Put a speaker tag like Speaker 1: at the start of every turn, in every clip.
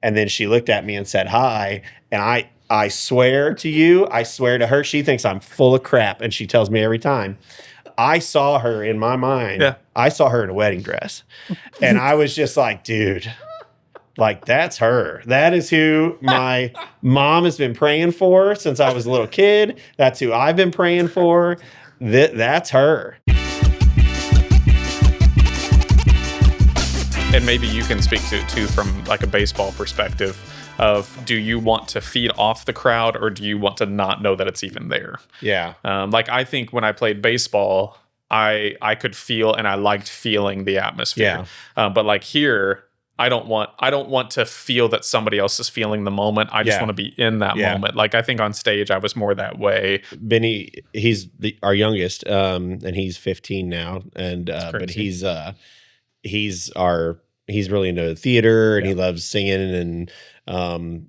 Speaker 1: And then she looked at me and said hi. And I swear to you, I swear to her, she thinks I'm full of crap. And she tells me every time. I saw her in my mind.
Speaker 2: Yeah.
Speaker 1: I saw her in a wedding dress. And I was just like, dude, like that's her. That is who my mom has been praying for since I was a little kid. That's who I've been praying for. That's her.
Speaker 2: And maybe you can speak to it too from like a baseball perspective of, do you want to feed off the crowd or do you want to not know that it's even there?
Speaker 1: Yeah.
Speaker 2: Like I think when I played baseball, I could feel and I liked feeling the atmosphere.
Speaker 1: Yeah.
Speaker 2: But like here, I don't want to feel that somebody else is feeling the moment. I just want to be in that moment. Like I think on stage I was more that way.
Speaker 1: Benny, he's our youngest, and he's 15 now, and but he's really into theater and he loves singing and and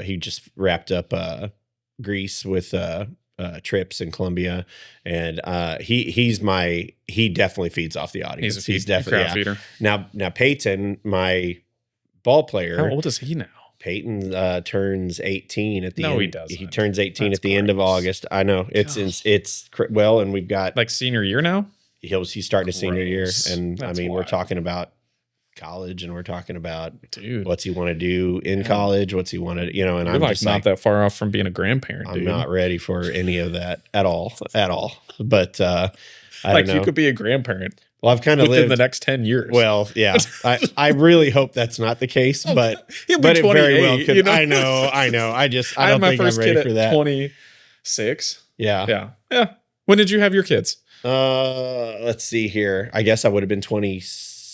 Speaker 1: he just wrapped up Greece with trips in Colombia, and he definitely feeds off the audience. He's definitely a crowd feeder. Now Peyton, my ball player,
Speaker 2: how old is he now?
Speaker 1: Peyton turns 18 at the end.
Speaker 2: No, he doesn't.
Speaker 1: He turns 18 at the end of August. I know it's well, and we've got
Speaker 2: like senior year now.
Speaker 1: He's starting his senior year, and
Speaker 2: That's
Speaker 1: we're
Speaker 2: wild.
Speaker 1: talking about college, and we're talking about
Speaker 2: dude,
Speaker 1: what's he want to do in college, what's he want to, and
Speaker 2: you're
Speaker 1: I'm
Speaker 2: like
Speaker 1: just
Speaker 2: not that far off from being a grandparent.
Speaker 1: I'm not ready for any of that at all. But I don't know.
Speaker 2: You could be a grandparent.
Speaker 1: Well, I've kind of
Speaker 2: within
Speaker 1: lived
Speaker 2: the next 10 years.
Speaker 1: Well, yeah, I really hope that's not the case, but
Speaker 2: He'll be
Speaker 1: it very well could.
Speaker 2: you know?
Speaker 1: I know. I don't
Speaker 2: had my
Speaker 1: think
Speaker 2: first
Speaker 1: I'm ready
Speaker 2: kid
Speaker 1: for
Speaker 2: at
Speaker 1: that.
Speaker 2: 26.
Speaker 1: Yeah.
Speaker 2: When did you have your kids?
Speaker 1: Let's see here. I guess I would have been 20.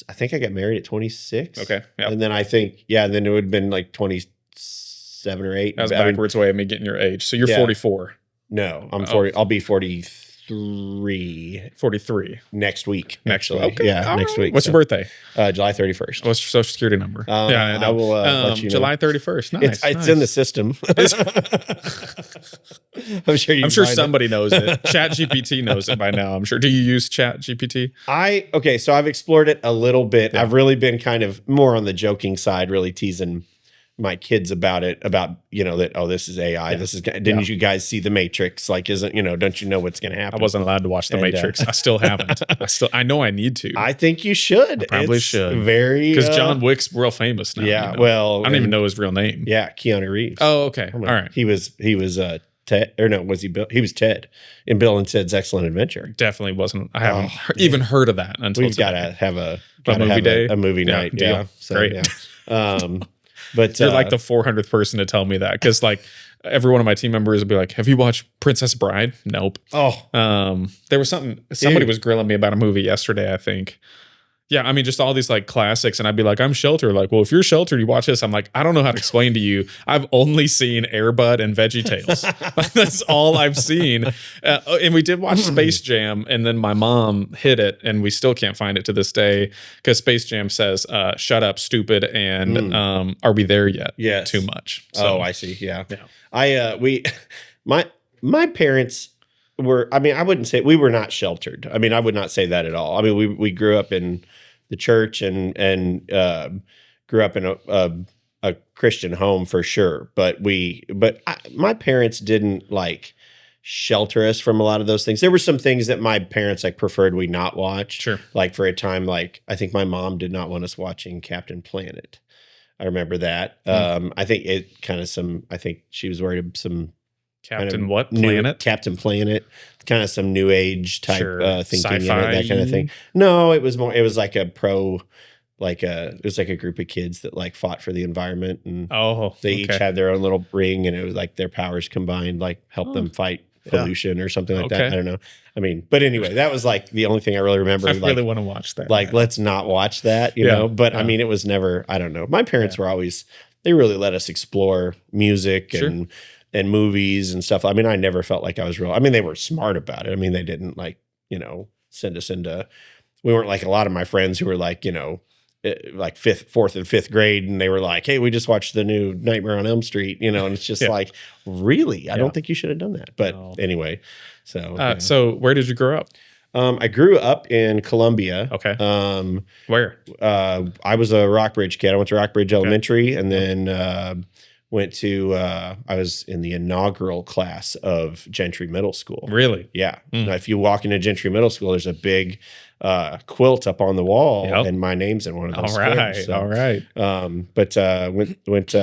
Speaker 1: I think I got married at 26.
Speaker 2: Okay. Yeah.
Speaker 1: And then I think, then it would have been like 27 or 8.
Speaker 2: That was backwards way of me getting your age. So you're 44.
Speaker 1: No, I'm 40. I'll be 43.
Speaker 2: 43.
Speaker 1: Next week.
Speaker 2: Next week.
Speaker 1: Okay. Yeah, next week.
Speaker 2: What's your birthday?
Speaker 1: July 31st.
Speaker 2: What's your social security number?
Speaker 1: I will let you know.
Speaker 2: July 31st. Nice.
Speaker 1: It's in the system. I'm sure
Speaker 2: somebody knows it. ChatGPT knows it by now, I'm sure. Do you use ChatGPT?
Speaker 1: So I've explored it a little bit. Yeah. I've really been kind of more on the joking side, really teasing my kids about it, that, this is AI. This is, didn't you guys see The Matrix? Like, don't you know what's going to happen?
Speaker 2: I wasn't allowed to watch The Matrix. I still haven't. I know I need to.
Speaker 1: I think you should.
Speaker 2: I probably should.
Speaker 1: Because
Speaker 2: John Wick's real famous now.
Speaker 1: Yeah. Well,
Speaker 2: I don't even know his real name.
Speaker 1: Yeah. Keanu Reeves.
Speaker 2: Oh, okay. All right.
Speaker 1: He was Ted, or no, was he Bill? He was Ted in Bill and Ted's Excellent Adventure.
Speaker 2: Definitely wasn't. I haven't even heard of that until
Speaker 1: we've got to have a
Speaker 2: movie day,
Speaker 1: a movie night. Yeah.
Speaker 2: So, great.
Speaker 1: Yeah. But
Speaker 2: you're like the 400th person to tell me that, because like every one of my team members would be like, "Have you watched Princess Bride?" Nope.
Speaker 1: Oh,
Speaker 2: there was somebody was grilling me about a movie yesterday, I think. Yeah, I mean, just all these like classics, and I'd be like, "I'm Shelter." Like, well, if you're Shelter, you watch this. I'm like, I don't know how to explain to you. I've only seen Air Bud and VeggieTales. That's all I've seen. And we did watch Space Jam, and then my mom hid it, and we still can't find it to this day, because Space Jam says, "Shut up, stupid," and "Are we there yet?"
Speaker 1: Yes.
Speaker 2: Too much. So,
Speaker 1: I see. Yeah. My parents were, I wouldn't say we were not sheltered. I would not say that at all. We grew up in the church and grew up in a Christian home for sure. But my parents didn't like shelter us from a lot of those things. There were some things that my parents preferred we not watch.
Speaker 2: Sure.
Speaker 1: Like for a time, I think my mom did not want us watching Captain Planet. I remember that. I think I think she was worried of some
Speaker 2: Captain Planet?
Speaker 1: Captain Planet. Kind of some new age type thinking,
Speaker 2: sci-fi,
Speaker 1: that kind of thing. No, it was like a it was like a group of kids that fought for the environment, and they each had their own little ring, and it was like their powers combined help them fight pollution or something like that. I don't know. But anyway, that was the only thing I really remember.
Speaker 2: I really want to watch that.
Speaker 1: Let's not watch that, you know. But it was never. I don't know. My parents were always. They really let us explore music and movies and stuff. I never felt like I was real. They were smart about it. They didn't send us into. We weren't like a lot of my friends who were fourth and fifth grade, and they were like, "Hey, we just watched the new Nightmare on Elm Street," and it's just really, I don't think you should have done that. But anyway, so
Speaker 2: so where did you grow up?
Speaker 1: I grew up in Columbia.
Speaker 2: Okay. Where?
Speaker 1: I was a Rockbridge kid. I went to Rockbridge Elementary, and then went to. I was in the inaugural class of Gentry Middle School.
Speaker 2: Really?
Speaker 1: Yeah. Now, if you walk into Gentry Middle School, there's a big quilt up on the wall, and my name's in one of those.
Speaker 2: All right.
Speaker 1: squares. So,
Speaker 2: All right.
Speaker 1: But went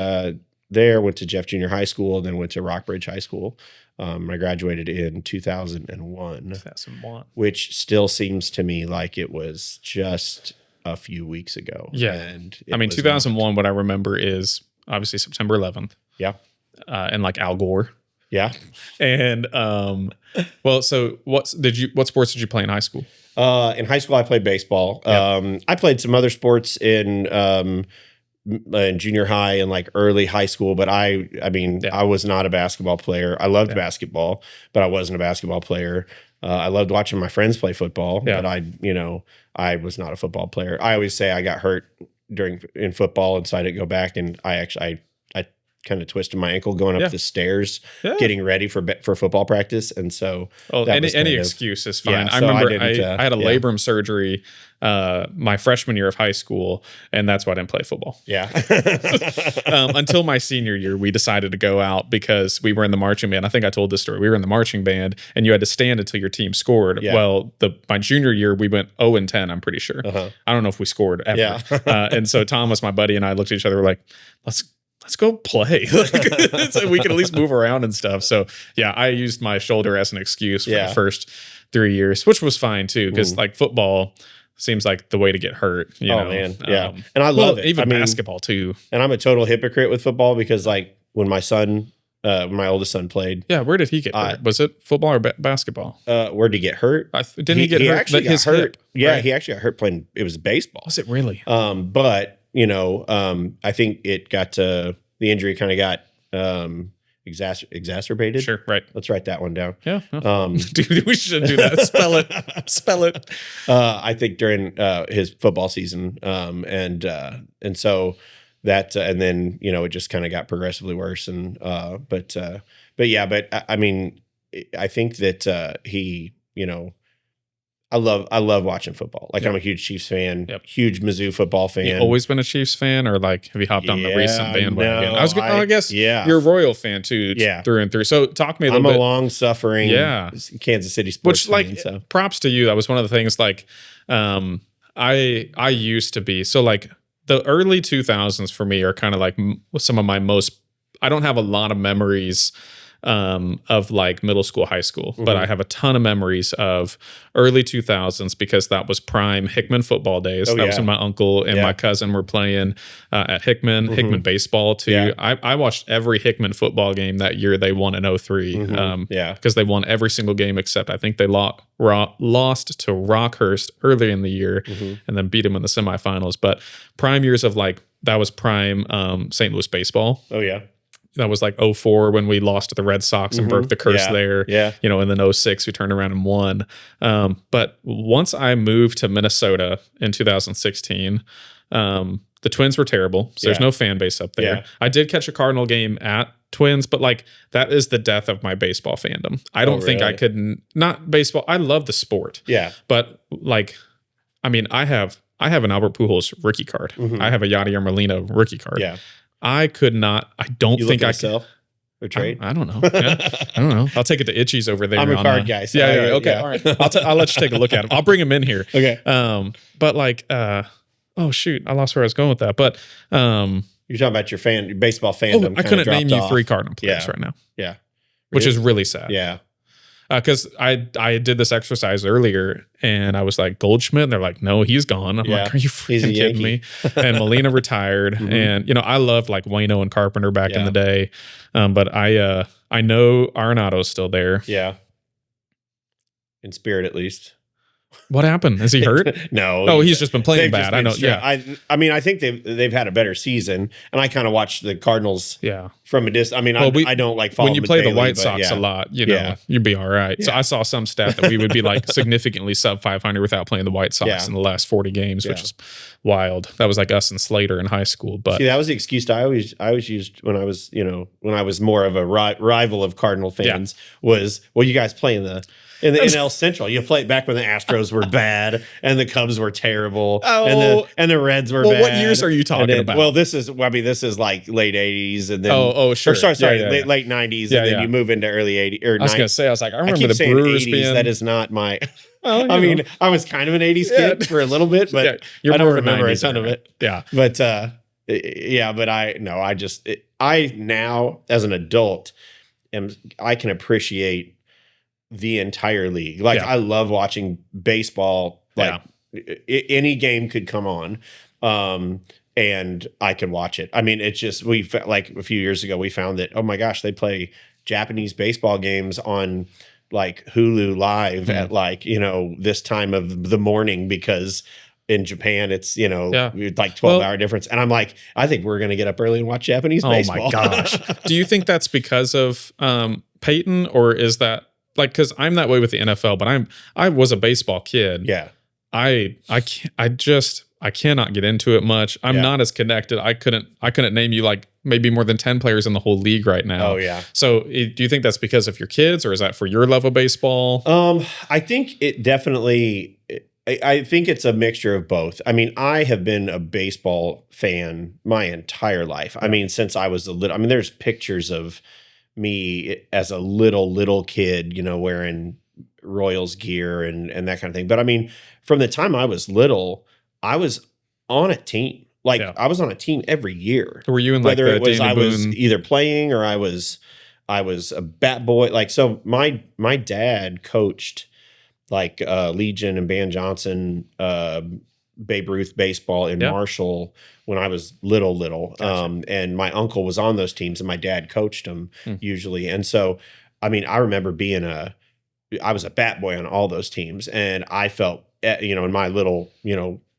Speaker 1: there, went to Jeff Junior High School, then went to Rockbridge High School. I graduated in 2001, which still seems to me like it was just a few weeks ago.
Speaker 2: Yeah.
Speaker 1: And
Speaker 2: I mean, 2001, what I remember is obviously September 11th.
Speaker 1: Yeah.
Speaker 2: And like Al Gore.
Speaker 1: Yeah.
Speaker 2: And well, so what sports did you play in high school?
Speaker 1: In high school, I played baseball.
Speaker 2: Yep.
Speaker 1: I played some other sports in junior high and like early high school, but I was not a basketball player. I loved basketball, but I wasn't a basketball player. I loved watching my friends play football, but I was not a football player. I always say I got hurt in football, and so I didn't go back, and I kind of twisted my ankle going up the stairs, getting ready for football practice. And so
Speaker 2: any excuse is fine. I remember I had a labrum surgery my freshman year of high school, and that's why I didn't play football.
Speaker 1: Yeah.
Speaker 2: Until my senior year, we decided to go out because we were in the marching band. I think I told this story. We were in the marching band, and you had to stand until your team scored. Yeah. Well, my junior year, we went 0-10, I'm pretty sure. I don't know if we scored ever. Yeah. And so Thomas, my buddy, and I looked at each other, we're like, let's go play. So we can at least move around and stuff. So yeah, I used my shoulder as an excuse for the first 3 years, which was fine too, because like football seems like the way to get hurt. You know?
Speaker 1: Man, yeah. And I love it.
Speaker 2: Even basketball too.
Speaker 1: And I'm a total hypocrite with football because like when my oldest son played.
Speaker 2: Yeah, where did he get hurt? Was it football or basketball?
Speaker 1: Where did he get hurt?
Speaker 2: Didn't he get hurt?
Speaker 1: Actually got hurt. Yeah, right? He actually got hurt playing. It was baseball.
Speaker 2: Was it really?
Speaker 1: But I think it got the injury kind of got exacerbated.
Speaker 2: Sure, right.
Speaker 1: Let's write that one down.
Speaker 2: Yeah. Dude, we should do that. Spell it.
Speaker 1: I think during his football season, and so that, and then it just kind of got progressively worse, and but I mean, I think that he, I love watching football. Like I'm a huge Chiefs fan, huge Mizzou football fan.
Speaker 2: You always been a Chiefs fan, or like have you hopped on the recent bandwagon? I guess you're a Royal fan too, through and through. So talk to me a little bit.
Speaker 1: I'm a long-suffering Kansas City sports fan. So
Speaker 2: props to you. That was one of the things like I used to be. So like the early 2000s for me are kind of like some of my most. I don't have a lot of memories of like middle school, high school, but I have a ton of memories of early 2000s because that was prime Hickman football days. That was when my uncle and my cousin were playing at Hickman, Hickman baseball too. Yeah. I watched every Hickman football game that year. They won in 03 because they won every single game except I think they lost to Rockhurst early in the year and then beat them in the semifinals. But prime years of like, that was prime St. Louis baseball.
Speaker 1: Oh yeah.
Speaker 2: That was like 04 when we lost to the Red Sox and broke the curse there. Yeah. And then 06 we turned around and won. But once I moved to Minnesota in 2016, the Twins were terrible. So there's no fan base up there. Yeah. I did catch a Cardinal game at Twins, but like that is the death of my baseball fandom. I don't think I could not baseball. I love the sport. Yeah. But like, I mean, I have an Albert Pujols rookie card. I have a Yadier Molina rookie card. Yeah. I could not. I don't think I
Speaker 1: could. Or trade?
Speaker 2: I don't know. Yeah. I don't know. I'll take it to Itchy's over there.
Speaker 1: I'm a card guy.
Speaker 2: So okay. All right. I'll let you take a look at him. I'll bring him in here.
Speaker 1: Okay.
Speaker 2: But like, oh shoot, I lost where I was going with that. But
Speaker 1: you're talking about your baseball fandom.
Speaker 2: I couldn't name you 3 Cardinal players right now.
Speaker 1: Yeah.
Speaker 2: Which is really sad.
Speaker 1: Yeah.
Speaker 2: Because I did this exercise earlier and I was like Goldschmidt and they're like, no, he's gone. I'm like, are you freaking kidding me? And Molina retired. And I loved like Waino and Carpenter back in the day. But I know Arenado's still there.
Speaker 1: Yeah. In spirit, at least.
Speaker 2: What happened? Is he hurt?
Speaker 1: No.
Speaker 2: Oh, he's just been playing bad. I know.
Speaker 1: Yeah. I mean, I think they've had a better season, and I kind of watched the Cardinals. From a distance. I mean, I don't like follow
Speaker 2: when you play the White Sox a lot. You'd be all right. Yeah. So I saw some stat that we would be like significantly sub 500 without playing the White Sox in the last 40 games, which is wild. That was like us and Slater in high school. But
Speaker 1: see, that was the excuse I always used when I was more of a rival of Cardinal fans was, well, you guys play in the in the NL Central. You play it back when the Astros were bad and the Cubs were terrible
Speaker 2: Oh.
Speaker 1: and the Reds were
Speaker 2: Well,
Speaker 1: bad.
Speaker 2: what years are you talking about?
Speaker 1: Well, this is like late 80s and then
Speaker 2: sure.
Speaker 1: Or sorry,
Speaker 2: Yeah.
Speaker 1: late 90s
Speaker 2: Yeah,
Speaker 1: and then
Speaker 2: yeah.
Speaker 1: you move into early 80s or
Speaker 2: I was
Speaker 1: 90s.
Speaker 2: going to say, I was like, I
Speaker 1: I
Speaker 2: remember
Speaker 1: keep
Speaker 2: the
Speaker 1: saying
Speaker 2: Brewers
Speaker 1: 80s.
Speaker 2: being.
Speaker 1: That is not my.
Speaker 2: Well,
Speaker 1: I mean, I was kind of an 80s kid for a little bit, but
Speaker 2: you're
Speaker 1: I don't
Speaker 2: more of a
Speaker 1: remember a
Speaker 2: 90s
Speaker 1: ton of
Speaker 2: era.
Speaker 1: it.
Speaker 2: Yeah.
Speaker 1: But I now as an adult I can appreciate the entire league. Like I love watching baseball. Like any game could come on. And I can watch it. I mean, it's just like a few years ago we found that, oh my gosh, they play Japanese baseball games on like Hulu Live at like, this time of the morning because in Japan it's, like 12-hour difference. And I'm like, I think we're going to get up early and watch Japanese baseball.
Speaker 2: Oh my gosh. Do you think that's because of Peyton, or is that like, cuz I'm that way with the NFL, but I was a baseball kid.
Speaker 1: Yeah.
Speaker 2: I cannot get into it much. I'm not as connected. I couldn't name you like maybe more than 10 players in the whole league right now.
Speaker 1: Oh yeah.
Speaker 2: So do you think that's because of your kids, or is that for your love of baseball?
Speaker 1: I think it definitely, I think it's a mixture of both. I mean, I have been a baseball fan my entire life. I mean, since I was there's pictures of me as a little kid, wearing Royals gear and that kind of thing. But I mean, from the time I was little, I was on a team. Like I was on a team every year.
Speaker 2: Were you in like
Speaker 1: whether
Speaker 2: the
Speaker 1: it was
Speaker 2: Danny
Speaker 1: I was
Speaker 2: Boone?
Speaker 1: either playing or I was a bat boy. Like so, my dad coached like Legion and Van Johnson, Babe Ruth baseball in Marshall when I was little.
Speaker 2: Gotcha.
Speaker 1: And my uncle was on those teams, and my dad coached them usually. And so, I mean, I remember I was a bat boy on all those teams, and I felt, in my little,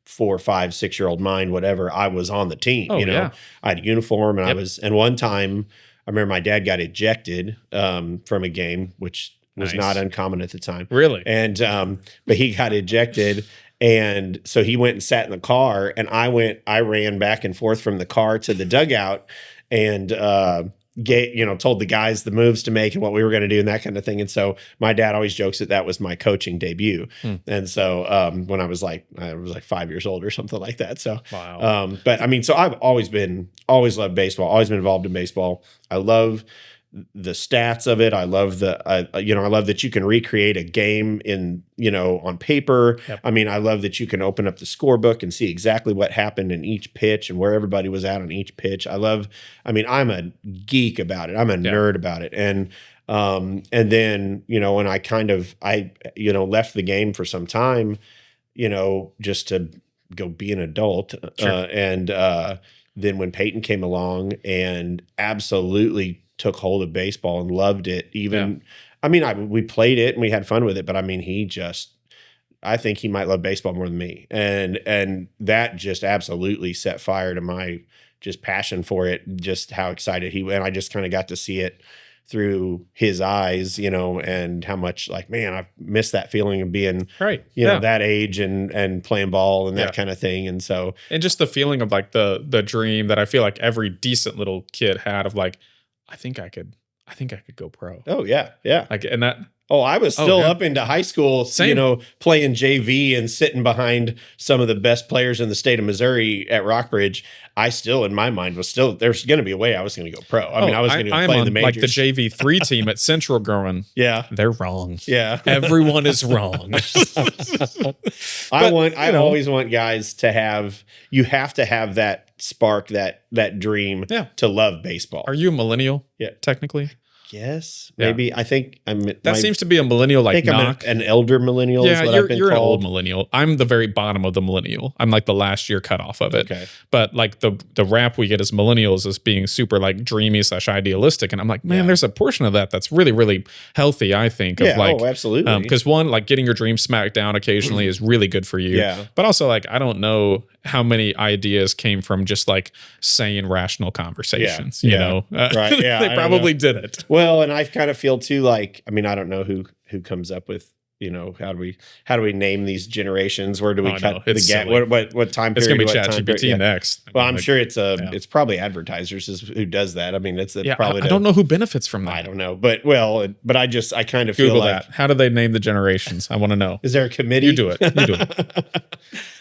Speaker 1: 4, 5, 6-year-old mind, whatever, I was on the team. I had a uniform, and and one time I remember my dad got ejected from a game, which was not uncommon at the time.
Speaker 2: Really?
Speaker 1: And but he got ejected, and so he went and sat in the car, and I ran back and forth from the car to the dugout, and told the guys the moves to make and what we were going to do and that kind of thing. And so my dad always jokes that was my coaching debut. And so when I was like 5 years old or something like that. So,
Speaker 2: wow.
Speaker 1: But I mean, so I've always loved baseball, always been involved in baseball. I love the stats of it. I love I love that you can recreate a game on paper.
Speaker 2: Yep.
Speaker 1: I mean, I love that you can open up the scorebook and see exactly what happened in each pitch and where everybody was at on each pitch. I'm a geek about it. I'm a nerd about it. And then, when I left the game for some time, just to go be an adult.
Speaker 2: Sure.
Speaker 1: And then when Peyton came along and absolutely took hold of baseball and loved it. We played it and we had fun with it, but I mean, I think he might love baseball more than me. And that just absolutely set fire to my just passion for it, just how excited and I just kind of got to see it through his eyes, and how much like, man, I've missed that feeling of being that age and playing ball and that kind of thing. And so,
Speaker 2: and just the feeling of like the dream that I feel like every decent little kid had of like, I think I could go pro.
Speaker 1: Oh yeah. Yeah.
Speaker 2: Like, and that,
Speaker 1: I was still up into high school,
Speaker 2: Same.
Speaker 1: Playing JV and sitting behind some of the best players in the state of Missouri at Rockbridge. I still, in my mind, there's going to be a way I was going to go pro. I mean, I was going to play in the majors.
Speaker 2: Like the JV3 team at Central going, they're wrong.
Speaker 1: Yeah.
Speaker 2: Everyone is wrong.
Speaker 1: I always want guys to you have to have that spark, that dream to love baseball.
Speaker 2: Are you a millennial?
Speaker 1: Yeah.
Speaker 2: Technically?
Speaker 1: Yes, maybe. I think
Speaker 2: that seems to be a millennial. Like,
Speaker 1: I'm an elder millennial.
Speaker 2: Yeah,
Speaker 1: is what I've been
Speaker 2: you're an
Speaker 1: called.
Speaker 2: old millennial. I'm the very bottom of the millennial. I'm like the last year cutoff of it.
Speaker 1: Okay.
Speaker 2: But like the rap we get as millennials is being super like dreamy / idealistic, and I'm like, man, there's a portion of that that's really, really healthy. I think of like,
Speaker 1: absolutely.
Speaker 2: Because one, like getting your dreams smacked down occasionally is really good for you.
Speaker 1: Yeah.
Speaker 2: But also, like, I don't know how many ideas came from just like sane, rational conversations. You know,
Speaker 1: right? Yeah,
Speaker 2: they probably did it.
Speaker 1: Well, and I kind of feel too like, I mean, I don't know who comes up with how do we name these generations? Where do we cut the gap?
Speaker 2: silly.
Speaker 1: What time period?
Speaker 2: It's gonna be
Speaker 1: what time
Speaker 2: ChatGPT
Speaker 1: period?
Speaker 2: next.
Speaker 1: Well, I'm sure it's probably advertisers who does that. I mean, it's probably
Speaker 2: I don't know who benefits from that.
Speaker 1: I don't know, but I kind of
Speaker 2: Google
Speaker 1: feel like
Speaker 2: that. How do they name the generations? I want to know.
Speaker 1: Is there a committee?
Speaker 2: You do it.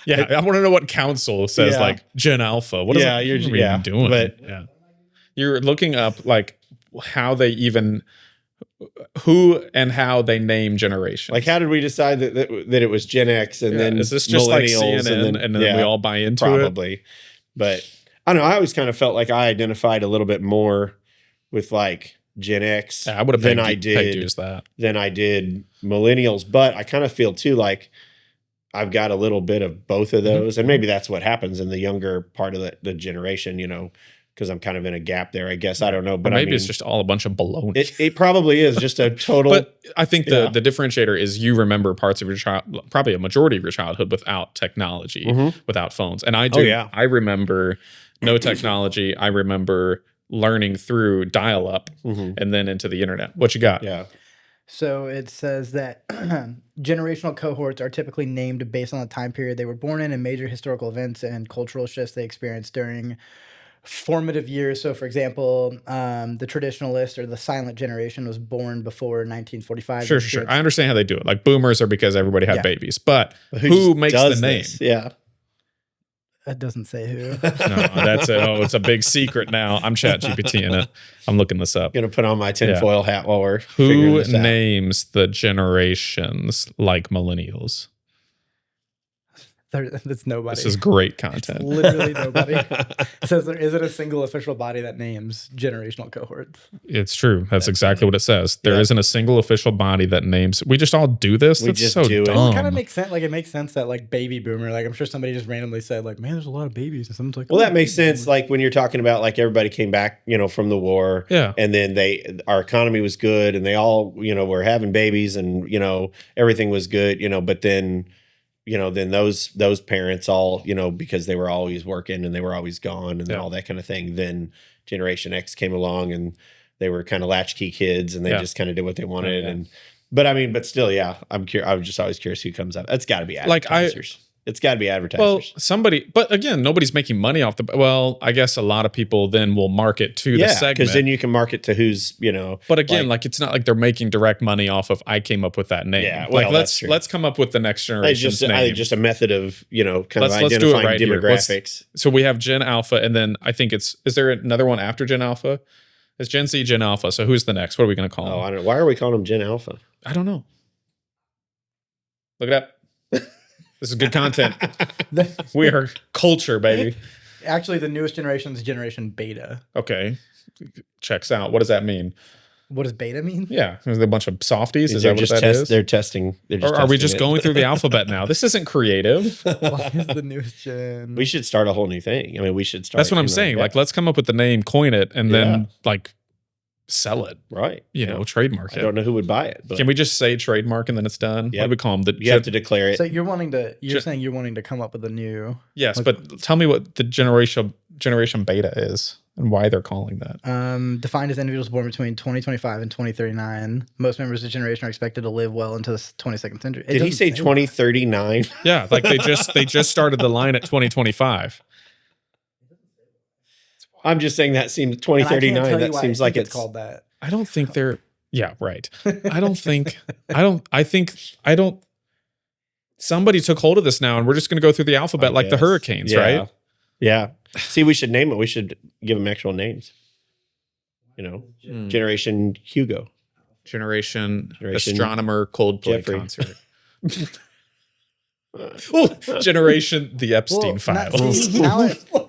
Speaker 2: Yeah, I want to know what council says like Gen Alpha. What is it?
Speaker 1: you're
Speaker 2: even doing?
Speaker 1: But
Speaker 2: you're looking up like how they even who and how they name generations.
Speaker 1: Like, how did we decide that it was Gen X and then
Speaker 2: is this just like
Speaker 1: millennials
Speaker 2: CNN and then we all buy into it?
Speaker 1: Probably. But I don't know. I always kind of felt like I identified a little bit more with like Gen X
Speaker 2: I would have
Speaker 1: than
Speaker 2: I did
Speaker 1: millennials. But I kind of feel too like I've got a little bit of both of those, and maybe that's what happens in the younger part of the generation, because I'm kind of in a gap there, I guess. I don't know. But
Speaker 2: maybe it's just all a bunch of baloney.
Speaker 1: It probably is just a total.
Speaker 2: But I think the differentiator is you remember parts of your probably a majority of your childhood without technology, without phones. And I do. I remember no technology. I remember learning through dial-up and then into the internet. What you got?
Speaker 1: Yeah.
Speaker 3: So it says that generational cohorts are typically named based on the time period they were born in and major historical events and cultural shifts they experienced during formative years. So, for example, the traditionalist or the silent generation was born before 1945.
Speaker 2: Sure. I understand how they do it. Like boomers are because everybody had babies, but who makes the name?
Speaker 1: Yeah.
Speaker 3: That doesn't say who.
Speaker 2: No, that's it. Oh, it's a big secret now. I'm ChatGPT in it. I'm looking this up.
Speaker 1: I'm going to put on my tinfoil hat while we're
Speaker 2: Who names the generations like millennials?
Speaker 3: That's nobody.
Speaker 2: This is great content.
Speaker 3: It's literally nobody. It says there isn't a single official body that names generational cohorts.
Speaker 2: It's true. That's exactly what it says. There isn't a single official body that names. We just all do this.
Speaker 1: We just
Speaker 2: so
Speaker 1: do it.
Speaker 2: dumb.
Speaker 3: It kind of makes sense. Like, it makes sense that like baby boomer. Like, I'm sure somebody just randomly said like, "Man, there's a lot of babies," and someone's like,
Speaker 1: "Well, that makes sense." Like when you're talking about like everybody came back, from the war, and then our economy was good, and they all, were having babies, and everything was good, but then. Then those parents all, because they were always working and they were always gone and all that kind of thing. Then Generation X came along and they were kind of latchkey kids and they just kind of did what they wanted. But still, I'm curious. I was just always curious who comes up. That's got to be advertisers. It's got to be advertisers.
Speaker 2: Well, somebody, but again, nobody's making money off I guess a lot of people then will market to the segment.
Speaker 1: Because then you can market to who's,
Speaker 2: But again, like it's not like they're making direct money off of I came up with that name.
Speaker 1: Yeah, well,
Speaker 2: let's come up with the next generation's name.
Speaker 1: I think just a method of, kind of
Speaker 2: let's
Speaker 1: identifying
Speaker 2: do it right
Speaker 1: demographics.
Speaker 2: So we have Gen Alpha, and then I think is there another one after Gen Alpha? It's Gen Z, Gen Alpha. So who's the next? What are we going to call them?
Speaker 1: I don't know. Why are we calling them Gen Alpha?
Speaker 2: I don't know. Look it up. This is good content. We are culture, baby.
Speaker 3: Actually, the newest generation is Generation Beta.
Speaker 2: Okay. Checks out. What does that mean?
Speaker 3: What does beta mean?
Speaker 2: Yeah. Is there a bunch of softies? Is that what that is?
Speaker 1: They're testing.
Speaker 2: Or are we just going through the alphabet now? This isn't creative.
Speaker 3: Why is the newest gen?
Speaker 1: We should start a whole new thing. I mean, we should start.
Speaker 2: That's what I'm saying. Like, let's come up with the name, coin it, and then like sell it.
Speaker 1: Right.
Speaker 2: Trademark it.
Speaker 1: I don't know who would buy it. But
Speaker 2: can we just say trademark and then it's done?
Speaker 1: Yep.
Speaker 2: What do we call them?
Speaker 1: You have to declare it.
Speaker 3: So you're saying you're wanting to come up with a new.
Speaker 2: Yes, but tell me what the generation beta is and why they're calling that.
Speaker 3: Defined as individuals born between 2025 and 2039. Most members of the generation are expected to live well into the 22nd century.
Speaker 1: Did he say 2039?
Speaker 2: Yeah, like they just started the line at 2025
Speaker 1: I'm just saying that seems 2039. That seems like it's
Speaker 3: called that.
Speaker 2: I don't think they're. Yeah, right. I think somebody took hold of this now, and we're just going to go through the alphabet like the hurricanes, right?
Speaker 1: Yeah. See, we should name it. We should give them actual names. Generation Hugo,
Speaker 2: Generation Astronomer Coldplay
Speaker 1: Jeffrey.
Speaker 2: Concert. Generation the Epstein Files.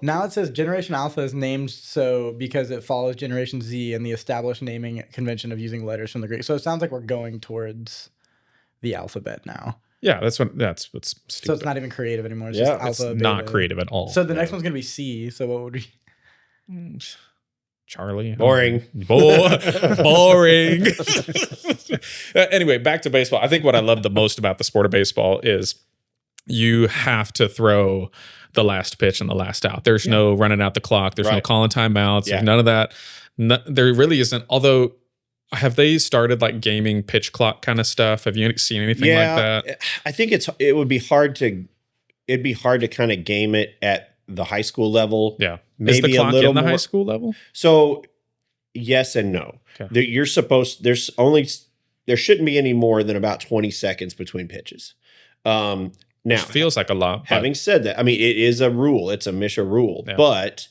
Speaker 3: Now it says Generation Alpha is named so because it follows Generation Z and the established naming convention of using letters from the Greek. So it sounds like we're going towards the alphabet now.
Speaker 2: Yeah, that's what's stupid.
Speaker 3: So it's not even creative anymore. It's just alpha.
Speaker 2: It's
Speaker 3: beta.
Speaker 2: not creative at all.
Speaker 3: So the next one's gonna be C. So what would we?
Speaker 2: Charlie.
Speaker 1: Boring.
Speaker 2: Boring. Anyway, back to baseball. I think what I love the most about the sport of baseball is you have to throw the last pitch and the last out. There's no running out the clock. There's no calling timeouts. There's none of that. There really isn't. Although Have they started like gaming pitch clock kind of stuff? Have you seen anything like that?
Speaker 1: I think it'd be hard to kind of game it at the high school level.
Speaker 2: Yeah.
Speaker 1: Maybe
Speaker 2: Is the clock
Speaker 1: a little
Speaker 2: in the
Speaker 1: more,
Speaker 2: high school level?
Speaker 1: So yes and no.
Speaker 2: Okay.
Speaker 1: There shouldn't be any more than about 20 seconds between pitches. Now,
Speaker 2: Which feels like a lot.
Speaker 1: Having said that, I mean, it is a rule. It's a Misha rule.
Speaker 2: Yeah.
Speaker 1: But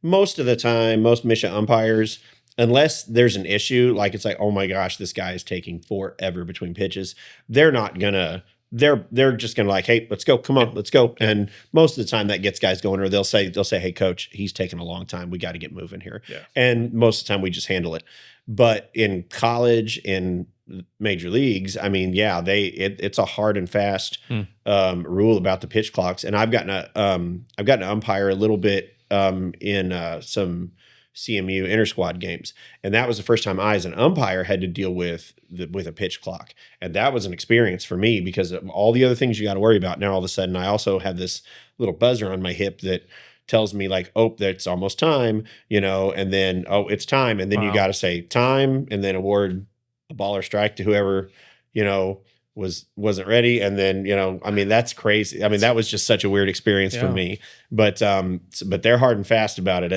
Speaker 1: most of the time, most Misha umpires, unless there's an issue, like it's like, oh my gosh, this guy is taking forever between pitches, they're not gonna. They're just gonna like, hey, let's go, come on, let's go. And most of the time, that gets guys going, or they'll say, hey, coach, he's taking a long time. We got to get moving here.
Speaker 2: Yeah.
Speaker 1: And most of the time, we just handle it. But in college, in major leagues, I mean, yeah, it's a hard and fast rule about the pitch clocks. And I've gotten to umpire a little bit in some CMU inter-squad games, and that was the first time I, as an umpire, had to deal with a pitch clock, and that was an experience for me because of all the other things you got to worry about. Now all of a sudden, I also have this little buzzer on my hip that tells me like, oh, that's almost time, and then it's time, and then you got to say time, and then award a ball or strike to whoever wasn't ready, and then I mean, that's crazy. I mean, that was just such a weird experience for me, but they're hard and fast about it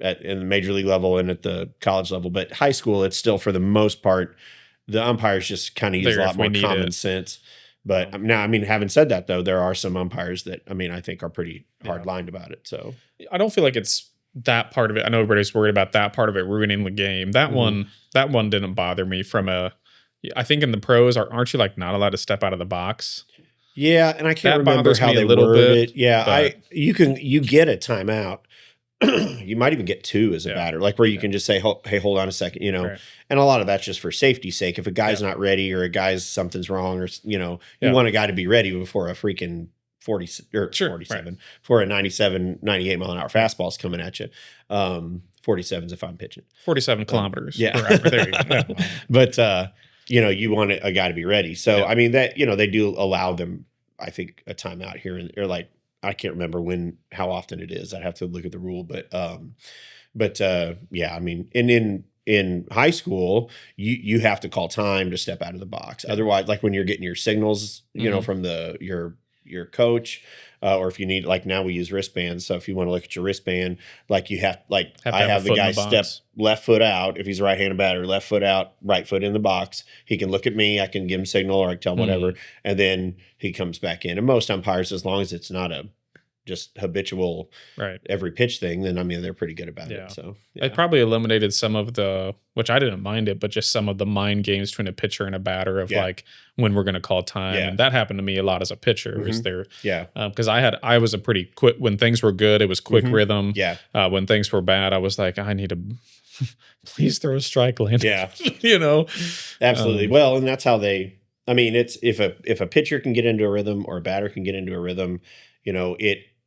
Speaker 1: in the major league level and at the college level. But high school, it's still, for the most part, the umpires just kind of use a lot more common sense. But now, I mean, having said that, though, there are some umpires that, I mean, I think are pretty hard-lined about it. So
Speaker 2: I don't feel like it's that part of it. I know everybody's worried about that part of it ruining the game. That one didn't bother me I think in the pros, aren't you like not allowed to step out of the box?
Speaker 1: Yeah, and I can't remember how they word it. Yeah, you get a timeout. You might even get two as a batter, like where you can just say, hey, hold on a second, right. And a lot of that's just for safety's sake. If a guy's not ready, or something's wrong, or, you want a guy to be ready before a freaking 47, for a 97, 98 mile an hour fastball's coming at you. 47s if I'm pitching.
Speaker 2: 47 kilometers.
Speaker 1: Yeah.
Speaker 2: There you go.
Speaker 1: But, you want a guy to be ready. So, I mean, that, they do allow them, I think, a timeout here, or like, I can't remember how often it is. I'd have to look at the rule, but yeah, I mean, and in high school, you have to call time to step out of the box. Otherwise, like when you're getting your signals, from your coach, or if you need, like now we use wristbands. So if you want to look at your wristband, like I have the guy step left foot out. If he's a right-handed batter, left foot out, right foot in the box. He can look at me. I can give him signal, or I can tell him whatever. And then he comes back in. And most umpires, as long as it's not a just habitual every pitch thing, then I mean, they're pretty good about it. So
Speaker 2: it probably eliminated some of which I didn't mind it, but just some of the mind games between a pitcher and a batter of like when we're going to call time. And that happened to me a lot as a pitcher. Is there? Because I was a pretty quick, when things were good, it was quick rhythm. When things were bad, I was like, I need to please throw a strike, Landon.
Speaker 1: Absolutely. Well, and that's how I mean, it's if a pitcher can get into a rhythm, or a batter can get into a rhythm,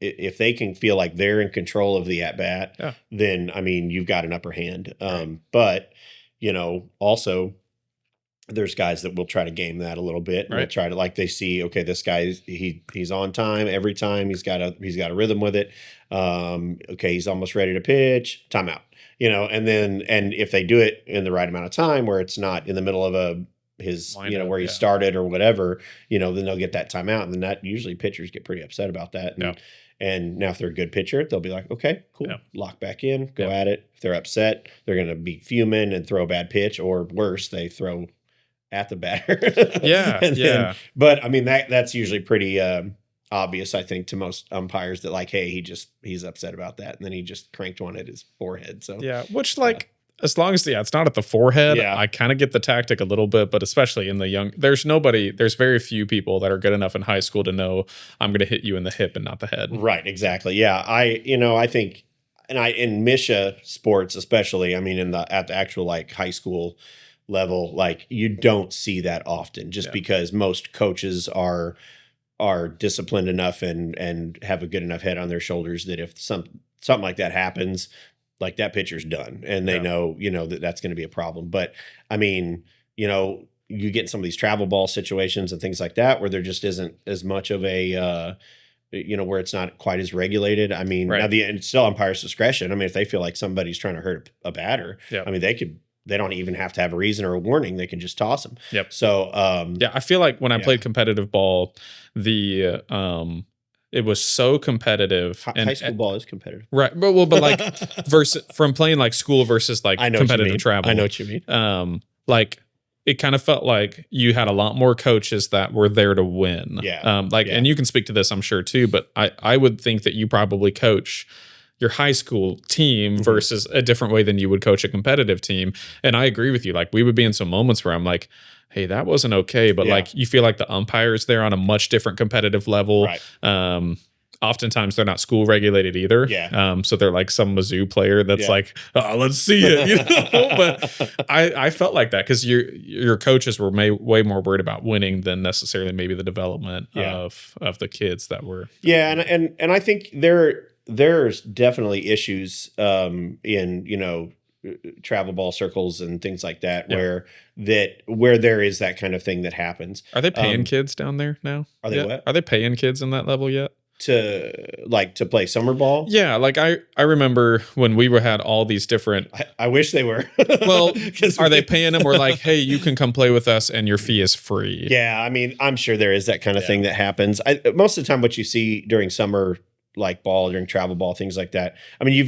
Speaker 1: if they can feel like they're in control of the at-bat, then, I mean, you've got an upper hand. But, also there's guys that will try to game that a little bit. And they'll try to, like, they see, okay, this guy, he's on time every time. He's got a rhythm with it. Okay, he's almost ready to pitch. Timeout. And if they do it in the right amount of time, where it's not in the middle of where he started or whatever, then they'll get that timeout. And then that usually pitchers get pretty upset about that. And now if they're a good pitcher, they'll be like, okay, cool, lock back in, go at it. If they're upset, they're going to be fuming and throw a bad pitch, or worse, they throw at the batter. But I mean, that's usually pretty obvious, I think, to most umpires, that like, hey, he's upset about that. And then he just cranked one at his forehead. So
Speaker 2: which as long as it's not at the forehead, I kind of get the tactic a little bit, but especially in the young, there's very few people that are good enough in high school to know I'm going to hit you in the hip and not the head.
Speaker 1: Right. Exactly. Yeah. I think, and in Misha sports, especially, I mean, at the actual like high school level, like you don't see that often, just because most coaches are disciplined enough and have a good enough head on their shoulders that if something like that happens, like that pitcher's done, and they know, that's going to be a problem. But I mean, you get in some of these travel ball situations and things like that, where there just isn't as much of a, where it's not quite as regulated. I mean, now it's still umpire's discretion. I mean, if they feel like somebody's trying to hurt a batter, I mean, they could they don't even have to have a reason or a warning. They can just toss them.
Speaker 2: Yep.
Speaker 1: So,
Speaker 2: I feel like when I played competitive ball, it was so competitive. And
Speaker 1: high school ball is competitive.
Speaker 2: Right. But like versus from playing like school versus like competitive travel.
Speaker 1: I know what you mean.
Speaker 2: Like it kind of felt like you had a lot more coaches that were there to win.
Speaker 1: Yeah.
Speaker 2: And you can speak to this, I'm sure too, but I would think that you probably coach your high school team versus a different way than you would coach a competitive team. And I agree with you. Like we would be in some moments where I'm like, hey, that wasn't okay. But like you feel like the umpires there on a much different competitive level.
Speaker 1: Right.
Speaker 2: Oftentimes they're not school regulated either.
Speaker 1: Yeah.
Speaker 2: So they're like some Mizzou player that's like, oh, let's see it. You know? But I felt like that because your coaches were way more worried about winning than necessarily maybe the development of the kids that were.
Speaker 1: Yeah, and I think there's definitely issues in travel ball circles and things like that where there is that kind of thing that happens.
Speaker 2: Are they paying kids down there now?
Speaker 1: Are they what?
Speaker 2: Are they paying kids in that level yet?
Speaker 1: To play summer ball?
Speaker 2: Yeah, like I remember when we had all these different.
Speaker 1: I wish they were.
Speaker 2: Well, are they paying them? We're like, hey, you can come play with us, and your fee is free.
Speaker 1: Yeah, I mean, I'm sure there is that kind of thing that happens. Most of the time, what you see during summer like ball, during travel ball, things like that. I mean, you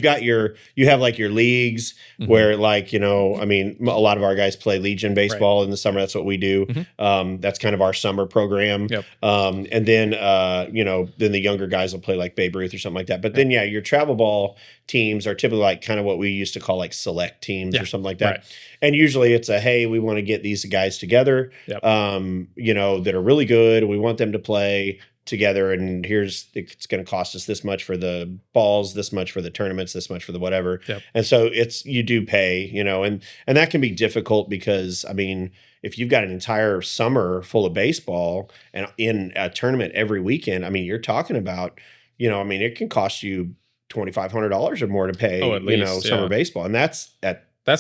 Speaker 1: have like your leagues where like, I mean, a lot of our guys play Legion baseball in the summer. That's what we do. That's kind of our summer program.
Speaker 2: Yep.
Speaker 1: And then, then the younger guys will play like Babe Ruth or something like that. But then, your travel ball teams are typically like kind of what we used to call like select teams or something like that. Right. And usually it's hey, we want to get these guys together, that are really good. We want them to play together, and it's going to cost us this much for the balls, this much for the tournaments, this much for the whatever.
Speaker 2: Yep.
Speaker 1: And so you do pay, and that can be difficult because, I mean, if you've got an entire summer full of baseball and in a tournament every weekend, I mean, you're talking about, it can cost you $2,500 or more to pay,
Speaker 2: at least,
Speaker 1: summer baseball. And that's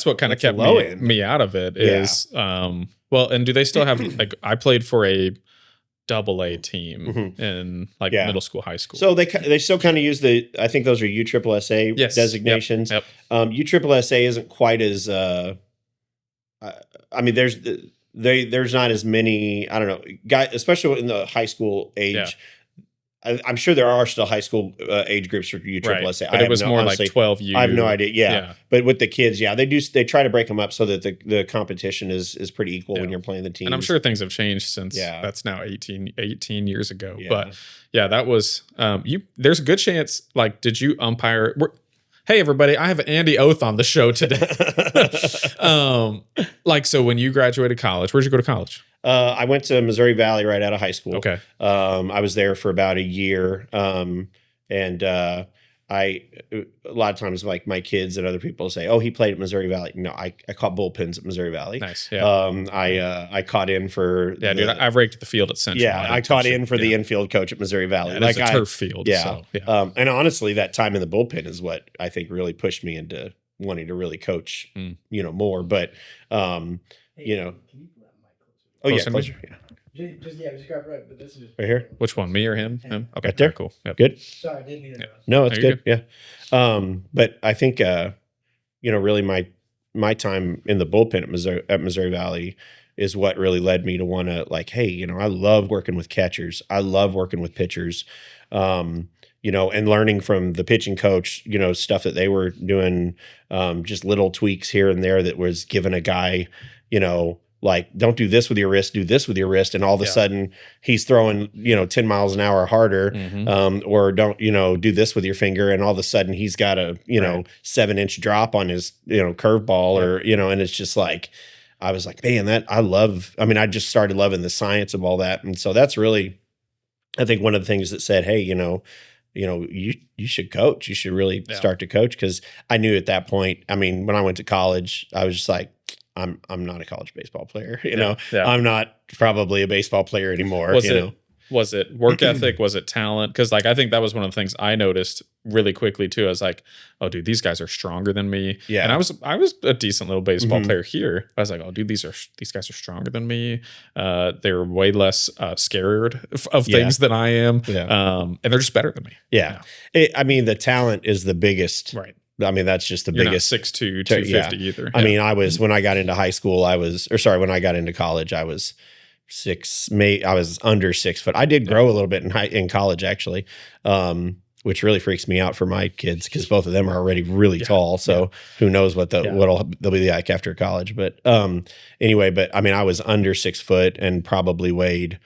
Speaker 2: what kind of kept me out of it is, well, and do they still have, like, I played for a AA team in like middle school, high school.
Speaker 1: So they still kind of use I think those are USSSA designations.
Speaker 2: Yep.
Speaker 1: USSSA isn't quite as, I mean, there's not as many, I don't know, guys, especially in the high school age.
Speaker 2: Yeah.
Speaker 1: I'm sure there are still high school age groups for USSSA.
Speaker 2: Right. But it was more honestly, like 12U.
Speaker 1: I have no idea. Yeah. But with the kids, they try to break them up so that the competition is pretty equal when you're playing the teams.
Speaker 2: And I'm sure things have changed since that's now 18 years ago. Yeah. But that was there's a good chance, like, did you umpire? Hey everybody, I have Andy Oeth on the show today. So when you graduated college, where'd you go to college?
Speaker 1: I went to Missouri Valley right out of high school.
Speaker 2: Okay.
Speaker 1: I was there for about a year. And a lot of times, like, my kids and other people say, "Oh, he played at Missouri Valley." No, I caught bullpens at Missouri Valley.
Speaker 2: Nice. Yeah.
Speaker 1: I caught in for
Speaker 2: dude. I've raked the field at Central.
Speaker 1: Yeah, I caught in for the infield coach at Missouri Valley.
Speaker 2: Like, it's a turf field.
Speaker 1: Yeah. So, and honestly, that time in the bullpen is what I think really pushed me into wanting to really coach, more. But
Speaker 3: Can you pull that mic closer?
Speaker 1: Oh, closer. Yeah.
Speaker 3: Just grab right, but this is
Speaker 1: right here.
Speaker 2: Which one, me or him?
Speaker 3: Him.
Speaker 2: Okay,
Speaker 1: right there.
Speaker 2: Cool. Yep.
Speaker 1: Good.
Speaker 3: Sorry, I didn't mean to.
Speaker 1: No, it's good. Yeah. But I think really my time in the bullpen at Missouri Valley is what really led me to want to, like, hey, I love working with catchers. I love working with pitchers. And learning from the pitching coach, stuff that they were doing, just little tweaks here and there that was giving a guy, like, don't do this with your wrist, do this with your wrist. And all of a sudden he's throwing, 10 miles an hour harder, or don't, do this with your finger. And all of a sudden he's got a, 7-inch drop on his, curveball or, and it's just like, I was like, man, I just started loving the science of all that. And so that's really, I think, one of the things that said, hey, you should coach. You should really start to coach. Cause I knew at that point, I mean, when I went to college, I was just like, I'm not a college baseball player, I'm not probably a baseball player anymore.
Speaker 2: Was it work ethic? Was it talent? Because, like, I think that was one of the things I noticed really quickly too. I was like, oh, dude, these guys are stronger than me. Yeah. And I was a decent little baseball player here. I was like, oh, dude, these guys are stronger than me. They're way less scared of things than I am. Yeah. And they're just better than me.
Speaker 1: Yeah. I mean, the talent is the biggest I mean, that's just the
Speaker 2: You're
Speaker 1: biggest.
Speaker 2: not 6'2", 250 either.
Speaker 1: I mean, when I got into high school, when I got into college, I was I was under 6 foot. I did grow a little bit in college, actually, which really freaks me out for my kids because both of them are already really tall. So who knows what they'll be like after college. But anyway, I mean, I was under 6 foot and probably weighed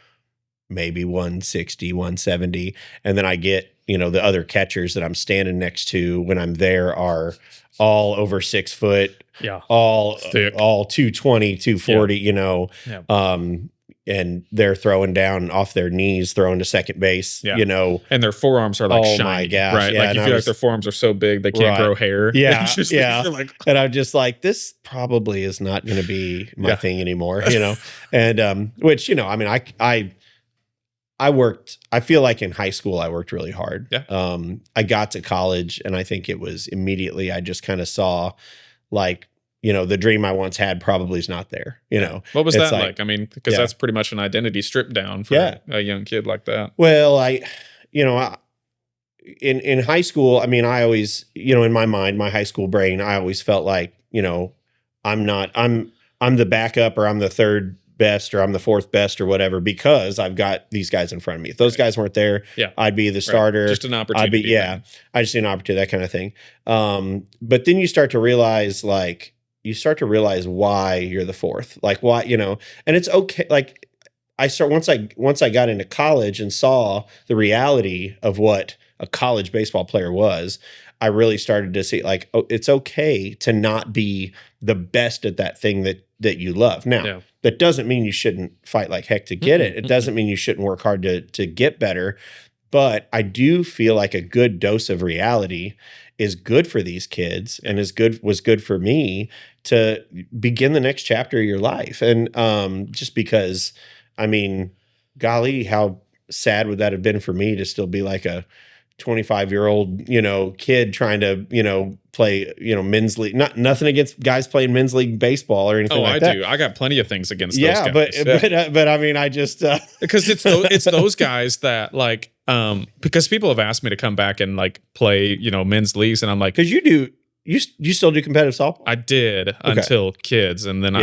Speaker 1: maybe 160, 170. And then I get, the other catchers that I'm standing next to when I'm there are all over 6 foot, all
Speaker 2: thick,
Speaker 1: all 220, 240, and they're throwing down off their knees, throwing to second base,
Speaker 2: and their forearms are like shiny,
Speaker 1: my gosh,
Speaker 2: right? Like you feel like their forearms are so big they can't grow hair.
Speaker 1: Yeah,
Speaker 2: You're like,
Speaker 1: and I'm just like, this probably is not going to be my thing anymore, and which I mean, I feel like in high school I worked really hard.
Speaker 2: Yeah.
Speaker 1: I got to college and I think it was immediately I just kind of saw like, the dream I once had probably is not there,
Speaker 2: What was that like? I mean, because that's pretty much an identity stripped down for a young kid like that.
Speaker 1: Well, in high school, I mean, I always, in my mind, my high school brain, I always felt like, I'm the backup or I'm the third best or I'm the fourth best or whatever because I've got these guys in front of me. If those guys weren't there, I'd be the starter.
Speaker 2: Just an opportunity.
Speaker 1: I just need an opportunity, that kind of thing. But then you start to realize why you're the fourth, like why, and it's okay. Like once I got into college and saw the reality of what a college baseball player was, I really started to see like, oh, it's okay to not be the best at that thing that you love. Now, that doesn't mean you shouldn't fight like heck to get it. It doesn't mean you shouldn't work hard to get better. But I do feel like a good dose of reality is good for these kids and was good for me to begin the next chapter of your life. And just because, I mean, golly, how sad would that have been for me to still be like a 25-year-old, kid trying to, play, men's league. Nothing against guys playing men's league baseball or anything like that.
Speaker 2: I do. I got plenty of things against those guys.
Speaker 1: But I mean, I just
Speaker 2: because it's those guys that like because people have asked me to come back and like play, men's leagues, and I'm like,
Speaker 1: because you do. You still do competitive softball?
Speaker 2: I did until kids, and then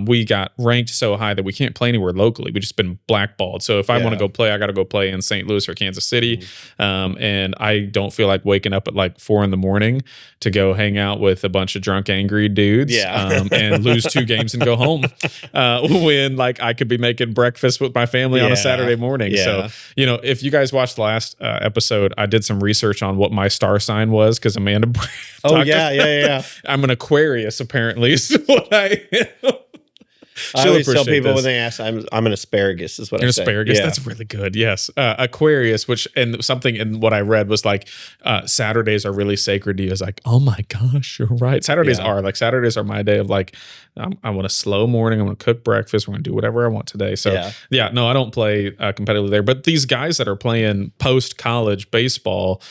Speaker 2: we got ranked so high that we can't play anywhere locally. We just been blackballed. So if I want to go play, I got to go play in St. Louis or Kansas City, and I don't feel like waking up at like 4 a.m. to go hang out with a bunch of drunk, angry dudes, and lose 2 games and go home. When like I could be making breakfast with my family on a Saturday morning. Yeah. So if you guys watched the last episode, I did some research on what my star sign was because Amanda. I'm an Aquarius, apparently, is what I am.
Speaker 1: I always tell people when they ask, I'm an asparagus, is what I say.
Speaker 2: Asparagus, that's really good. Yes. Aquarius, something in what I read was like, Saturdays are really sacred to you. It's like, oh my gosh, you're right. Saturdays are my day of like, I want a slow morning. I'm going to cook breakfast. We're going to do whatever I want today. So no, I don't play competitively there. But these guys that are playing post-college baseball,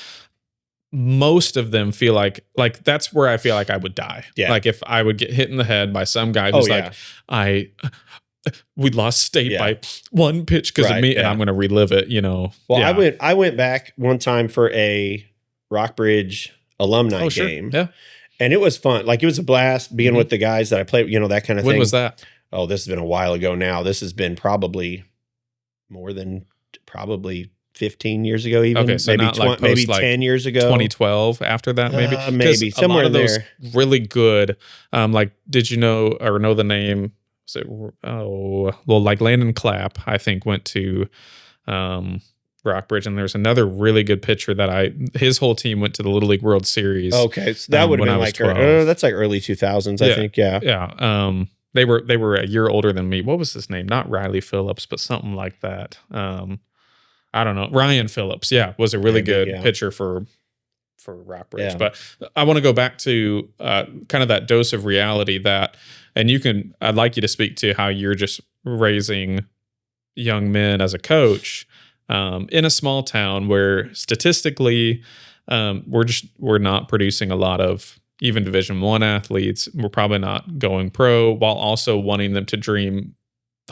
Speaker 2: most of them feel like that's where I feel like I would die. Yeah. Like if I would get hit in the head by some guy who's we lost state by 1 pitch because of me, and I'm going to relive it,
Speaker 1: Well, I went back one time for a Rockbridge alumni game. Yeah. And it was fun. Like it was a blast being with the guys that I played, that kind of thing.
Speaker 2: When was that?
Speaker 1: Oh, this has been a while ago now. This has been probably more than 15 years ago, even. Okay, so maybe like 10 years ago.
Speaker 2: 2012 after that, maybe?
Speaker 1: Maybe somewhere in there.
Speaker 2: Really good. Like, did you know the name? Was it, like Landon Clapp, I think, went to Rockbridge, and there's another really good pitcher that his whole team went to the Little League World Series.
Speaker 1: Okay, so that would have been like that's like early 2000s, I think. Yeah.
Speaker 2: Yeah. They were a year older than me. What was his name? Not Riley Phillips, but something like that. I don't know. Ryan Phillips, was a really good pitcher for Rockbridge. Yeah. But I want to go back to kind of that dose of reality I'd like you to speak to how you're just raising young men as a coach in a small town where statistically we're not producing a lot of even Division I athletes. We're probably not going pro while also wanting them to dream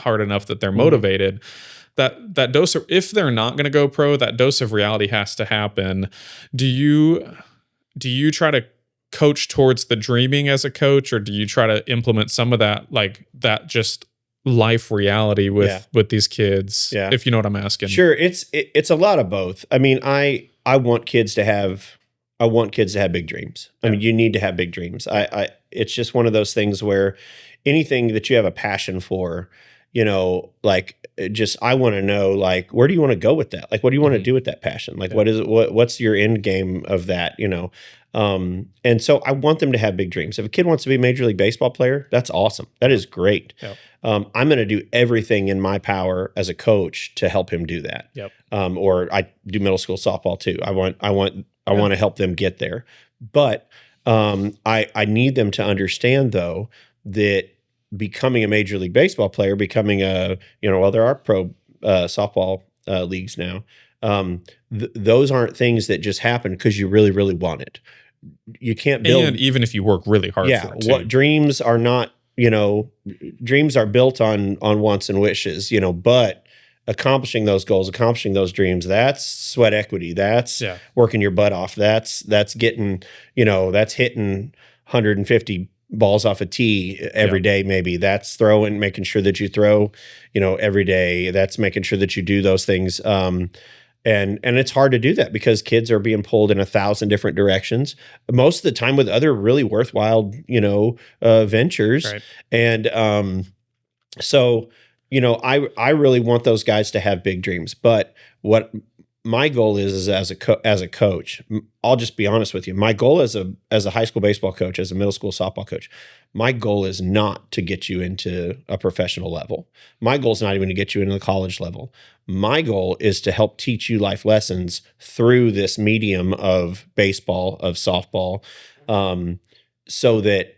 Speaker 2: hard enough that they're motivated. That dose of, if they're not going to go pro, that dose of reality has to happen. Do you do you try to coach towards the dreaming as a coach, or do you try to implement some of that, like that just life reality with these kids?
Speaker 1: Yeah.
Speaker 2: If you know what I'm asking.
Speaker 1: Sure. It's a lot of both. I mean, I want kids to have big dreams. I mean, you need to have big dreams. It's just one of those things where anything that you have a passion for, you know, like just, I want to know, like, where do you want to go with that? Like, what do you want to do with that passion? Like, what is it? What's your end game of that? You know? And so I want them to have big dreams. If a kid wants to be a Major League Baseball player, that's awesome. That is great.
Speaker 2: Yep.
Speaker 1: I'm going to do everything in my power as a coach to help him do that.
Speaker 2: Yep.
Speaker 1: Or I do middle school softball too. I want to help them get there. But I need them to understand though that becoming a Major League Baseball player, becoming there are pro softball leagues now. Those aren't things that just happen because you really, really want it. You can't build.
Speaker 2: And even if you work really hard for it too.
Speaker 1: What dreams are not, dreams are built on wants and wishes, but accomplishing those goals, accomplishing those dreams, that's sweat equity. That's working your butt off. That's getting, that's hitting 150 balls off a tee every day. Maybe that's making sure that you throw, every day. That's making sure that you do those things. And it's hard to do that because kids are being pulled in 1,000 different directions, most of the time with other really worthwhile, ventures. Right. And so, I really want those guys to have big dreams. But what my goal is as a coach, I'll just be honest with you. My goal as a high school baseball coach, as a middle school softball coach, my goal is not to get you into a professional level. My goal is not even to get you into the college level. My goal is to help teach you life lessons through this medium of baseball, of softball, so that,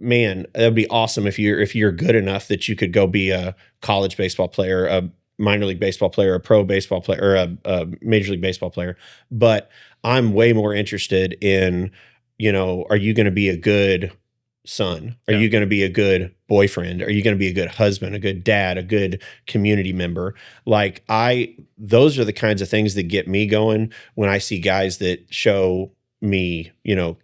Speaker 1: man, that'd be awesome if you're good enough that you could go be a college baseball player, a minor league baseball player, a pro baseball player, or a Major League Baseball player. But I'm way more interested in, are you going to be a good son? Are you going to be a good boyfriend? Are you going to be a good husband, a good dad, a good community member? Like those are the kinds of things that get me going when I see guys that show me,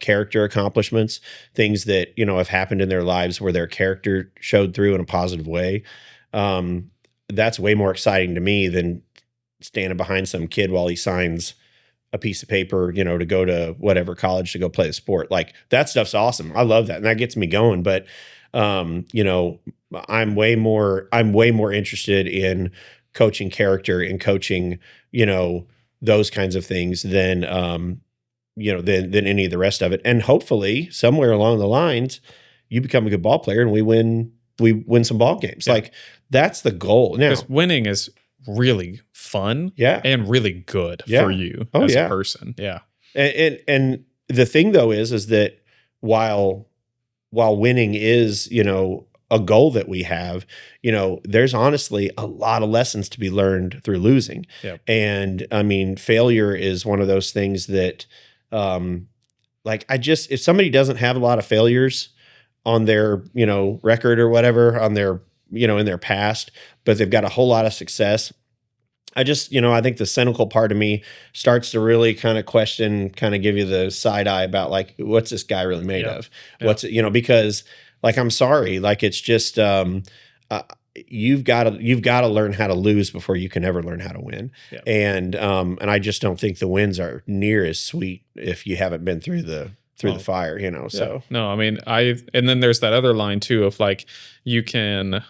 Speaker 1: character accomplishments, things that, have happened in their lives where their character showed through in a positive way. That's way more exciting to me than standing behind some kid while he signs a piece of paper, to go to whatever college to go play a sport. Like that stuff's awesome. I love that. And that gets me going. But, I'm way more interested in coaching character and coaching, those kinds of things than any of the rest of it. And hopefully somewhere along the lines, you become a good ball player and we win some ball games. Yeah. Like that's the goal. Now,
Speaker 2: because winning is really fun and really good for you as a person. Yeah.
Speaker 1: And the thing though is that while winning is, a goal that we have, there's honestly a lot of lessons to be learned through losing. Yep. And I mean, failure is one of those things that, if somebody doesn't have a lot of failures on their, record or whatever, on their, in their past, but they've got a whole lot of success, I think the cynical part of me starts to really kind of question, kind of give you the side eye about like, what's this guy really made of? What's it, because like, I'm sorry, like, it's just, you've got to learn how to lose before you can ever learn how to win. Yep. And I just don't think the wins are near as sweet if you haven't been through the fire, so.
Speaker 2: No, I mean, and then there's that other line too of like, you can,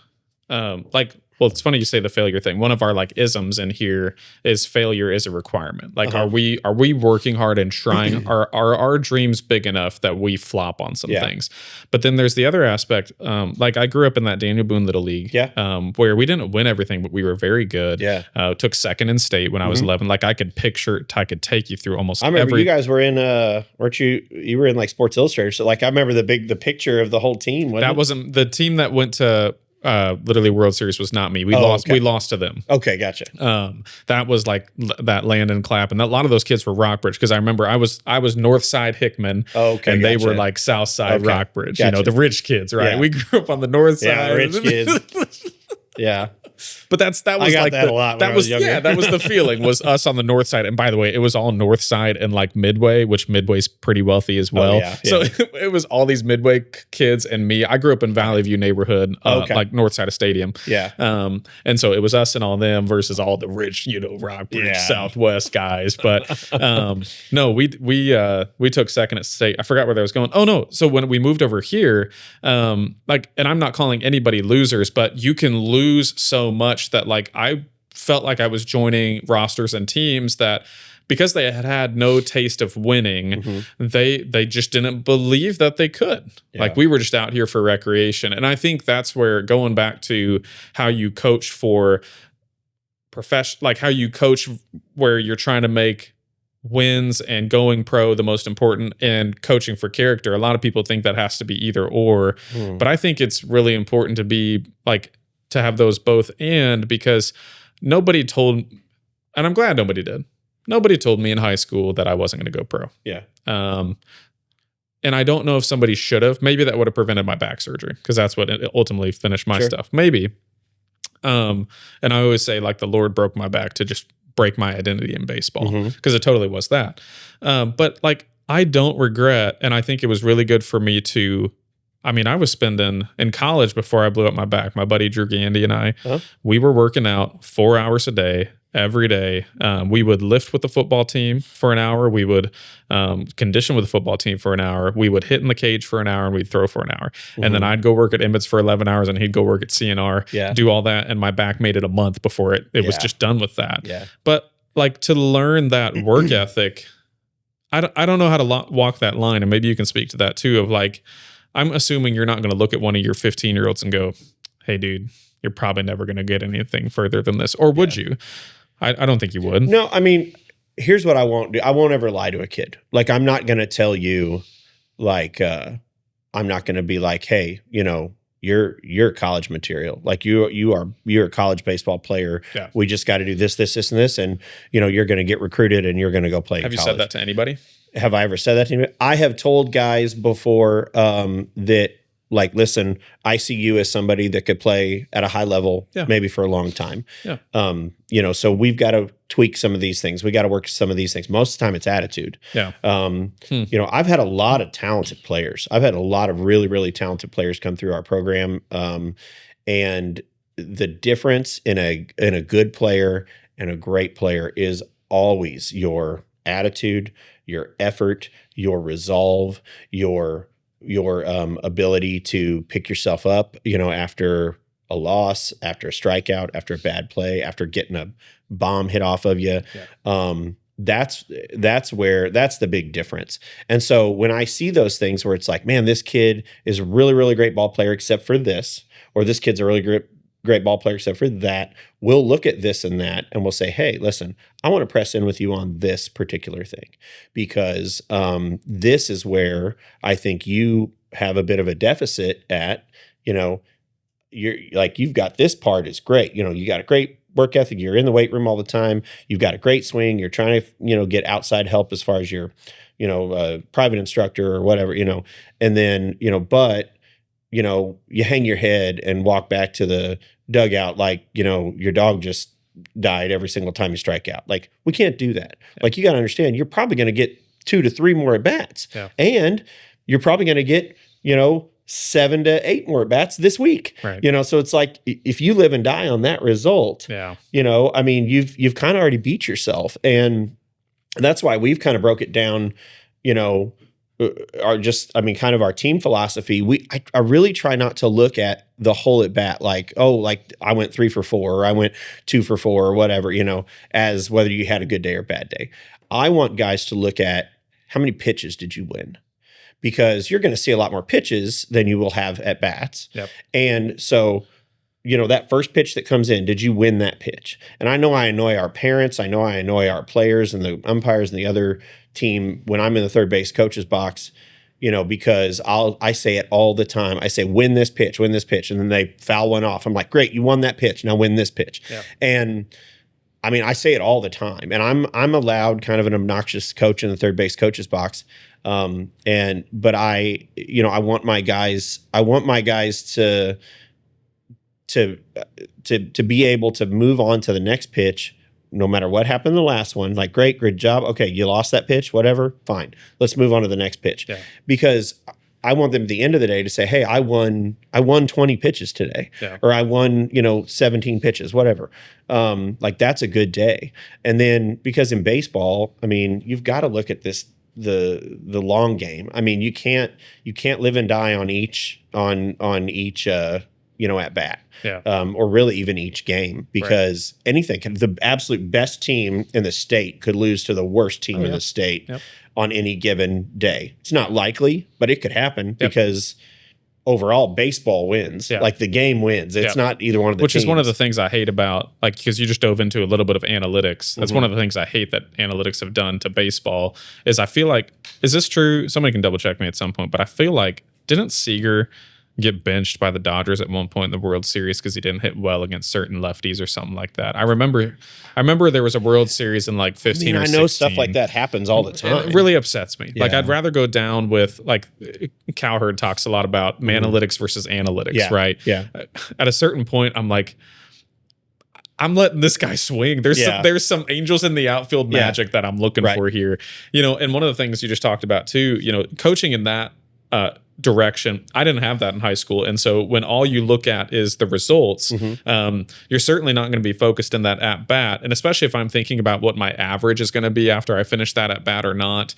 Speaker 2: well, it's funny you say the failure thing. One of our like isms in here is failure is a requirement. Like, are we working hard and trying? Are our dreams big enough that we flop on some things? But then there's the other aspect. Like I grew up in that Daniel Boone Little League, where we didn't win everything, but we were very good. Yeah, took second in state when I was 11. Like I could take you through almost.
Speaker 1: I remember you guys were in, weren't you? You were in like Sports Illustrated. So like I remember the picture of the whole team.
Speaker 2: Wasn't the team that went to. Literally World Series was not me. We lost. Okay. We lost to them.
Speaker 1: Okay, gotcha.
Speaker 2: That was like that Landon Clapp, and a lot of those kids were Rockbridge because I remember I was North Side Hickman.
Speaker 1: Okay,
Speaker 2: and they were like South Side Rockbridge. Gotcha. The rich kids, right? Yeah. We grew up on the North Side.
Speaker 1: Yeah, rich kids. Yeah.
Speaker 2: But that was
Speaker 1: I got
Speaker 2: like
Speaker 1: that a lot when I was younger.
Speaker 2: that was the feeling, was us on the north side. And by the way, it was all north side and like Midway, which Midway's pretty wealthy as well.
Speaker 1: yeah.
Speaker 2: So it was all these Midway kids and me. I grew up in Valley View neighborhood, like north side of Stadium.
Speaker 1: Yeah.
Speaker 2: And so it was us and all them versus all the rich, Rockbridge Southwest guys. But no, we took second at state. I forgot where that was going. Oh no. So when we moved over here, and I'm not calling anybody losers, but you can lose so much that like I felt like I was joining rosters and teams that, because they had no taste of winning, they just didn't believe that they could. Yeah. Like we were just out here for recreation. And I think that's where, going back to how you coach for like how you coach where you're trying to make wins and going pro the most important, and coaching for character. A lot of people think that has to be either or, but I think it's really important to be like, to have those both, and because nobody told, and I'm glad nobody did. Nobody told me in high school that I wasn't going to go pro.
Speaker 1: Yeah.
Speaker 2: And I don't know if somebody should have. Maybe that would have prevented my back surgery, because that's what ultimately finished my stuff. Maybe. And I always say, like, the Lord broke my back to just break my identity in baseball, because it totally was that. But like, I don't regret, and I think it was really good for me to, I was spending in college before I blew up my back. My buddy Drew Gandy and I, we were working out 4 hours a day, every day. We would lift with the football team for an hour. We would condition with the football team for an hour. We would hit in the cage for an hour, and we'd throw for an hour. And then I'd go work at Emmett's for 11 hours, and he'd go work at CNR, do all that. And my back made it a month before it was just done with that. Yeah. But like, to learn that work ethic, I don't know how to walk that line. And maybe you can speak to that too, of like, I'm assuming you're not going to look at one of your 15-year-olds and go, hey, dude, you're probably never going to get anything further than this. Or would you? I don't think you would.
Speaker 1: No, here's what I won't do. I won't ever lie to a kid. Like, I'm not going to tell you, like, I'm not going to be like, hey, you're college material. Like, you're a college baseball player. Yeah. We just got to do this, and this. And, you're going to get recruited and you're going to go play.
Speaker 2: Have you said that to anybody?
Speaker 1: Have I ever said that to anybody? I have told guys before that, like, listen, I see you as somebody that could play at a high level, maybe for a long time. Yeah. So we've got to tweak some of these things. We got to work some of these things. Most of the time it's attitude. Yeah. I've had a lot of talented players. I've had a lot of really, really talented players come through our program. And the difference in a good player and a great player is always your attitude, your effort, your resolve, your ability to pick yourself up, after a loss, after a strikeout, after a bad play, after getting a bomb hit off of you. Yeah. That's the big difference. And so when I see those things where it's like, man, this kid is a really, really great ball player except for this, or this kid's a really great ball player except for that, we'll look at this and that and we'll say, hey, listen, I want to press in with you on this particular thing, because this is where I think you have a bit of a deficit at. You're like, you've got this part is great. You got a great work ethic. You're in the weight room all the time. You've got a great swing. You're trying to, get outside help as far as your, private instructor or whatever, and then, but, you hang your head and walk back to the dugout like, your dog just died every single time you strike out. Like, we can't do that. Yeah. Like, you got to understand, you're probably going to get 2 to 3 more at bats, and you're probably going to get, 7 to 8 more at bats this week. Right. So it's like, if you live and die on that result, you've kind of already beat yourself. And that's why we've kind of broke it down, kind of our team philosophy. I really try not to look at the whole at bat like, oh, like I went 3 for 4 or I went 2 for 4 or whatever, as whether you had a good day or bad day. I want guys to look at how many pitches did you win? Because you're going to see a lot more pitches than you will have at bats. Yep. And so, that first pitch that comes in, did you win that pitch? And I know I annoy our parents. I know I annoy our players and the umpires and the other team when I'm in the third base coach's box, because I say it all the time. I say, win this pitch. And then they foul one off. I'm like, great, you won that pitch. Now win this pitch. Yeah. And I say it all the time, and I'm allowed kind of an obnoxious coach in the third base coach's box. But I want my guys to to be able to move on to the next pitch, no matter what happened in the last one, like, great, good job. Okay, you lost that pitch, whatever, fine. Let's move on to the next pitch.
Speaker 2: Yeah.
Speaker 1: Because I want them at the end of the day to say, hey, I won 20 pitches today, or I won, 17 pitches, whatever. Like, that's a good day. And then, because in baseball, I mean, you've got to look at this, the long game. I mean, you can't live and die on each at bat, or really even each game, because anything the absolute best team in the state could lose to the worst team in the state on any given day. It's not likely, but it could happen because overall baseball wins. Like, the game wins. It's not either one of the
Speaker 2: Which
Speaker 1: teams.
Speaker 2: is one of the things I hate about, like, because you just dove into a little bit of analytics. That's one of the things I hate that analytics have done to baseball is I feel like, is this true? Somebody can double check me at some point, but I feel like, didn't Seager get benched by the Dodgers at one point in the World Series because he didn't hit well against certain lefties or something like that? I remember there was a World Series in like 15 or 16.
Speaker 1: I know stuff like that happens all the time.
Speaker 2: It really upsets me. Like, I'd rather go down with, like, Cowherd talks a lot about analytics versus analytics, right?
Speaker 1: Yeah.
Speaker 2: At a certain point, I'm like, I'm letting this guy swing. There's some angels in the outfield magic that I'm looking for here. And one of the things you just talked about too, coaching in that direction, I didn't have that in high school, and so when all you look at is the results, you're certainly not going to be focused in that at bat, and especially if I'm thinking about what my average is going to be after I finish that at bat or not.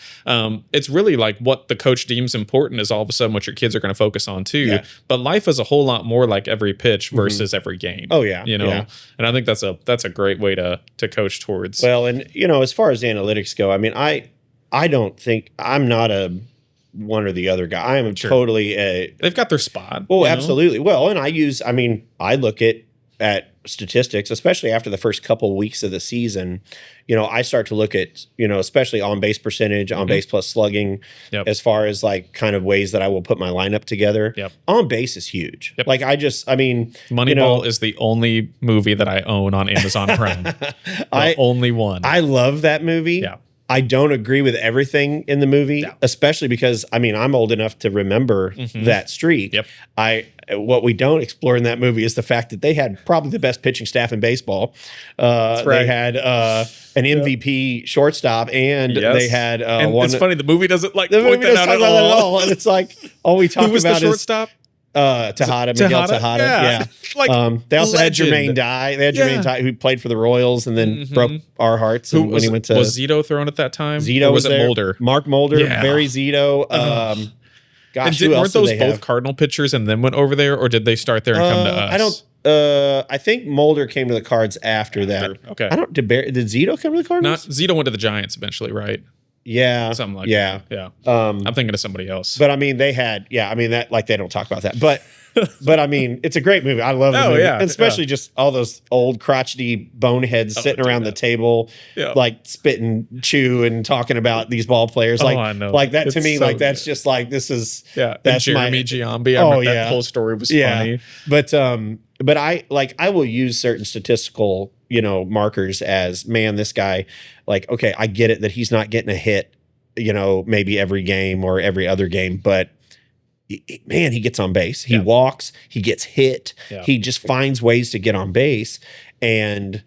Speaker 2: It's really like what the coach deems important is all of a sudden what your kids are going to focus on too. But life is a whole lot more like every pitch versus every game. And I think that's a great way to coach towards.
Speaker 1: Well, and as far as analytics go, I mean, I don't think I'm not a one or the other guy. I am totally
Speaker 2: they've got their spot.
Speaker 1: Oh, absolutely. Well, and I look at statistics, especially after the first couple weeks of the season. I start to look at, especially on base percentage, on base plus slugging, as far as like kind of ways that I will put my lineup together. On base is huge. Like,
Speaker 2: Moneyball is the only movie that I own on Amazon Prime. The only one.
Speaker 1: I love that movie. I don't agree with everything in the movie, especially because, I'm old enough to remember that streak. What we don't explore in that movie is the fact that they had probably the best pitching staff in baseball. They had an MVP shortstop, and they had
Speaker 2: and
Speaker 1: one.
Speaker 2: It's funny, the movie doesn't point
Speaker 1: movie
Speaker 2: that out at all.
Speaker 1: And it's like, all we talk
Speaker 2: Who was
Speaker 1: about
Speaker 2: the shortstop?
Speaker 1: Miguel Tejada.
Speaker 2: Like,
Speaker 1: they also had
Speaker 2: legend.
Speaker 1: Jermaine Dye. They had Jermaine Dye, who played for the Royals and then broke our hearts.
Speaker 2: Who
Speaker 1: when
Speaker 2: was,
Speaker 1: he went to
Speaker 2: was Zito thrown at that time?
Speaker 1: Zito
Speaker 2: or was it
Speaker 1: there.
Speaker 2: Mulder?
Speaker 1: Mark Mulder, Barry Zito. Gosh,
Speaker 2: weren't those both Cardinal pitchers and then went over there, or did they start there and come to us?
Speaker 1: I think Mulder came to the Cards after that.
Speaker 2: Okay.
Speaker 1: Did Zito come to the Cardinals?
Speaker 2: Zito went to the Giants eventually, right?
Speaker 1: Yeah.
Speaker 2: Something like that. Yeah. I'm thinking of somebody else.
Speaker 1: But they had, that, like, they don't talk about that. But it's a great movie. I love the movie. And especially just all those old crotchety boneheads sitting around the table, like spitting chew and talking about these ball players. Like,
Speaker 2: I know.
Speaker 1: Like that,
Speaker 2: It's
Speaker 1: to me,
Speaker 2: so
Speaker 1: like, that's
Speaker 2: good.
Speaker 1: just like, this is,
Speaker 2: that's Jeremy Giambi. That whole story was funny.
Speaker 1: But I will use certain statistical, markers as, man, this guy, like, okay, I get it that he's not getting a hit, maybe every game or every other game, but man, he gets on base. He walks, he gets hit. He just finds ways to get on base. And,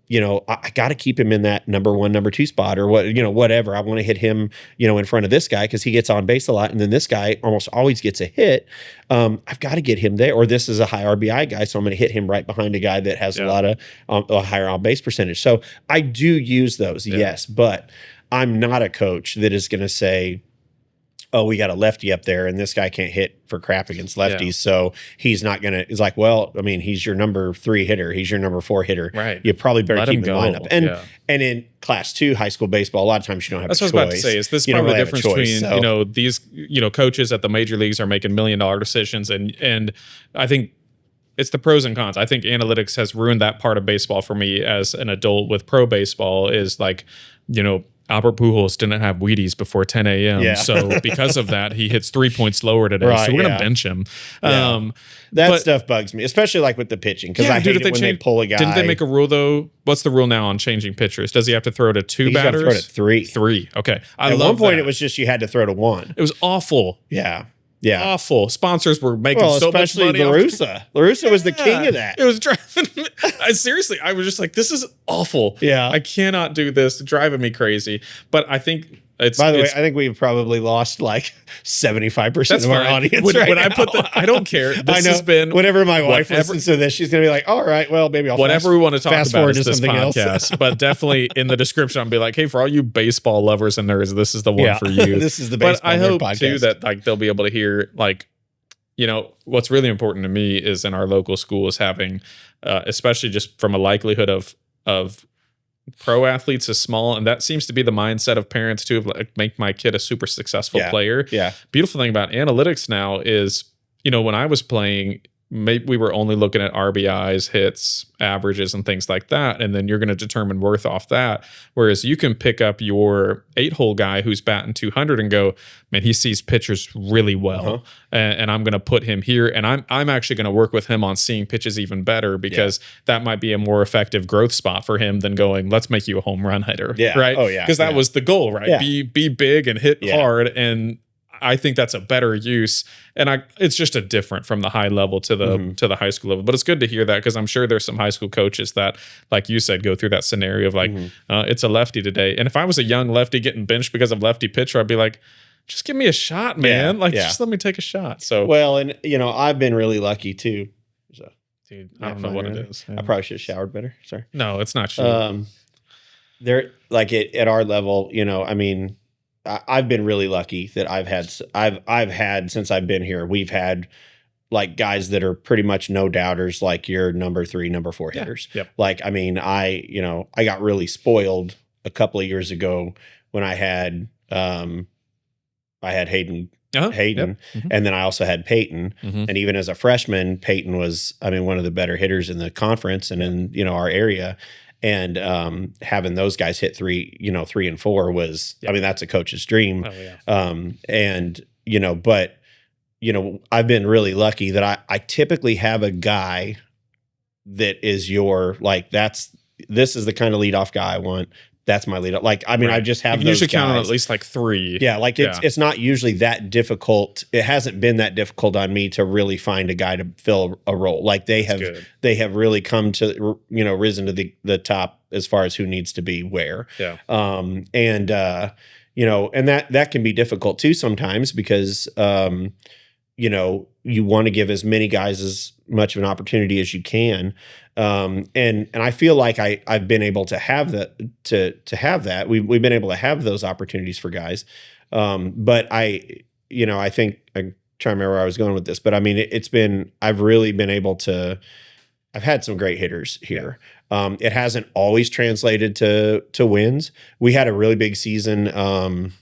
Speaker 1: I got to keep him in that number 1, number 2 spot or whatever. I want to hit him, in front of this guy because he gets on base a lot. And then this guy almost always gets a hit. I've got to get him there. Or this is a high RBI guy, so I'm going to hit him right behind a guy that has a lot of a higher on base percentage. So I do use those, yes, but I'm not a coach that is going to say, oh, we got a lefty up there and this guy can't hit for crap against lefties. So he's not going to, it's like, well, he's your number 3 hitter. He's your number 4 hitter.
Speaker 2: Right.
Speaker 1: You probably better keep him in the lineup.
Speaker 2: And
Speaker 1: and in class 2 high school baseball, a lot of times you don't have
Speaker 2: that's
Speaker 1: a choice.
Speaker 2: That's what I was about to say. Is this probably the difference between, these, coaches at the major leagues are making $1 million decisions. And I think it's the pros and cons. I think analytics has ruined that part of baseball for me as an adult with pro baseball is like, Albert Pujols didn't have Wheaties before 10 a.m. So because of that, he hits 3 points lower today. So we're going to bench him.
Speaker 1: That stuff bugs me, especially like with the pitching, because I hate it when they pull a guy.
Speaker 2: Didn't they make a rule, though? What's the rule now on changing pitchers? Does he have to throw to 2 batters?
Speaker 1: He's got to throw to 3.
Speaker 2: 3. Okay.
Speaker 1: At one point, it was just you had to throw to 1.
Speaker 2: It was awful.
Speaker 1: Yeah. Yeah.
Speaker 2: Awful. Sponsors were making
Speaker 1: Well,
Speaker 2: so much
Speaker 1: especially
Speaker 2: money.
Speaker 1: LaRussa. LaRussa was the king of that.
Speaker 2: It was driving me. Seriously, I was just like, this is awful.
Speaker 1: Yeah.
Speaker 2: I cannot do this. It's driving me crazy. But I think it's.
Speaker 1: By the way, I think we've probably lost like 75%
Speaker 2: that's
Speaker 1: of our
Speaker 2: fine.
Speaker 1: audience.
Speaker 2: When
Speaker 1: right
Speaker 2: I put
Speaker 1: now.
Speaker 2: I don't care. This
Speaker 1: I know.
Speaker 2: has been
Speaker 1: Whenever my wife
Speaker 2: whatever-
Speaker 1: listens to this, she's gonna be like, "All right, well, maybe I'll
Speaker 2: whatever we want to talk
Speaker 1: fast
Speaker 2: about
Speaker 1: forward
Speaker 2: is
Speaker 1: to
Speaker 2: this
Speaker 1: something else."
Speaker 2: podcast. But definitely in the description, I'll be like, hey, for all you baseball lovers and nerds, this is the one
Speaker 1: Yeah.
Speaker 2: for you.
Speaker 1: This is the
Speaker 2: But
Speaker 1: baseball
Speaker 2: I
Speaker 1: nerd
Speaker 2: hope
Speaker 1: podcast.
Speaker 2: too that like they'll be able to hear like, you know, what's really important to me is in our local school is having, especially just from a likelihood of pro athletes is small, and that seems to be the mindset of parents too, of like make my kid a super successful player.
Speaker 1: Yeah.
Speaker 2: Beautiful thing about analytics now is, you know, when I was playing, maybe we were only looking at RBIs, hits, averages, and things like that, and then you're going to determine worth off that. Whereas you can pick up your 8-hole guy who's batting 200 and go, man, he sees pitchers really well, and I'm going to put him here, and I'm actually going to work with him on seeing pitches even better because that might be a more effective growth spot for him than going, let's make you a home run hitter, right?
Speaker 1: Oh yeah,
Speaker 2: because that was the goal, right?
Speaker 1: Yeah.
Speaker 2: Be big and hit hard, and I think that's a better use, and it's just a different from the high level to the high school level. But it's good to hear that because I'm sure there's some high school coaches that, like you said, go through that scenario of like, it's a lefty today. And if I was a young lefty getting benched because of lefty pitcher, I'd be like, just give me a shot, man. Just let me take a shot. So
Speaker 1: well, and you know, I've been really lucky too. So,
Speaker 2: dude, I don't know what it is.
Speaker 1: I probably should have showered better. Sorry.
Speaker 2: No, it's not you.
Speaker 1: There, like at our level, you know, I mean, I've been really lucky that I've had since I've been here. We've had like guys that are pretty much no doubters, like your number 3, number 4 hitters.
Speaker 2: Yep.
Speaker 1: Like, I mean, I got really spoiled a couple of years ago when I had Hayden, and then I also had Peyton. And even as a freshman, Peyton was, I mean, one of the better hitters in the conference and in, you know, our area. And having those guys hit 3 and 4 was, I mean, that's a coach's dream.
Speaker 2: Oh, yeah.
Speaker 1: And, you know, but, you know, I've been really lucky that I typically have a guy that is this is the kind of leadoff guy I want. That's my leadoff. Like, I mean, I just have
Speaker 2: you
Speaker 1: those
Speaker 2: usually count on
Speaker 1: guys.
Speaker 2: at least like 3.
Speaker 1: Yeah, like it's not usually that difficult. It hasn't been that difficult on me to really find a guy to fill a role. Like they have really come to, you know, risen to the top as far as who needs to be where.
Speaker 2: Yeah.
Speaker 1: You know, and that can be difficult too sometimes because you know, you want to give as many guys as much of an opportunity as you can. And I feel like I've been able to have that to have that. We've been able to have those opportunities for guys. But I think I'm trying to remember where I was going with this, but I mean, I've really been able to, I've had some great hitters here. It hasn't always translated to wins. We had a really big season.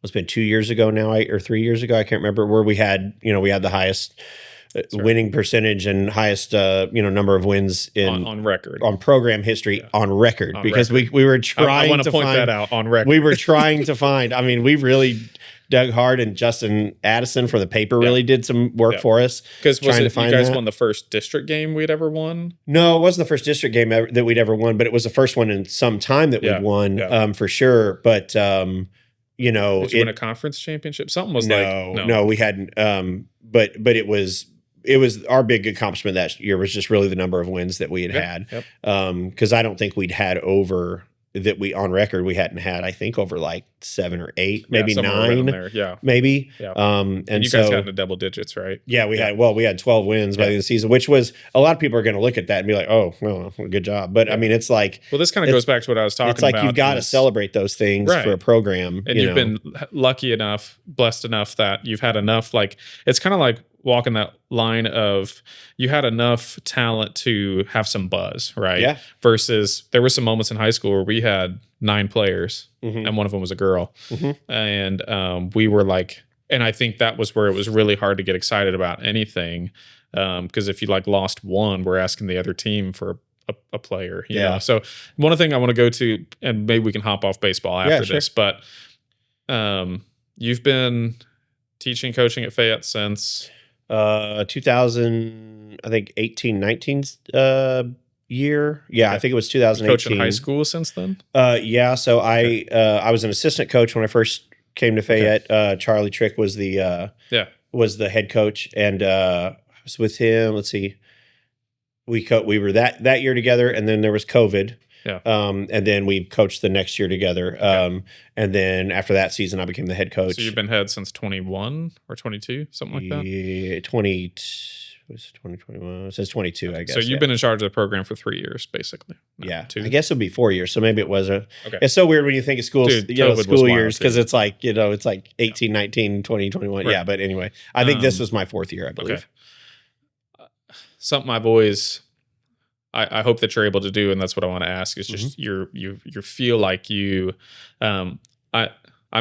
Speaker 1: It's been 2 years ago now, or 3 years ago. I can't remember, where we had the highest winning percentage and highest, number of wins
Speaker 2: on record,
Speaker 1: on program history, on record, because we were trying
Speaker 2: I want
Speaker 1: to
Speaker 2: point
Speaker 1: find
Speaker 2: that out on record.
Speaker 1: We were trying to find, I mean, we really dug hard, and Justin Addison from the paper really did some work for us.
Speaker 2: Because
Speaker 1: you
Speaker 2: guys won the first district game we'd ever won?
Speaker 1: No, it wasn't the first district game that we'd ever won, but it was the first one in some time that we'd won, for sure. But you know,
Speaker 2: did you win a conference championship? Something was
Speaker 1: no, we hadn't. But it was our big accomplishment that year was just really the number of wins that we had. Because I don't think we'd had over that we on record we hadn't had, I think, over like 7 or 8, maybe 9
Speaker 2: there.
Speaker 1: Maybe.
Speaker 2: And you guys got into double digits, right?
Speaker 1: Yeah, we had 12 wins by the end of the season, which was, a lot of people are going to look at that and be like, oh, well, good job. But I mean, it's like,
Speaker 2: well, this kind of goes back to what I was talking about.
Speaker 1: It's like you've got to celebrate those things for a program.
Speaker 2: And you've been lucky enough, blessed enough that you've had enough, like, it's kind of like walking that line of, you had enough talent to have some buzz, right?
Speaker 1: Yeah.
Speaker 2: Versus there were some moments in high school where we had 9 players and one of them was a girl. And we were like, and I think that was where it was really hard to get excited about anything. Because if you like lost one, we're asking the other team for a player. You know? So one thing I want to go to, and maybe we can hop off baseball after this, but you've been teaching, coaching at Fayette since
Speaker 1: 2000, I think 19 year. Yeah, I think it was 2018.
Speaker 2: Coaching high school since then?
Speaker 1: So I was an assistant coach when I first came to Fayette. Charlie Trick was the head coach, and I was with him. Let's see, we were that year together, and then there was COVID.
Speaker 2: Yeah.
Speaker 1: And then we coached the next year together. And then after that season, I became the head coach.
Speaker 2: So you've been head since 21 or 22, something like that?
Speaker 1: Yeah, 2021. Since 22, I guess.
Speaker 2: So you've been in charge of the program for 3 years, basically. No,
Speaker 1: yeah.
Speaker 2: 2.
Speaker 1: I guess it would be 4 years. So maybe it was
Speaker 2: Okay.
Speaker 1: It's so weird when you think of school,
Speaker 2: Dude,
Speaker 1: school
Speaker 2: was
Speaker 1: years, because
Speaker 2: too.
Speaker 1: it's like, it's like 18, 19, 20, 21.
Speaker 2: Right.
Speaker 1: Yeah. But anyway, I think this was my 4th year, I believe.
Speaker 2: Okay. Something I've always... I hope that you're able to do, and that's what I want to ask, is just you feel like you, I'm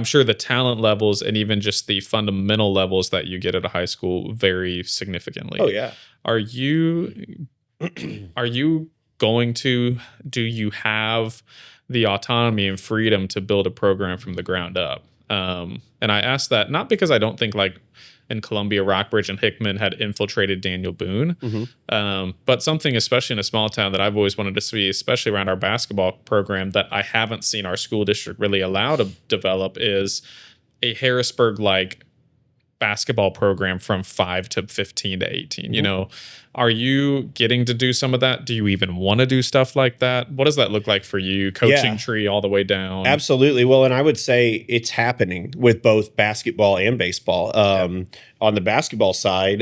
Speaker 2: sure the talent levels and even just the fundamental levels that you get at a high school vary significantly.
Speaker 1: Oh yeah.
Speaker 2: Are you going to, do you have the autonomy and freedom to build a program from the ground up? And I ask that not because I don't think like in Columbia, Rockbridge, and Hickman had infiltrated Daniel Boone. But something, especially in a small town, that I've always wanted to see, especially around our basketball program, that I haven't seen our school district really allow to develop, is a Harrisburg-like basketball program from 5 to 15 to 18. You know, are you getting to do some of that? Do you even want to do stuff like that? What does that look like for you, coaching tree all the way down?
Speaker 1: Absolutely. Well, and I would say it's happening with both basketball and baseball. On the basketball side,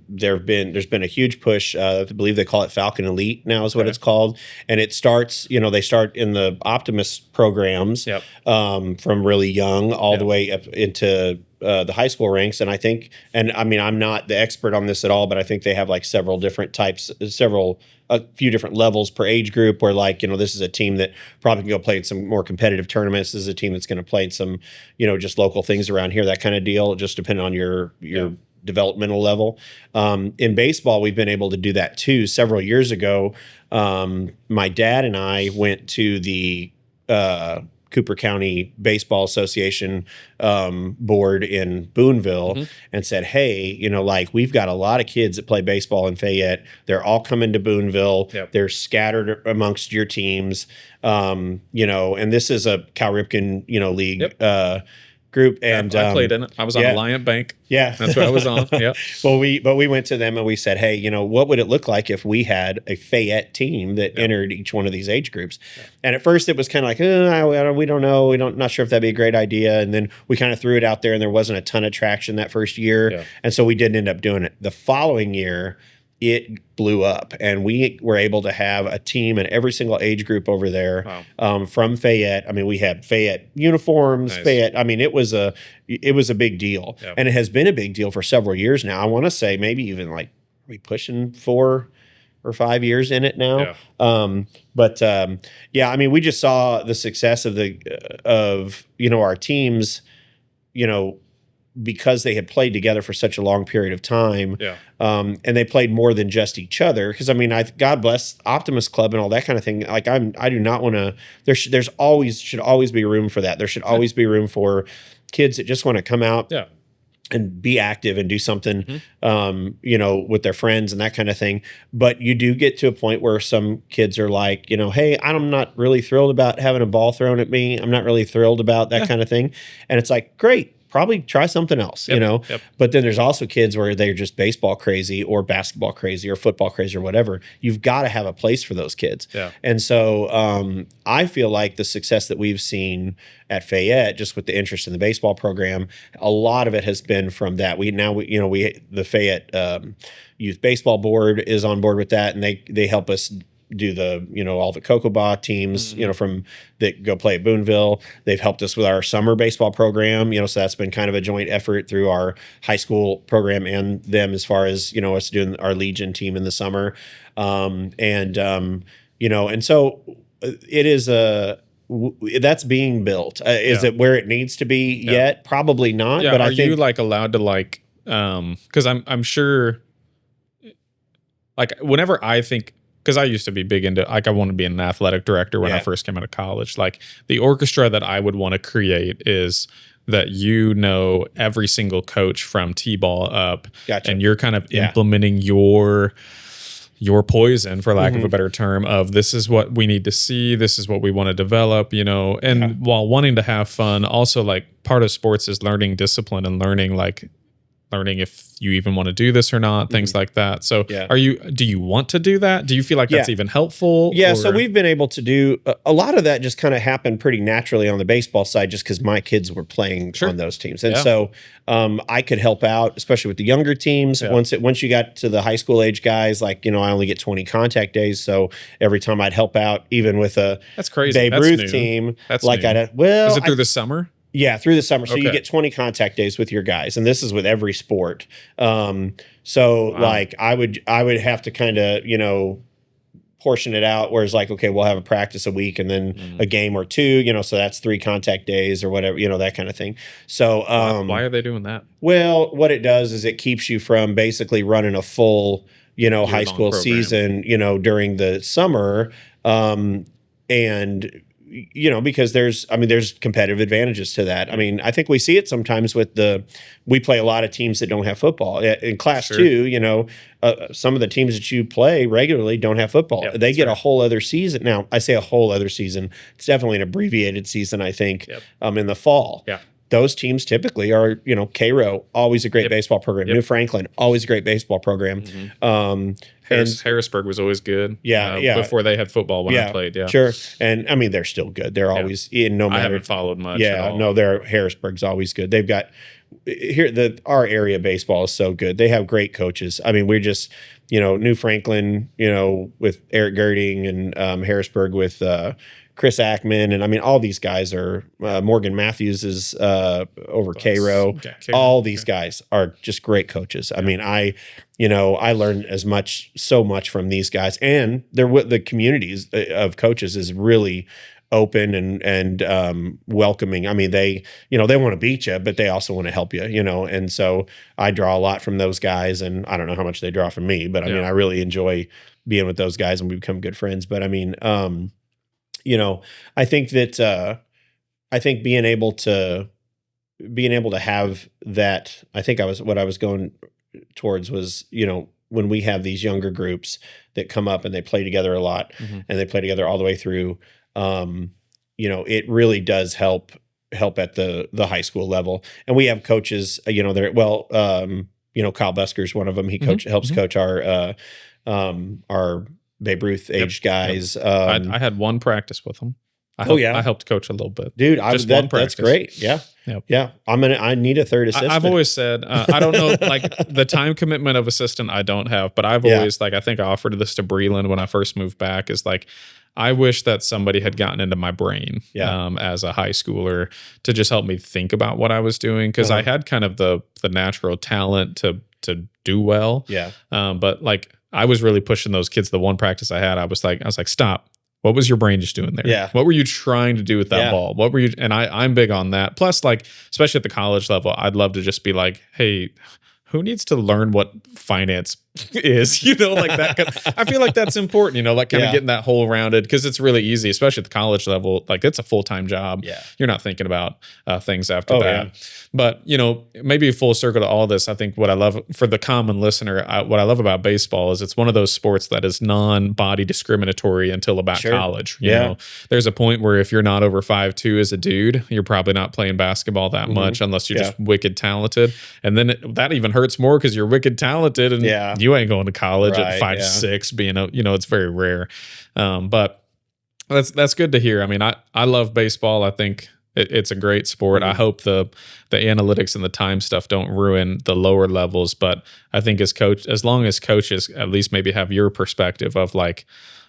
Speaker 1: there's been a huge push. I believe they call it Falcon Elite now is what it's called, and it starts. They start in the Optimus programs from really young all the way up into the high school ranks. And I think, and I mean, I'm not the expert on this at all, but I think they have like several different types, a few different levels per age group, where like, this is a team that probably can go play in some more competitive tournaments. This is a team that's going to play in some, just local things around here, that kind of deal, just depending on your developmental level. In baseball, we've been able to do that too. Several years ago, my dad and I went to the Cooper County Baseball Association board in Booneville and said, hey, like we've got a lot of kids that play baseball in Fayette. They're all coming to Booneville. They're scattered amongst your teams. And this is a Cal Ripken, league group. And
Speaker 2: I played in it. I was on Alliant Bank.
Speaker 1: Yeah.
Speaker 2: That's what I was on. Yeah.
Speaker 1: Well, we went to them and we said, hey, what would it look like if we had a Fayette team that entered each one of these age groups? And at first it was kind of like, we don't know. Not sure if that'd be a great idea. And then we kind of threw it out there and there wasn't a ton of traction that first year. Yeah. And so we didn't end up doing it. The following year, it blew up, and we were able to have a team in every single age group over there. From Fayette. I mean, we had Fayette uniforms. Nice. Fayette. I mean, it was a big deal, and it has been a big deal for several years now. I want to say maybe even like, are we pushing 4 or 5 years in it now? Yeah. I mean, we just saw the success of our teams, because they had played together for such a long period of time, and they played more than just each other. Because I mean, God bless Optimus Club and all that kind of thing. Like I do not want to. Should always be room for that. There should always be room for kids that just want to come out, and be active and do something, with their friends and that kind of thing. But you do get to a point where some kids are like, hey, I'm not really thrilled about having a ball thrown at me. I'm not really thrilled about that kind of thing. And it's like, great. Probably try something else, But then there's also kids where they're just baseball crazy or basketball crazy or football crazy or whatever. You've got to have a place for those kids. And so I feel like the success that we've seen at Fayette, just with the interest in the baseball program, a lot of it has been from that. The Fayette Youth Baseball Board is on board with that, and they help us do the all the Cocoba teams from that go play at Booneville. They've helped us with our summer baseball program, so that's been kind of a joint effort through our high school program and them, as far as us doing our Legion team in the summer. And so it is that's being built. Is it where it needs to be yet? Probably not. But
Speaker 2: I think, you like allowed to like because I'm sure, like, whenever I think, because I used to be big into, like, I wanted to be an athletic director when I first came out of college. Like, the orchestra that I would want to create is that every single coach from T-ball up, and you're kind of implementing your your poison, for lack of a better term, of this is what we need to see, this is what we want to develop, and while wanting to have fun, also like part of sports is learning discipline and learning if you even want to do this or not, things like that. So do you want to do that? Do you feel like that's even helpful?
Speaker 1: Yeah. So we've been able to do a lot of that. Just kind of happened pretty naturally on the baseball side, just because my kids were playing on those teams. And so I could help out, especially with the younger teams. Once you got to the high school age guys, like, I only get 20 contact days. So every time I'd help out, even with a
Speaker 2: that's crazy.
Speaker 1: Babe Ruth team,
Speaker 2: that's
Speaker 1: like
Speaker 2: new. Is it through the summer?
Speaker 1: Yeah, through the summer. So you get 20 contact days with your guys, and this is with every sport. Like I would have to kind of, portion it out, whereas like, okay, we'll have a practice a week and then a game or two, so that's 3 contact days or whatever, that kind of thing. So
Speaker 2: why are they doing that?
Speaker 1: Well, what it does is it keeps you from basically running a full, high school season, during the summer. And because there's competitive advantages to that. I mean, I think we see it sometimes we play a lot of teams that don't have football. In Class 2, some of the teams that you play regularly don't have football.
Speaker 2: Yep,
Speaker 1: they get a whole other season. Now, I say a whole other season. It's definitely an abbreviated season, I think, in the fall.
Speaker 2: Yeah.
Speaker 1: Those teams typically are, Cairo, always a great baseball program. New Franklin, always a great baseball program.
Speaker 2: Harrisburg was always good. Before they had football when I played. Yeah,
Speaker 1: sure. And I mean, they're still good. They're always no matter.
Speaker 2: I haven't followed much.
Speaker 1: Yeah, no, Harrisburg's always good. They've got our area baseball is so good. They have great coaches. I mean, we're just New Franklin, with Eric Girding, and Harrisburg with Chris Ackman, and I mean, all these guys are Morgan Matthews is over Cairo. All these guys are just great coaches. I mean, I learned so much from these guys, and the communities of coaches is really open and welcoming. I mean, they want to beat you, but they also want to help you, and so I draw a lot from those guys, and I don't know how much they draw from me, but I mean, I really enjoy being with those guys, and we become good friends. But I mean, I think that being able to have that, I think what I was going towards was, when we have these younger groups that come up and they play together a lot, and they play together all the way through, it really does help at the high school level. And we have coaches, Kyle Busker's one of them. He helps coach our Babe Ruth aged guys.
Speaker 2: I had one practice with him. I helped coach a little bit,
Speaker 1: dude. That's great. Yeah. Yeah. I need a third assistant.
Speaker 2: I've always said, I don't know, like the time commitment of assistant I don't have, but I've always I think I offered this to Breland when I first moved back, is like, I wish that somebody had gotten into my brain as a high schooler to just help me think about what I was doing. Cause I had kind of the natural talent to do well.
Speaker 1: Yeah.
Speaker 2: But like, I was really pushing those kids. The one practice I had, I was like, stop. What was your brain just doing there?
Speaker 1: Yeah.
Speaker 2: What were you trying to do with that ball? What were you? And I'm big on that. Plus, like, especially at the college level, I'd love to just be like, hey, who needs to learn what finance is, like that. I feel like that's important, like kind of getting that whole rounded, because it's really easy, especially at the college level. Like, it's a full-time job.
Speaker 1: Yeah.
Speaker 2: You're not thinking about things after that. Yeah. But, maybe full circle to all this, I think what I love for the common listener, what I love about baseball is it's one of those sports that is non-body discriminatory until about college. You know, there's a point where if you're not over 5'2" as a dude, you're probably not playing basketball that much unless you're just wicked talented. And then that even hurts more because you're wicked talented and you ain't going to college at 5'6", being it's very rare. But that's good to hear. I mean, I love baseball. I think it's a great sport. I hope the analytics and the time stuff don't ruin the lower levels. But I think as long as coaches at least maybe have your perspective of like,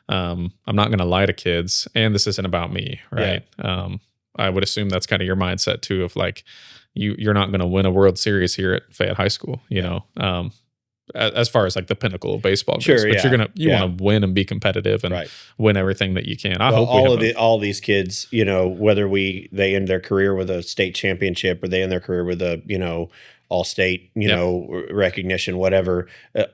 Speaker 2: I'm not going to lie to kids, and this isn't about me, right? Yeah. I would assume that's kind of your mindset too, of like, you're not going to win a World Series here at Fayette High School, as far as like the pinnacle of baseball goes, but you want to win and be competitive and win everything that you can. I hope
Speaker 1: all these kids, whether they end their career with a state championship or they end their career with a, all state, recognition, whatever,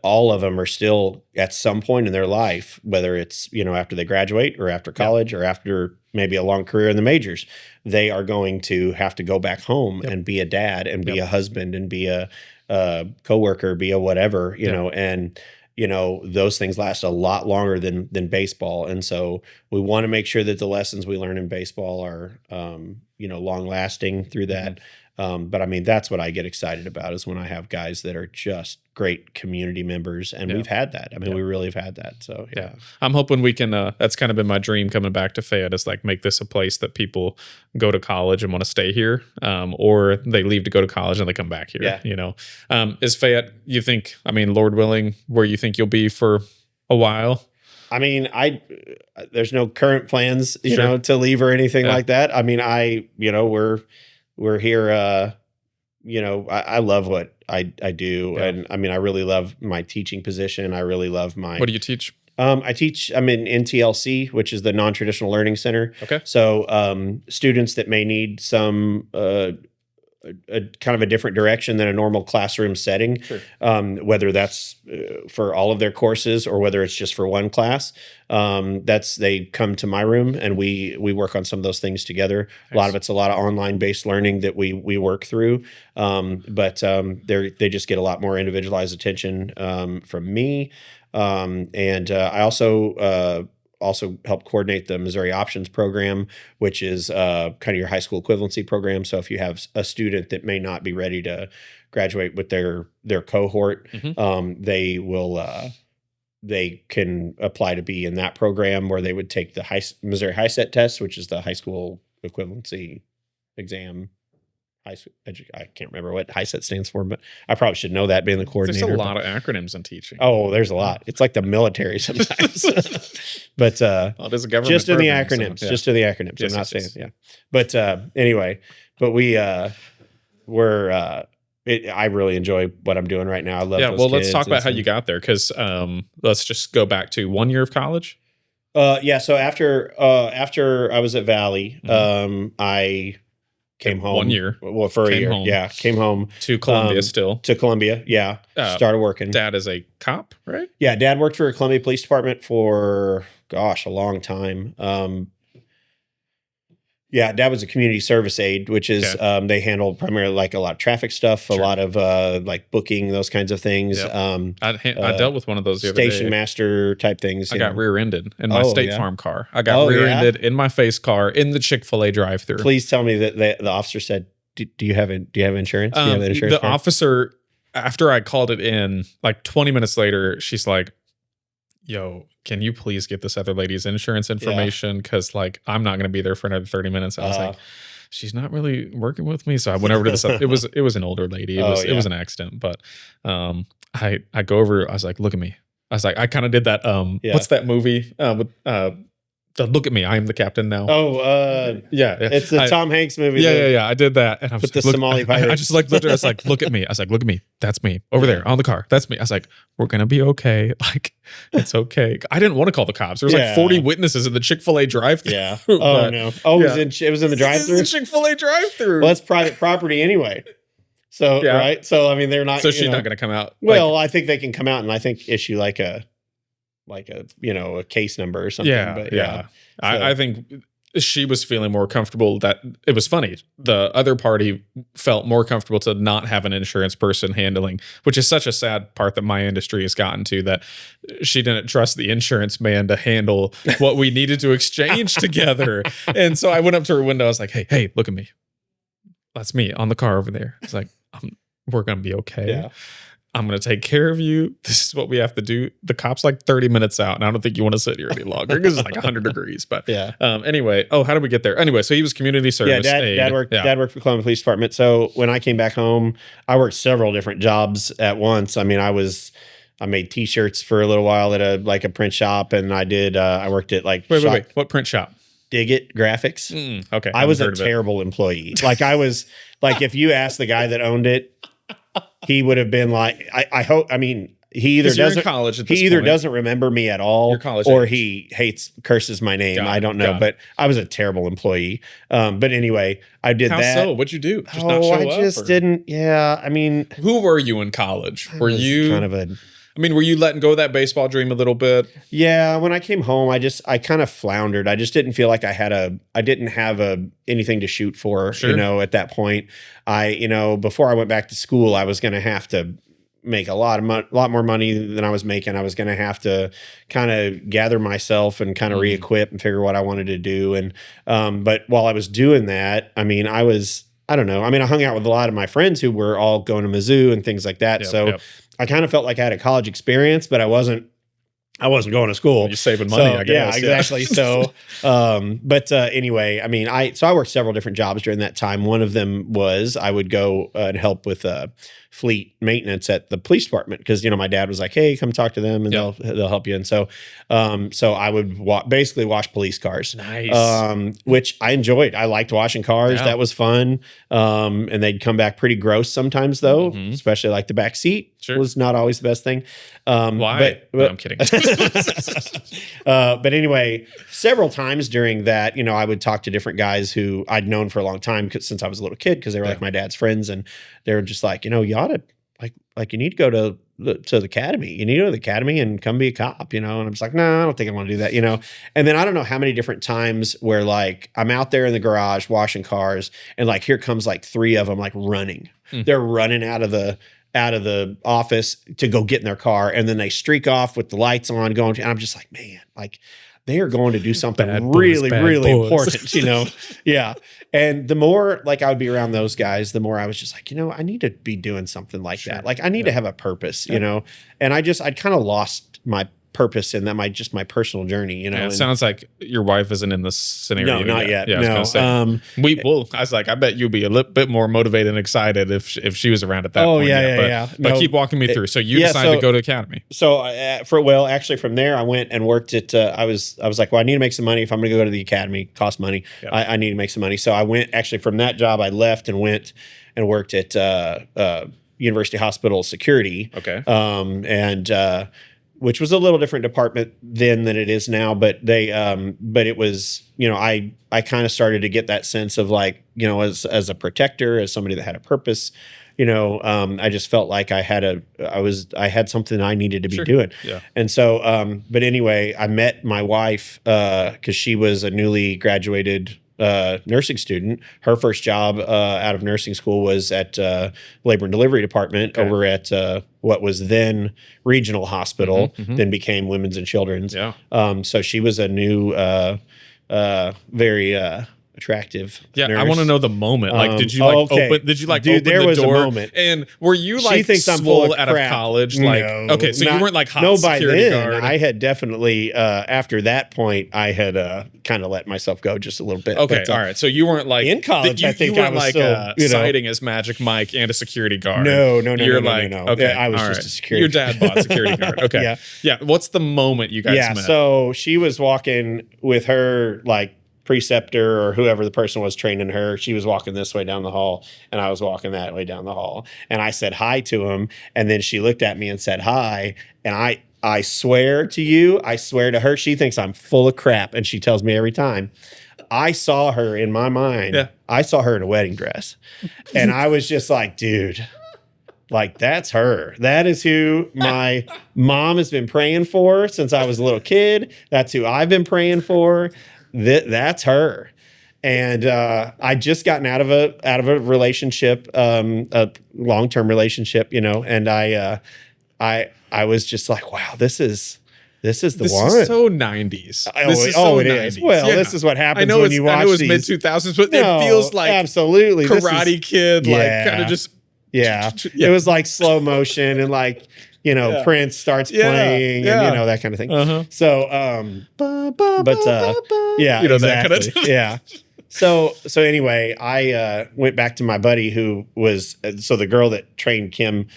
Speaker 1: all of them are still at some point in their life, whether it's, after they graduate or after college or after maybe a long career in the majors, they are going to have to go back home and be a dad and be a husband and be a coworker, be a whatever, and those things last a lot longer than baseball. And so we want to make sure that the lessons we learn in baseball are, long lasting through that. But I mean, that's what I get excited about is when I have guys that are just great community members, and we've had that. I mean, we really have had that. So
Speaker 2: yeah, I'm hoping we can. That's kind of been my dream coming back to Fayette, is like make this a place that people go to college and want to stay here, or they leave to go to college and they come back here. Is Fayette? You think? I mean, Lord willing, where you think you'll be for a while?
Speaker 1: I mean, there's no current plans, to leave or anything like that. I mean, we're here. I love what I do. Yeah. And I mean, I really love my teaching position. I really love
Speaker 2: What do you teach?
Speaker 1: I'm in NTLC, which is the Non-Traditional Learning Center.
Speaker 2: Okay.
Speaker 1: So students that may need some a kind of a different direction than a normal classroom setting, whether that's for all of their courses or whether it's just for one class, they come to my room and we work on some of those things together. Nice. A lot of online based learning that we work through, but they just get a lot more individualized attention from me, and I also help coordinate the Missouri Options Program, which is kind of your high school equivalency program. So if you have a student that may not be ready to graduate with their cohort, they can apply to be in that program, where they would take the Missouri High Set test, which is the high school equivalency exam. I can't remember what high set stands for, but I probably should know that, being the coordinator.
Speaker 2: There's a lot of acronyms in teaching.
Speaker 1: Oh, there's a lot. It's like the military sometimes. But
Speaker 2: it is a government
Speaker 1: just in the
Speaker 2: program,
Speaker 1: acronyms.
Speaker 2: So, yeah.
Speaker 1: Just in the acronyms.
Speaker 2: Yes,
Speaker 1: I'm not
Speaker 2: yes,
Speaker 1: saying But anyway, but I really enjoy what I'm doing right now. I love those
Speaker 2: well, let's
Speaker 1: kids
Speaker 2: talk about how
Speaker 1: and
Speaker 2: you got there, because let's just go back to 1 year of college.
Speaker 1: So after I was at Valley, I came home
Speaker 2: 1 year.
Speaker 1: Well, for a year.
Speaker 2: Home.
Speaker 1: Yeah. Came home
Speaker 2: To Columbia
Speaker 1: To Columbia. Yeah. Started working.
Speaker 2: Dad is a cop, right?
Speaker 1: Yeah. Dad worked for a Columbia Police Department for, a long time. Dad was a community service aide, which is, they handle primarily like a lot of traffic stuff, a lot of like booking, those kinds of things.
Speaker 2: Yep. I dealt with one of those the other day.
Speaker 1: Station master type things.
Speaker 2: I got rear-ended in my State Farm car. I got rear-ended in my face car in the Chick-fil-A drive-thru.
Speaker 1: Please tell me that the officer said, do you have insurance? Do you have an insurance card?
Speaker 2: Officer, after I called it in, like 20 minutes later, she's like, yo, can you please get this other lady's insurance information? Because like, I'm not going to be there for another 30 minutes. I was like, she's not really working with me. So I went over to this. It was an older lady. It was an accident. But I go over, I was like, look at me. I was like, I kind of did that. What's that movie with Look at Me, I Am the Captain Now.
Speaker 1: It's the Tom Hanks movie.
Speaker 2: Yeah. I did that, and I was
Speaker 1: with the Somali pirate.
Speaker 2: I just like looked at her. I was like, look at me. I was like, look at me. That's me over there on the car. That's me. I was like, we're gonna be okay. Like, it's okay. I didn't want to call the cops. There was like 40 witnesses in the Chick-fil-A drive-thru.
Speaker 1: Yeah. Oh no. Oh, it was in the drive-thru.
Speaker 2: It's the Chick-fil-A drive-thru.
Speaker 1: Well, that's private property anyway. So right. So I mean, they're not.
Speaker 2: So she's not gonna come out.
Speaker 1: Well, I think they can come out and I think issue like a case number or something.
Speaker 2: So. I think she was feeling more comfortable. That it was funny. The other party felt more comfortable to not have an insurance person handling, which is such a sad part that my industry has gotten to, that she didn't trust the insurance man to handle what we needed to exchange together. And so I went up to her window. I was like, hey, look at me. That's me on the car over there. It's like, we're going to be okay.
Speaker 1: Yeah.
Speaker 2: I'm going to take care of you. This is what we have to do. The cop's like 30 minutes out, and I don't think you want to sit here any longer because it's like 100 degrees. But anyway, how did we get there? Anyway, so he was community service.
Speaker 1: Dad worked for Columbia Police Department. So when I came back home, I worked several different jobs at once. I mean, I made T-shirts for a little while at a print shop, and I worked at like
Speaker 2: wait, what print shop?
Speaker 1: Dig It Graphics.
Speaker 2: Okay,
Speaker 1: I was a terrible employee. Like I was like, if you asked the guy that owned it, he would have been like, I hope. I mean, he either doesn't remember me at all, or he curses my name. I don't know, but I was a terrible employee. But anyway, I did that.
Speaker 2: So what'd you do? Just not show up?
Speaker 1: I just didn't. Yeah, I mean,
Speaker 2: who were you in college? Were you
Speaker 1: kind of a?
Speaker 2: I mean, were you letting go of that baseball dream a little bit?
Speaker 1: Yeah, when I came home, I kind of floundered. I just didn't feel like I didn't have anything to shoot for, at that point. Before I went back to school, I was going to have to make a lot more money than I was making. I was going to have to kind of gather myself and kind of re-equip and figure what I wanted to do. And, but while I was doing that, I mean, I don't know. I mean, I hung out with a lot of my friends who were all going to Mizzou and things like that. I kind of felt like I had a college experience, but I wasn't going to school.
Speaker 2: You're saving money, I guess.
Speaker 1: Yeah, exactly. So, anyway, I mean, I worked several different jobs during that time. One of them was I would go and help with fleet maintenance at the police department because, my dad was like, hey, come talk to them and they'll help you. And so I would basically wash police cars.
Speaker 2: Nice.
Speaker 1: Which I enjoyed. I liked washing cars.
Speaker 2: Yeah.
Speaker 1: That was fun. And they'd come back pretty gross sometimes though, especially like the back seat was not always the best thing.
Speaker 2: Why? No, I'm kidding.
Speaker 1: But anyway, several times during that, I would talk to different guys who I'd known for a long time since I was a little kid because they were like my dad's friends, and they were just like, you ought to you need to go to the academy. You need to go to the academy and come be a cop, And I'm just like, no, I don't think I want to do that, And then I don't know how many different times where like I'm out there in the garage washing cars, and like here comes like 3 of them like running. They're running out of the office to go get in their car, and then they streak off with the lights on going, and I'm just like, man, like they are going to do something really important, Yeah. And the more like I would be around those guys, the more I was just like, I need to be doing something like that. Like I need to have a purpose, and I'd kind of lost my purpose in that my personal journey,
Speaker 2: it sounds like your wife isn't in this scenario.
Speaker 1: No, not yet.
Speaker 2: Yeah, I was gonna say. I was like, I bet you'd be a little bit more motivated and excited if she was around at that point. But keep walking me through. So you decided to go to academy.
Speaker 1: So actually from there I went and worked at I was like, well, I need to make some money if I'm going to go to the academy. It costs money. I need to make some money. So I went actually from that job. I left and went and worked at University Hospital security.
Speaker 2: Okay.
Speaker 1: Which was a little different department then than it is now, but it was, I kind of started to get that sense of like, as a protector, as somebody that had a purpose, I just felt like I had something I needed to be doing.
Speaker 2: Yeah.
Speaker 1: And so, but anyway, I met my wife, cause she was a newly graduated nursing student. Her first job out of nursing school was at labor and delivery department over at what was then regional hospital, then became women's and children's.
Speaker 2: Yeah.
Speaker 1: So she was a new, very attractive.
Speaker 2: Yeah,
Speaker 1: nurse.
Speaker 2: I want to know the moment. Like, did you open? Did you like
Speaker 1: Dude,
Speaker 2: open
Speaker 1: there
Speaker 2: the
Speaker 1: was
Speaker 2: door?
Speaker 1: A moment.
Speaker 2: And were you like
Speaker 1: she thinks I'm
Speaker 2: swole
Speaker 1: full of
Speaker 2: out of
Speaker 1: crap.
Speaker 2: college? Like,
Speaker 1: no,
Speaker 2: okay, so you weren't like hot
Speaker 1: by
Speaker 2: security
Speaker 1: then,
Speaker 2: guard.
Speaker 1: I had definitely after that point, I had kind of let myself go just a little bit.
Speaker 2: Okay, all right. So you weren't like
Speaker 1: in college. I think
Speaker 2: you
Speaker 1: I
Speaker 2: weren't
Speaker 1: was
Speaker 2: like
Speaker 1: still,
Speaker 2: citing as Magic Mike and a security guard.
Speaker 1: No.
Speaker 2: You're like,
Speaker 1: no.
Speaker 2: Okay,
Speaker 1: I was just a security.
Speaker 2: Your dad bought security guard. Okay, yeah. What's the moment you guys met?
Speaker 1: So she was walking with her like preceptor or whoever the person was training her. She was walking this way down the hall and I was walking that way down the hall, and I said hi to him, and then she looked at me and said hi, and I swear to her, she thinks I'm full of crap, and she tells me every time. I saw her in my mind. Yeah. I saw her in a wedding dress, and I was just like, dude, like that's her. That is who my mom has been praying for since I was a little kid. That's who I've been praying for. That's her. And I just gotten out of a relationship, a long-term relationship, and I was just like, wow, this is the one.
Speaker 2: This is so 90s.
Speaker 1: It is. Well, this is what happens when you watch these.
Speaker 2: I know it's mid-2000s, but it feels like
Speaker 1: absolutely
Speaker 2: Karate Kid, like kind of just.
Speaker 1: Yeah. It was like slow motion and like, Prince starts playing and, that kind of thing. Uh-huh. So, yeah,
Speaker 2: that kind of
Speaker 1: yeah. So anyway, I went back to my buddy who was, the girl that trained Kim,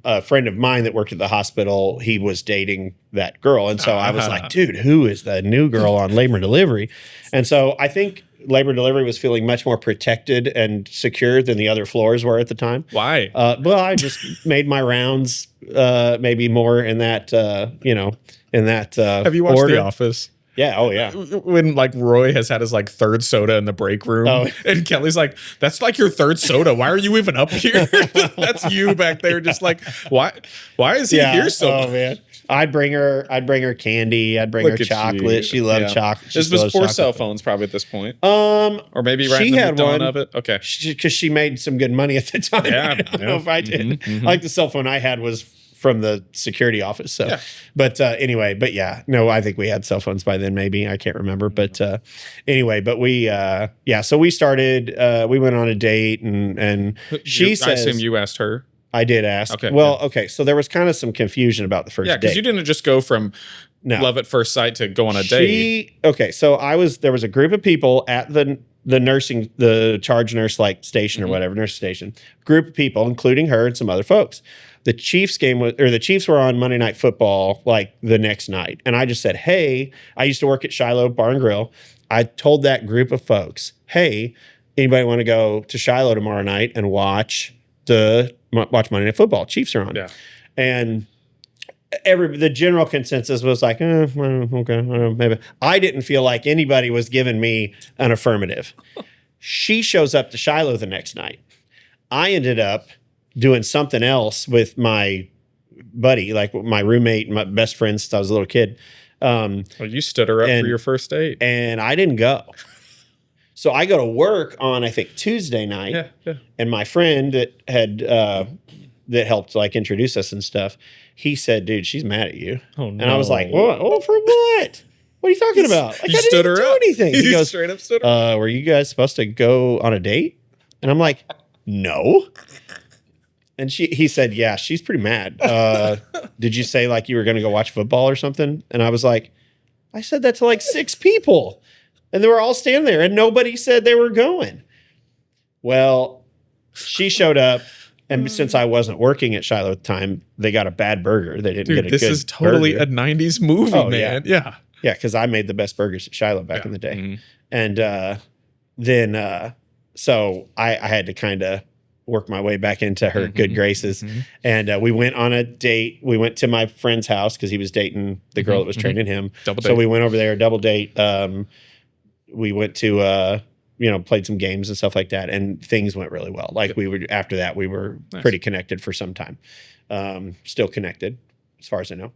Speaker 1: a friend of mine that worked at the hospital, he was dating that girl. And so I was like, dude, who is the new girl on labor and delivery? And so I think labor and delivery was feeling much more protected and secure than the other floors were at the time.
Speaker 2: Why?
Speaker 1: Well, I just made my rounds maybe more in that, in that
Speaker 2: Have you watched
Speaker 1: order.
Speaker 2: The Office?
Speaker 1: Yeah. Oh, yeah.
Speaker 2: When like Roy has had his like third soda in the break room, and Kelly's like, "That's like your third soda. Why are you even up here?" That's you back there, just like, why is he here so much?
Speaker 1: Man. I'd bring her candy. I'd bring her
Speaker 2: Look at
Speaker 1: chocolate.
Speaker 2: you.
Speaker 1: She loved
Speaker 2: Yeah.
Speaker 1: chocolate.
Speaker 2: This was before cell phones, probably at this point, or maybe right
Speaker 1: she
Speaker 2: in the
Speaker 1: had
Speaker 2: dawn
Speaker 1: one
Speaker 2: of it. Okay,
Speaker 1: because she made some good money at the time.
Speaker 2: Yeah,
Speaker 1: I don't know if I did.
Speaker 2: Mhm.
Speaker 1: Like the cell phone I had was from the security office. So,
Speaker 2: Yeah.
Speaker 1: but anyway, but yeah, no, I think we had cell phones by then. Maybe I can't remember. But anyway, but we so we started. We went on a date, and she says,
Speaker 2: I assume you asked her.
Speaker 1: I did ask.
Speaker 2: Okay,
Speaker 1: Well,
Speaker 2: yeah.
Speaker 1: okay. So there was kind of some confusion about the first
Speaker 2: Yeah, because
Speaker 1: date.
Speaker 2: you didn't just go from
Speaker 1: No.
Speaker 2: love at first sight to go on a date.
Speaker 1: Okay, so there was a group of people at the charge nurse like station or
Speaker 2: Mm-hmm.
Speaker 1: whatever, nurse station. Group of people, including her and some other folks. The Chiefs the Chiefs were on Monday Night Football like the next night. And I just said, hey, I used to work at Shiloh Bar and Grill. I told that group of folks, hey, anybody want to go to Shiloh tomorrow night and watch Monday Night Football? Chiefs are on.
Speaker 2: Yeah.
Speaker 1: And the general consensus was like, well, okay, maybe. I didn't feel like anybody was giving me an affirmative. She shows up to Shiloh the next night. I ended up doing something else with my buddy, like my roommate and my best friend since I was a little kid.
Speaker 2: Well, you stood her up
Speaker 1: and-
Speaker 2: for your first date.
Speaker 1: And I didn't go. So I go to work on, I think, Tuesday night.
Speaker 2: Yeah.
Speaker 1: And my friend that had that helped like introduce us and stuff, he said, dude, she's mad at you.
Speaker 2: Oh, no.
Speaker 1: And I was like, what? Oh, for what? What are you talking about? Like,
Speaker 2: You
Speaker 1: I
Speaker 2: stood
Speaker 1: didn't
Speaker 2: her
Speaker 1: even do
Speaker 2: up.
Speaker 1: anything. He
Speaker 2: You
Speaker 1: goes,
Speaker 2: straight up stood her up.
Speaker 1: were you guys supposed to go on a date? And I'm like, no. And he said, yeah, she's pretty mad. Did you say like you were going to go watch football or something? And I was like, I said that to like 6 people. And they were all standing there and nobody said they were going. Well, she showed up. And since I wasn't working at Shiloh at the time, they got a bad burger. They didn't
Speaker 2: Dude,
Speaker 1: get a
Speaker 2: this
Speaker 1: good
Speaker 2: is totally
Speaker 1: burger.
Speaker 2: a 90s movie,
Speaker 1: Oh,
Speaker 2: man. Yeah.
Speaker 1: Yeah, because I made the best burgers at Shiloh back in the day.
Speaker 2: Mhm.
Speaker 1: And then so I had to kind of work my way back into her good graces.
Speaker 2: Mhm.
Speaker 1: And we went on a date. We went to my friend's house because he was dating the girl that was training him.
Speaker 2: Double
Speaker 1: So
Speaker 2: date.
Speaker 1: we went over there, double date. We went to played some games and stuff like that, and things went really well. Like after that, we were
Speaker 2: Nice.
Speaker 1: pretty connected for some time. Still connected, as far as I know.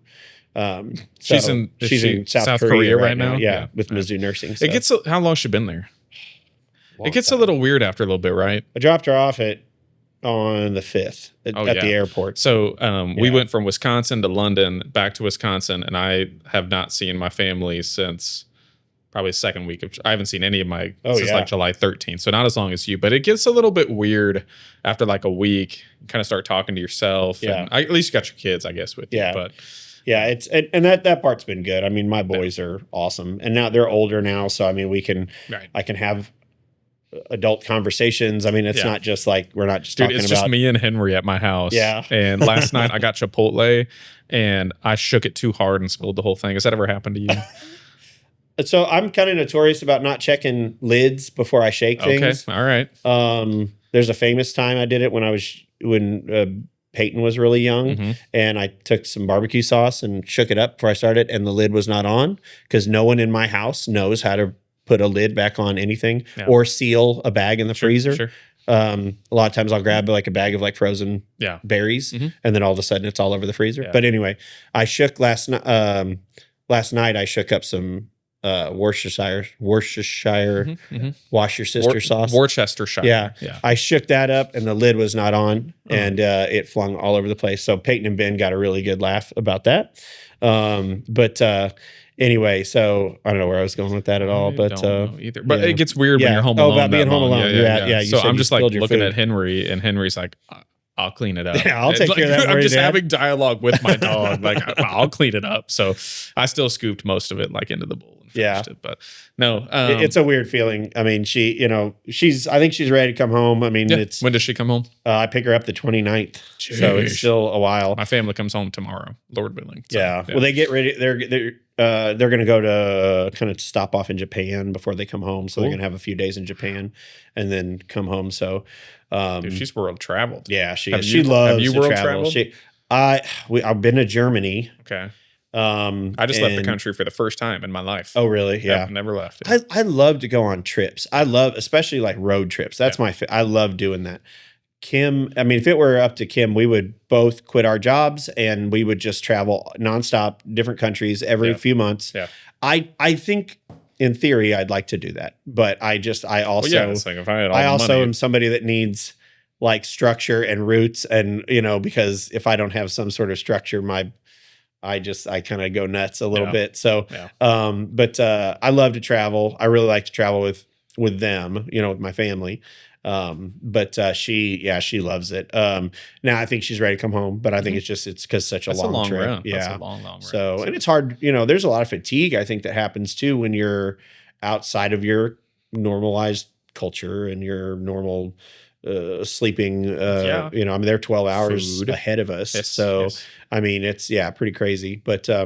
Speaker 2: She's
Speaker 1: So
Speaker 2: in
Speaker 1: she's
Speaker 2: she
Speaker 1: in South Korea right now. Yeah, with
Speaker 2: Nice.
Speaker 1: Mizzou Nursing. So.
Speaker 2: It gets how long has she been there?
Speaker 1: Long
Speaker 2: It gets
Speaker 1: time.
Speaker 2: a little weird after a little bit, right?
Speaker 1: I dropped her off on the 5th at
Speaker 2: Oh,
Speaker 1: the
Speaker 2: yeah.
Speaker 1: airport.
Speaker 2: So we
Speaker 1: Yeah.
Speaker 2: went from Wisconsin to London, back to Wisconsin, and I have not seen my family since probably the second week of. I haven't seen any of my since
Speaker 1: yeah.
Speaker 2: like July 13th, so not as long as you. But it gets a little bit weird after like a week. You kind of start talking to yourself.
Speaker 1: Yeah.
Speaker 2: And at least you got your kids, I guess, with
Speaker 1: Yeah.
Speaker 2: you. But
Speaker 1: Yeah, it's and that part's been good. I mean, my boys are awesome, and now they're older now, so I mean,
Speaker 2: right.
Speaker 1: I can have adult conversations. I mean, it's
Speaker 2: Yeah.
Speaker 1: not just like we're not just
Speaker 2: Dude,
Speaker 1: talking
Speaker 2: it's
Speaker 1: about.
Speaker 2: just me and Henry at my house.
Speaker 1: Yeah.
Speaker 2: And last night I got Chipotle and I shook it too hard and spilled the whole thing. Has that ever happened to you?
Speaker 1: So I'm kind of notorious about not checking lids before I shake things.
Speaker 2: Okay. All right.
Speaker 1: There's a famous time I did it when Peyton was really young,
Speaker 2: Mhm.
Speaker 1: and I took some barbecue sauce and shook it up before I started, and the lid was not on because no one in my house knows how to put a lid back on anything
Speaker 2: Yeah.
Speaker 1: or seal a bag in the freezer.
Speaker 2: Sure.
Speaker 1: A lot of times I'll grab like a bag of like frozen
Speaker 2: Yeah.
Speaker 1: berries,
Speaker 2: Mhm.
Speaker 1: and then all of a sudden it's all over the freezer.
Speaker 2: Yeah.
Speaker 1: But anyway, I shook last night. I shook up some Worcestershire
Speaker 2: Mhm.
Speaker 1: wash your sister sauce.
Speaker 2: Worcestershire.
Speaker 1: Yeah.
Speaker 2: Yeah.
Speaker 1: I shook that up and the lid was not on, and it flung all over the place. So Peyton and Ben got a really good laugh about that. Anyway, so I don't know where I was going with that at all, but
Speaker 2: don't know either. But
Speaker 1: yeah.
Speaker 2: it gets weird when
Speaker 1: Yeah.
Speaker 2: you're home
Speaker 1: Oh,
Speaker 2: alone.
Speaker 1: about being
Speaker 2: that
Speaker 1: home
Speaker 2: long.
Speaker 1: alone. Yeah, you
Speaker 2: So
Speaker 1: said
Speaker 2: I'm
Speaker 1: you
Speaker 2: just like
Speaker 1: spilled your
Speaker 2: looking
Speaker 1: food.
Speaker 2: at Henry, and Henry's like, I'll clean it up.
Speaker 1: Yeah, I'll take
Speaker 2: It's
Speaker 1: care of that for
Speaker 2: I'm
Speaker 1: you,
Speaker 2: just
Speaker 1: Dad.
Speaker 2: having dialogue with my dog. Like, I'll clean it up. So I still scooped most of it like into the bowl and finished it. But no,
Speaker 1: it's a weird feeling. I mean, I think she's ready to come home. I mean,
Speaker 2: yeah. When does she come home?
Speaker 1: I pick her up the 29th, so it's
Speaker 2: Jeez.
Speaker 1: still a while.
Speaker 2: My family comes home tomorrow, Lord willing. So,
Speaker 1: Yeah. Well, they get ready. They're going to go to kind of stop off in Japan before they come home. So they're
Speaker 2: Cool.
Speaker 1: going to have a few days in Japan and then come home. So,
Speaker 2: Dude, she's world traveled.
Speaker 1: yeah, she
Speaker 2: Have
Speaker 1: is.
Speaker 2: you-
Speaker 1: She loves
Speaker 2: have you
Speaker 1: to
Speaker 2: world
Speaker 1: travel.
Speaker 2: traveled?
Speaker 1: I've been to Germany.
Speaker 2: Okay. I just left the
Speaker 1: and-
Speaker 2: country for the first time in my life.
Speaker 1: Oh, really?
Speaker 2: Yeah,
Speaker 1: Yeah.
Speaker 2: never left it.
Speaker 1: I love to go on trips. I love, especially like road trips. That's I love doing that. Kim, I mean, if it were up to Kim, we would both quit our jobs and we would just travel nonstop, different countries every
Speaker 2: Yeah.
Speaker 1: few months.
Speaker 2: Yeah.
Speaker 1: I think in theory I'd like to do that, but I also,
Speaker 2: Well, yeah, it's like if I had all
Speaker 1: I
Speaker 2: the
Speaker 1: also
Speaker 2: money,
Speaker 1: am somebody that needs like structure and roots, and because if I don't have some sort of structure, I kind of go nuts a little
Speaker 2: Yeah.
Speaker 1: bit. So,
Speaker 2: Yeah.
Speaker 1: but I love to travel. I really like to travel with them, with my family. But she loves it. Now I think she's ready to come home, but I think it's because such a
Speaker 2: that's
Speaker 1: long,
Speaker 2: a long
Speaker 1: trip.
Speaker 2: run.
Speaker 1: Yeah.
Speaker 2: That's a long run.
Speaker 1: So, and it's hard, there's a lot of fatigue, I think, that happens too when you're outside of your normalized culture and your normal sleeping.
Speaker 2: Yeah.
Speaker 1: I mean, they're 12 hours
Speaker 2: Food.
Speaker 1: ahead of us.
Speaker 2: Yes,
Speaker 1: So,
Speaker 2: yes.
Speaker 1: I mean, it's pretty crazy. But
Speaker 2: I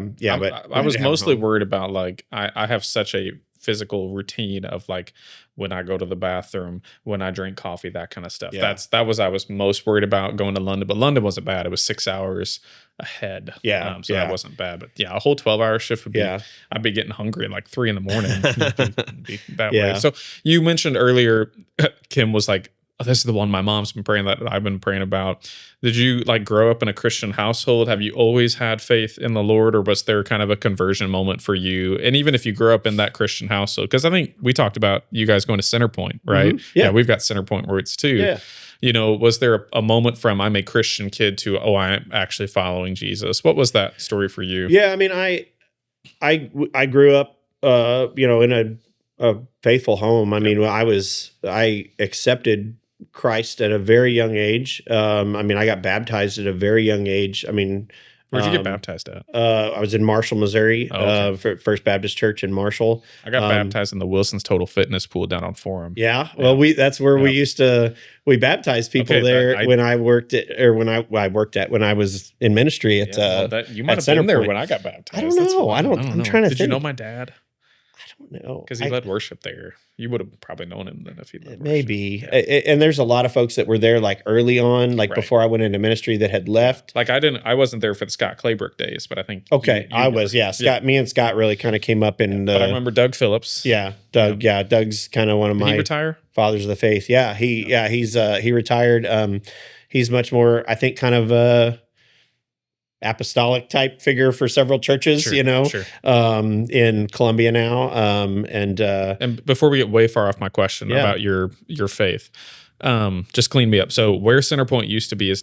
Speaker 2: was mostly worried about like I have such a physical routine of like when I go to the bathroom, when I drink coffee, that kind of stuff.
Speaker 1: Yeah.
Speaker 2: I was most worried about going to London, but London wasn't bad. It was 6 hours ahead.
Speaker 1: Yeah,
Speaker 2: So
Speaker 1: yeah.
Speaker 2: that wasn't bad. But yeah, a whole 12-hour shift would be.
Speaker 1: Yeah.
Speaker 2: I'd be getting hungry at like 3 a.m. It'd be that
Speaker 1: Yeah.
Speaker 2: way. So you mentioned earlier, Kim was like, oh, this is the one my mom's been praying that I've been praying about. Did you like grow up in a Christian household? Have you always had faith in the Lord, or was there kind of a conversion moment for you? And even if you grew up in that Christian household, because I think we talked about you guys going to CenterPoint, right?
Speaker 1: Mhm. Yeah.
Speaker 2: We've got CenterPoint roots too.
Speaker 1: Yeah.
Speaker 2: Was there a moment from I'm a Christian kid to, oh, I'm actually following Jesus? What was that story for you?
Speaker 1: Yeah. I mean, I grew up, in a faithful home. I mean, I accepted Christ at a very young age. I mean, I got baptized at a very young age. I mean,
Speaker 2: Where'd you get baptized at?
Speaker 1: I was in Marshall, Missouri,
Speaker 2: Oh, okay.
Speaker 1: First Baptist Church in Marshall.
Speaker 2: I got baptized in the Wilson's Total Fitness Pool down on Forum.
Speaker 1: Yeah. Well, that's where we baptized people
Speaker 2: Okay,
Speaker 1: there when I worked when I was in ministry at,
Speaker 2: you might
Speaker 1: at
Speaker 2: have been there
Speaker 1: CenterPoint.
Speaker 2: when I got baptized.
Speaker 1: I don't know. I'm trying to
Speaker 2: Did
Speaker 1: think.
Speaker 2: you know my dad?
Speaker 1: I don't know.
Speaker 2: Because he led worship there. You would have probably known him then if he led worship.
Speaker 1: Maybe.
Speaker 2: Yeah.
Speaker 1: And there's a lot of folks that were there like early on, like
Speaker 2: Right.
Speaker 1: before I went into ministry, that had left.
Speaker 2: Like I wasn't there for the Scott Claybrook days, but I think
Speaker 1: Okay,
Speaker 2: you
Speaker 1: I
Speaker 2: were.
Speaker 1: was. Yeah, Scott. Me and Scott really kind of came up in the.
Speaker 2: But I remember Doug Phillips.
Speaker 1: Yeah, Doug. Yeah, Doug's kind of one of
Speaker 2: Did
Speaker 1: my
Speaker 2: he retire?
Speaker 1: fathers of the faith. Yeah, he retired. He's much more, I think, kind of apostolic type figure for several churches.
Speaker 2: Sure, sure.
Speaker 1: In Columbia now.
Speaker 2: And before we get way far off my question about your faith, just clean me up. So where CenterPoint used to be is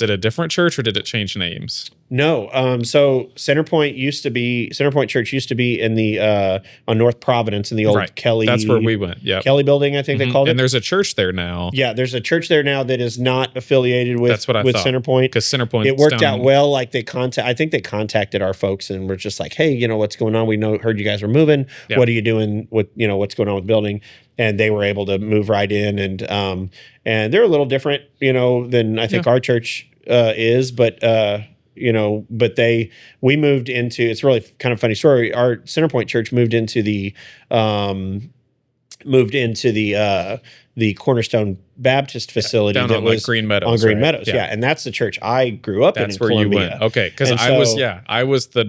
Speaker 2: it a different church or did it change names?
Speaker 1: No. So CenterPoint Church used to be in the on North Providence in the old Kelly.
Speaker 2: That's where we went. Yeah.
Speaker 1: Kelly building, I think they called it.
Speaker 2: And there's a church there now.
Speaker 1: Yeah, there's a church there now that is not affiliated with,
Speaker 2: That's what I
Speaker 1: with
Speaker 2: thought.
Speaker 1: CenterPoint.
Speaker 2: Because CenterPoint,
Speaker 1: It worked out well. Like I think they contacted our folks and were just like, hey, what's going on? We heard you guys were moving.
Speaker 2: Yeah.
Speaker 1: What are you doing? What's going on with the building? And they were able to move right in, and they're a little different, than I think our church is, but we moved into, it's really kind of funny story. Our CenterPoint Church moved into the Cornerstone Baptist facility
Speaker 2: down
Speaker 1: that
Speaker 2: on
Speaker 1: was
Speaker 2: like Green Meadows.
Speaker 1: on Green
Speaker 2: right?
Speaker 1: Meadows. Yeah. And that's the church I grew up in.
Speaker 2: That's where
Speaker 1: Columbia.
Speaker 2: you went. Okay. Because
Speaker 1: And
Speaker 2: I was the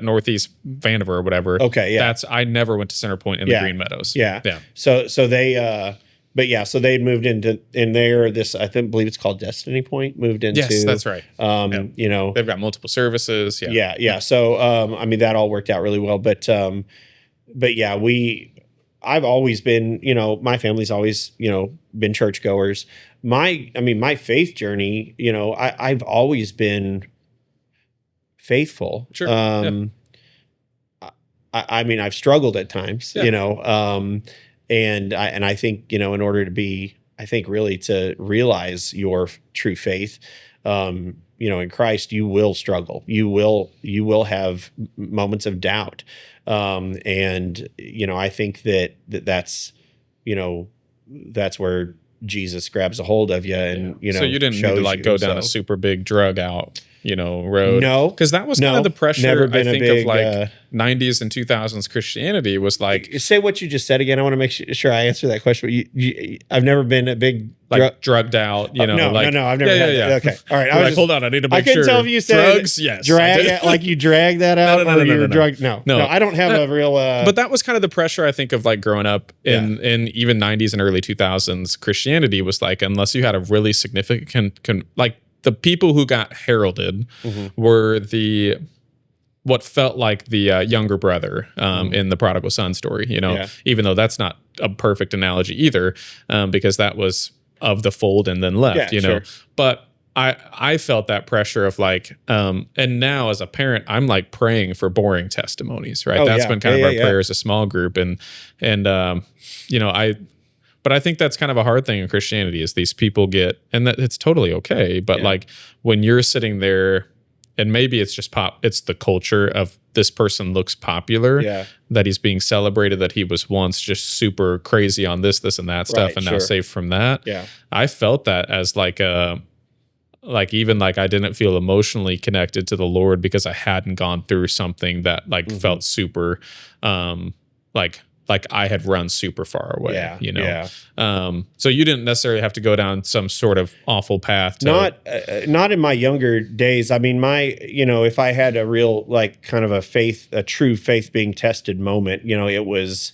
Speaker 2: northeast Vandiver or whatever.
Speaker 1: Okay, yeah.
Speaker 2: I never went to CenterPoint in the Green Meadows.
Speaker 1: Yeah.
Speaker 2: Yeah.
Speaker 1: So they so they moved in there. This I believe it's called Destiny Point. Moved into.
Speaker 2: Yes, that's right.
Speaker 1: They've
Speaker 2: got multiple services. Yeah.
Speaker 1: Yeah. So I mean that all worked out really well. But yeah, I've always been, my family's always, been churchgoers. My faith journey, I've always been faithful.
Speaker 2: Sure.
Speaker 1: I mean, I've struggled at times,
Speaker 2: Yeah.
Speaker 1: and I think, in order to be, I think really to realize your true faith, in Christ, you will struggle. You will have moments of doubt. And, I think that's where Jesus grabs a hold of you and,
Speaker 2: So you didn't need to like go down a super big drug out road?
Speaker 1: No.
Speaker 2: Because that was kind
Speaker 1: No.
Speaker 2: of the pressure,
Speaker 1: Never
Speaker 2: I
Speaker 1: been a
Speaker 2: think,
Speaker 1: big,
Speaker 2: of like 90s and 2000s Christianity was like
Speaker 1: say what you just said again. I want to make sure I answer that question. I've never been a big
Speaker 2: drugged out,
Speaker 1: no, I've never had that. Okay. All right.
Speaker 2: I was hold on, I need to make sure.
Speaker 1: I couldn't tell if you said
Speaker 2: drugs, yes.
Speaker 1: like you drag that out
Speaker 2: No,
Speaker 1: or you were
Speaker 2: no.
Speaker 1: drugged. No, I don't have a real
Speaker 2: but that was kind of the pressure, I think, of like growing up in even 90s and early 2000s Christianity was like, unless you had a really significant like the people who got heralded were what felt like the younger brother in the prodigal son story, even though that's not a perfect analogy either, because that was of the fold and then left,
Speaker 1: sure.
Speaker 2: But I felt that pressure of like, and now as a parent, I'm like praying for boring testimonies, right? That's been kind of our prayer as a small group. But I think that's kind of a hard thing in Christianity is these people and that it's totally okay. But like when you're sitting there, and maybe it's just it's the culture of this person looks popular, that he's being celebrated, that he was once just super crazy on this and that stuff, and now saved from that.
Speaker 1: Yeah.
Speaker 2: I felt that as like even like I didn't feel emotionally connected to the Lord because I hadn't gone through something that like felt super like I had run super far away, so you didn't necessarily have to go down some sort of awful path.
Speaker 1: Not in my younger days. I mean, if I had a real, like kind of a true faith being tested moment, it was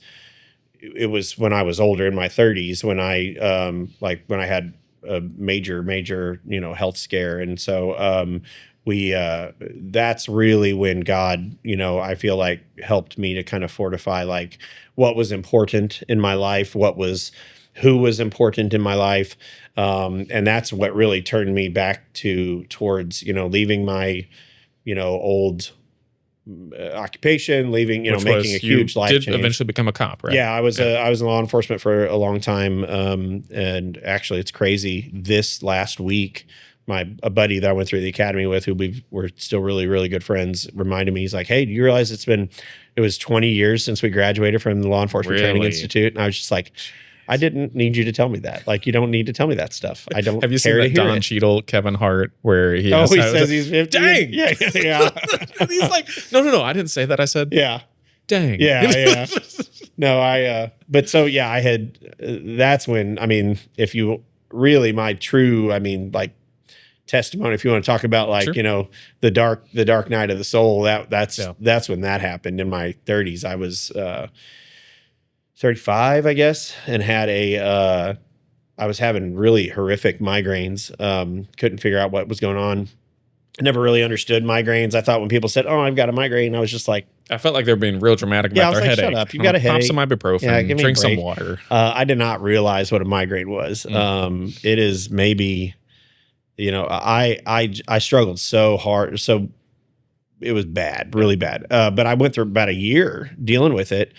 Speaker 1: when I was older in my 30s, when I had a major, health scare. And so, that's really when God, I feel like helped me to kind of fortify like what was important in my life, who was important in my life. And that's what really turned me back towards, leaving my, old occupation, leaving, making a huge life change.
Speaker 2: Eventually become a cop, right?
Speaker 1: Yeah, I was in law enforcement for a long time. And actually it's crazy. This last week, a buddy that I went through the academy with, who we're still really, really good friends, reminded me, he's like, hey, do you realize it was 20 years since we graduated from the Law Enforcement Training Institute? And I was just like, I didn't need you to tell me that. Like, you don't need to tell me that stuff. I don't
Speaker 2: Have you seen that Don Cheadle, Kevin Hart, where he
Speaker 1: says he's 50?
Speaker 2: Dang!
Speaker 1: Yeah.
Speaker 2: He's like, no, I didn't say that. I said, dang.
Speaker 1: Yeah. No, I had, that's when, I mean, if you really, my true, I mean, like, testimony, if you want to talk about like the dark night of the soul, that's when that happened. In my 30s, I was 35, I guess, and had I was having really horrific migraines. Couldn't figure out what was going on. I never really understood migraines. I thought when people said, "Oh, I've got a migraine," I was just like,
Speaker 2: I felt like they're being real dramatic about their headache.
Speaker 1: Shut up, you've got a headache.
Speaker 2: Pop some ibuprofen, drink some water.
Speaker 1: I did not realize what a migraine was. It is maybe, I struggled so hard. So it was bad, really bad. But I went through about a year dealing with it,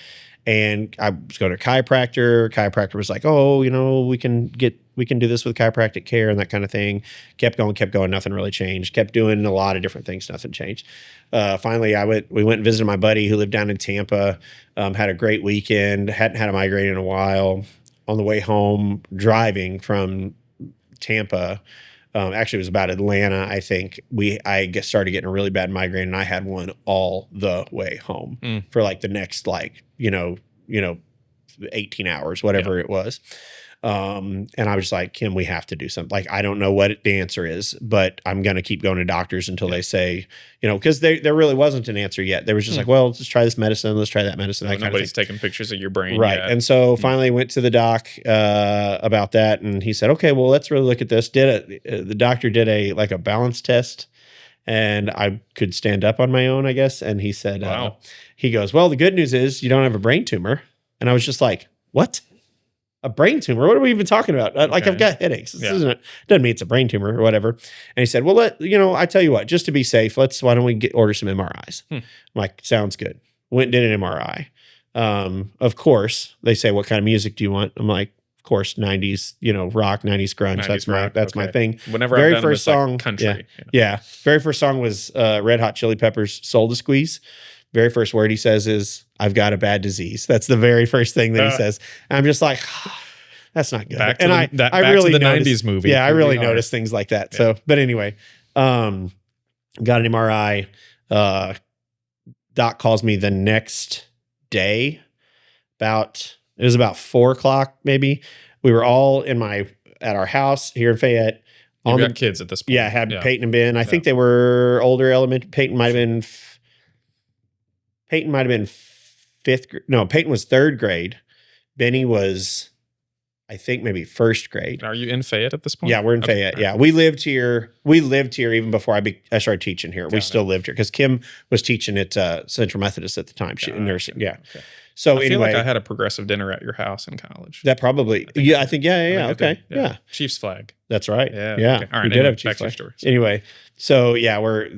Speaker 1: and I was going to a chiropractor. Chiropractor was like, "Oh, we can do this with chiropractic care and that kind of thing." Kept going. Nothing really changed. Kept doing a lot of different things. Nothing changed. Finally, we went and visited my buddy who lived down in Tampa. Had a great weekend. Hadn't had a migraine in a while. On the way home, driving from Tampa, actually it was about Atlanta, I think, I started getting a really bad migraine, and I had one all the way home for like the next 18 hours, whatever it was. And I was just like, Kim, we have to do something. Like, I don't know what the answer is, but I'm going to keep going to doctors until they say, because there really wasn't an answer yet. They was just like, well, let's try this medicine. Let's try that medicine. That
Speaker 2: nobody's taking pictures of your brain.
Speaker 1: Right.
Speaker 2: Yet.
Speaker 1: And so finally went to the doc about that. And he said, okay, well, let's really look at this. The doctor did a balance test, and I could stand up on my own, I guess. And he said,
Speaker 2: wow.
Speaker 1: He goes, well, the good news is you don't have a brain tumor. And I was just like, what? A brain tumor? What are we even talking about? Like, I've got headaches. This doesn't mean it's a brain tumor or whatever. And he said, well, I tell you what, just to be safe, why don't we order some MRIs? I'm like, sounds good. Went and did an MRI. Of course, they say, what kind of music do you want? I'm like, of course, 90s, rock, 90s grunge. 90s that's my thing.
Speaker 2: Whenever
Speaker 1: very
Speaker 2: I've done
Speaker 1: first song,
Speaker 2: like country.
Speaker 1: Yeah. Very first song was Red Hot Chili Peppers' Soul to Squeeze. Very first word he says is, I've got a bad disease. That's the very first thing that he says. And I'm just like, that's not good. I really
Speaker 2: the
Speaker 1: noticed,
Speaker 2: 90s movie.
Speaker 1: Yeah, I really noticed things like that. Yeah. So, but anyway, got an MRI. Doc calls me the next day. It was about 4:00 maybe. We were all at our house here in Fayette.
Speaker 2: You've got kids at this point.
Speaker 1: Yeah, I had Peyton and Ben. I think they were older element. Peyton might have been fifth grade. No, Peyton was 3rd grade. Benny was, I think, maybe 1st grade.
Speaker 2: Are you in Fayette at this point?
Speaker 1: Yeah, we're in Fayette. Yeah, we lived here. We lived here even before I started teaching here. We still lived here because Kim was teaching at Central Methodist at the time. She nursing. Yeah.
Speaker 2: Okay.
Speaker 1: So
Speaker 2: I
Speaker 1: anyway,
Speaker 2: feel like I had a progressive dinner at your house in college.
Speaker 1: that probably. I think. Yeah. Okay. Yeah.
Speaker 2: Chiefs flag.
Speaker 1: That's right.
Speaker 2: Yeah.
Speaker 1: Yeah.
Speaker 2: Okay. All right.
Speaker 1: We did have Chiefs
Speaker 2: back to your
Speaker 1: flag.
Speaker 2: story.
Speaker 1: Anyway, so yeah, we're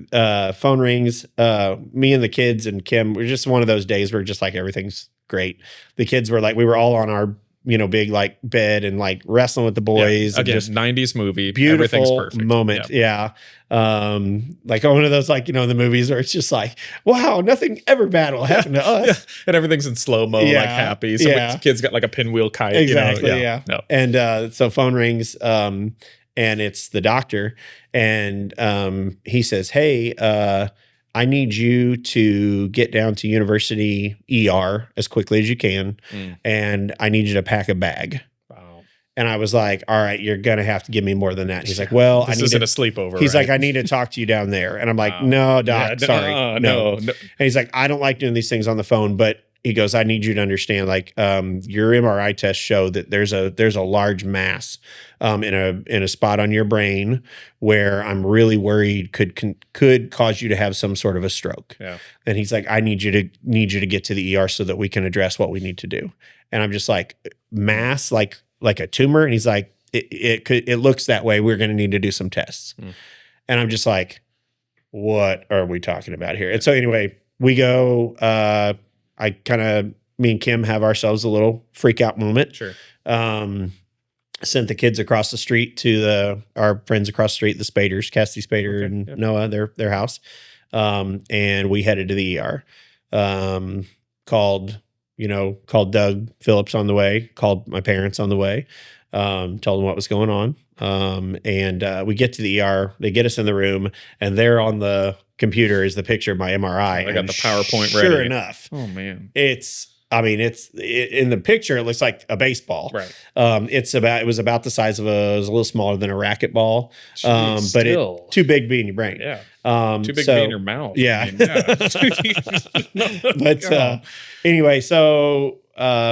Speaker 1: phone rings. Me and the kids and Kim. We're just one of those days where just like everything's great. The kids were like, we were all on our big like bed and like wrestling with the boys.
Speaker 2: Again,
Speaker 1: and just
Speaker 2: 90s movie.
Speaker 1: beautiful
Speaker 2: Everything's perfect.
Speaker 1: moment. Yeah. Like one of those like the movies where it's just like, wow, nothing ever bad will happen to us.
Speaker 2: Yeah. And everything's in slow-mo, like happy. So kids got like a pinwheel kite.
Speaker 1: Exactly.
Speaker 2: Yeah. No.
Speaker 1: And so phone rings, and it's the doctor, and he says, "Hey, I need you to get down to University ER as quickly as you can, and I need you to pack a bag."
Speaker 2: Wow.
Speaker 1: And I was like, "All right, you're gonna have to give me more than that." He's like, "Well,
Speaker 2: This isn't a sleepover."
Speaker 1: He's
Speaker 2: right?
Speaker 1: like, "I need to talk to you down there," and I'm like, "No, doc, sorry, no." And he's like, "I don't like doing these things on the phone, but." He goes, I need you to understand, like, your MRI tests show that there's a large mass in a spot on your brain where I'm really worried could cause you to have some sort of a stroke.
Speaker 2: Yeah.
Speaker 1: And he's like, I need you to get to the ER so that we can address what we need to do. And I'm just like, mass, like a tumor. And he's like, it looks that way. We're going to need to do some tests. And I'm just like, what are we talking about here? And so anyway, we go. Me and Kim have ourselves a little freak out moment.
Speaker 2: Sure.
Speaker 1: Sent the kids across the street to our friends across the street, the Spaders, Cassidy Spader and Noah, their house. And we headed to the ER. Called Doug Phillips on the way, called my parents on the way, told them what was going on. And we get to the ER, they get us in the room, and there on the computer is the picture of my MRI.
Speaker 2: I got the PowerPoint ready.
Speaker 1: Sure enough.
Speaker 2: Oh man.
Speaker 1: It's in the picture, it looks like a baseball.
Speaker 2: Right.
Speaker 1: It was about the size of it was a little smaller than a racquetball.
Speaker 2: Jeez,
Speaker 1: But it too big to be in your brain.
Speaker 2: Yeah. Too big to be in your mouth.
Speaker 1: Yeah.
Speaker 2: I mean,
Speaker 1: But anyway, so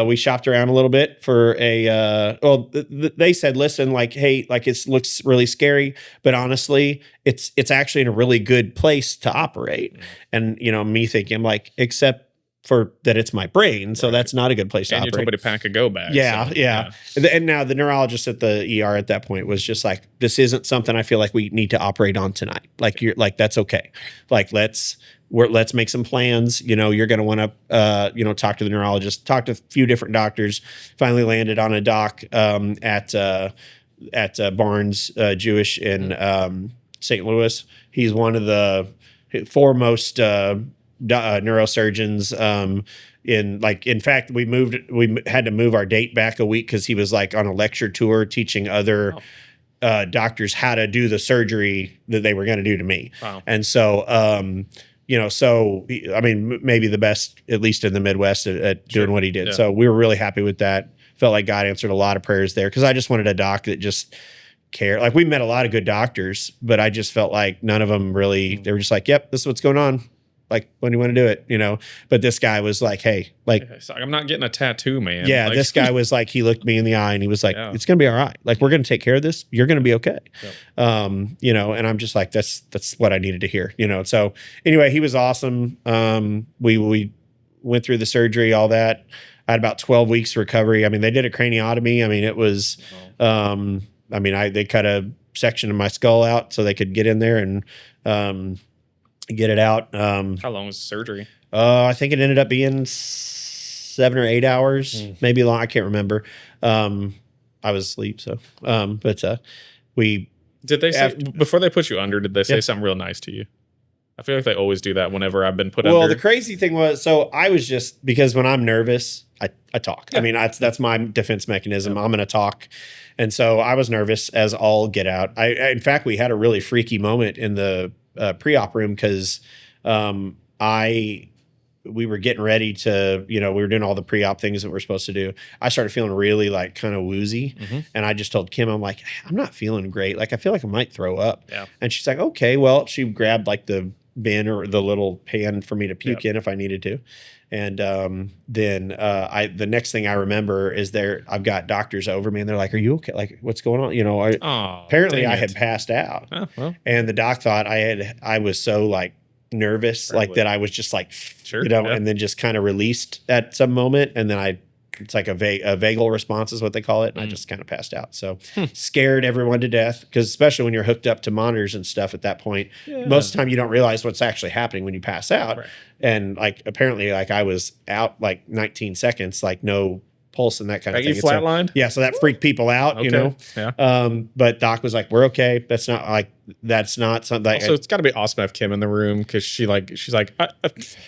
Speaker 1: we shopped around a little bit for they said, listen, like, hey, like it looks really scary, but honestly, it's actually in a really good place to operate. And, me thinking, I'm like, except for that it's my brain. So that's not a good place to operate.
Speaker 2: You told me to pack a go bag.
Speaker 1: Yeah. And now the neurologist at the ER at that point was just like, this isn't something I feel like we need to operate on tonight. Like that's okay. Like, let's make some plans. You're going to want to, talk to the neurologist, talk to a few different doctors, finally landed on a doc at Barnes Jewish in St. Louis. He's one of the foremost neurosurgeons in fact, we had to move our date back a week because he was like on a lecture tour teaching other doctors how to do the surgery that they were going to do to me.
Speaker 2: Wow.
Speaker 1: And so maybe the best, at least in the Midwest, at doing what he did.
Speaker 2: Yeah.
Speaker 1: So we were really happy with that. Felt like God answered a lot of prayers there because I just wanted a doc that just cared. Like, we met a lot of good doctors, but I just felt like none of them really, they were just like, yep, this is what's going on. Like, when do you want to do it? But this guy was like, hey, like,
Speaker 2: It's like, I'm not getting a tattoo, man.
Speaker 1: yeah,
Speaker 2: Like,
Speaker 1: this guy was like, he looked me in the eye and he was like, it's going to be all right. Like, we're going to take care of this. You're going to be okay.
Speaker 2: Yep.
Speaker 1: And I'm just like, that's what I needed to hear, So anyway, he was awesome. We went through the surgery, all that. I had about 12 weeks recovery. I mean, they did a craniotomy. I mean, it was, they cut a section of my skull out so they could get in there and, get it out.
Speaker 2: How long was the surgery?
Speaker 1: I think it ended up being 7 or 8 hours, maybe long. I can't remember. I was asleep. So,
Speaker 2: Did they say, before they put you under, did they say something real nice to you? I feel like they always do that whenever I've been put under.
Speaker 1: Well, the crazy thing was, so I was just, because when I'm nervous, I talk. Yeah. I mean, that's my defense mechanism. I'm going to talk. And so I was nervous as all get out. In fact, we had a really freaky moment in the pre-op room because we were getting ready to, we were doing all the pre-op things that we're supposed to do. I started feeling really like kind of woozy. And I just told Kim, I'm like, I'm not feeling great. Like, I feel like I might throw up.
Speaker 2: Yeah.
Speaker 1: And she's like, okay, well, she grabbed like the bin or the little pan for me to puke in if I needed to. And then the next thing I remember is I've got doctors over me and they're like, are you okay? Like, what's going on? Apparently I had passed out.
Speaker 2: Oh, well.
Speaker 1: And the doc thought I was so like nervous, like that I was just like, and then just kind of released at some moment. And then it's like a vagal response is what they call it. And I just kind of passed out. So scared everyone to death because especially when you're hooked up to monitors and stuff at that point, most of the time you don't realize what's actually happening when you pass out. Right. And like, apparently like I was out like 19 seconds, like no pulse and that kind of thing.
Speaker 2: You flatlined?
Speaker 1: So that freaked people out,
Speaker 2: Yeah.
Speaker 1: But Doc was like, we're okay. That's not something.
Speaker 2: Also, it's got to be awesome to have Kim in the room because she's like,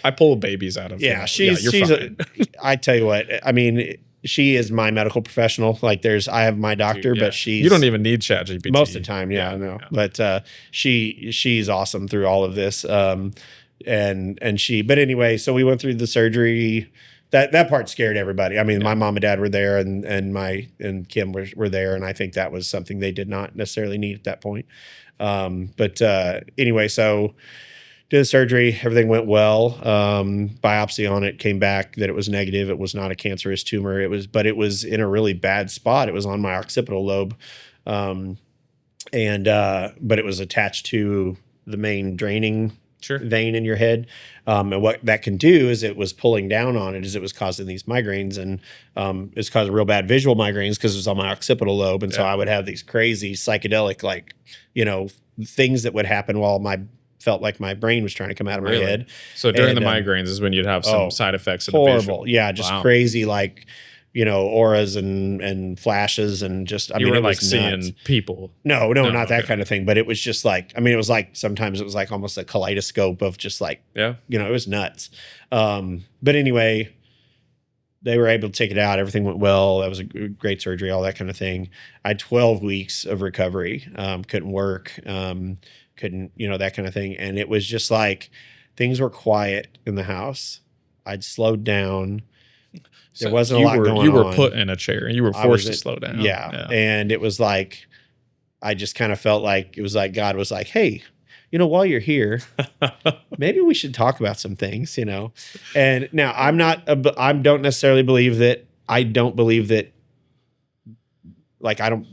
Speaker 2: I pull babies out of.
Speaker 1: Yeah, she's fine. I tell you what, I mean, she is my medical professional. Like, I have my doctor, but
Speaker 2: you don't even need ChatGPT
Speaker 1: most of the time. Yeah, I know. Yeah. But she's awesome through all of this. But anyway, so we went through the surgery. That part scared everybody. I mean, my mom and dad were there, and Kim were there, and I think that was something they did not necessarily need at that point. Anyway, so did the surgery, everything went well. Biopsy on it came back that it was negative. It was not a cancerous tumor. But it was in a really bad spot. It was on my occipital lobe, but it was attached to the main draining vein in your head. And what that can do is it was pulling down on it as it was causing these migraines, and it's causing real bad visual migraines because it was on my occipital lobe. And so I would have these crazy psychedelic, like, things that would happen while felt like my brain was trying to come out of my head.
Speaker 2: So during the migraines is when you'd have some side effects of
Speaker 1: horrible.
Speaker 2: the visual.
Speaker 1: Yeah, just crazy, like, auras and flashes and just,
Speaker 2: you were
Speaker 1: it
Speaker 2: like
Speaker 1: was
Speaker 2: seeing
Speaker 1: nuts.
Speaker 2: people.
Speaker 1: No, not that kind of thing. But it was just like, it was like, sometimes it was like almost a kaleidoscope of just like, it was nuts. But anyway, they were able to take it out. Everything went well. That was a great surgery, all that kind of thing. I had 12 weeks of recovery. Couldn't work. Couldn't, that kind of thing. And it was just like, things were quiet in the house. I'd slowed down. There wasn't a lot going on.
Speaker 2: You were put in a chair and you were forced to slow down.
Speaker 1: Yeah. And it was like, I just kind of felt like, it was like God was like, hey, while you're here, maybe we should talk about some things, And now I don't necessarily believe that, I don't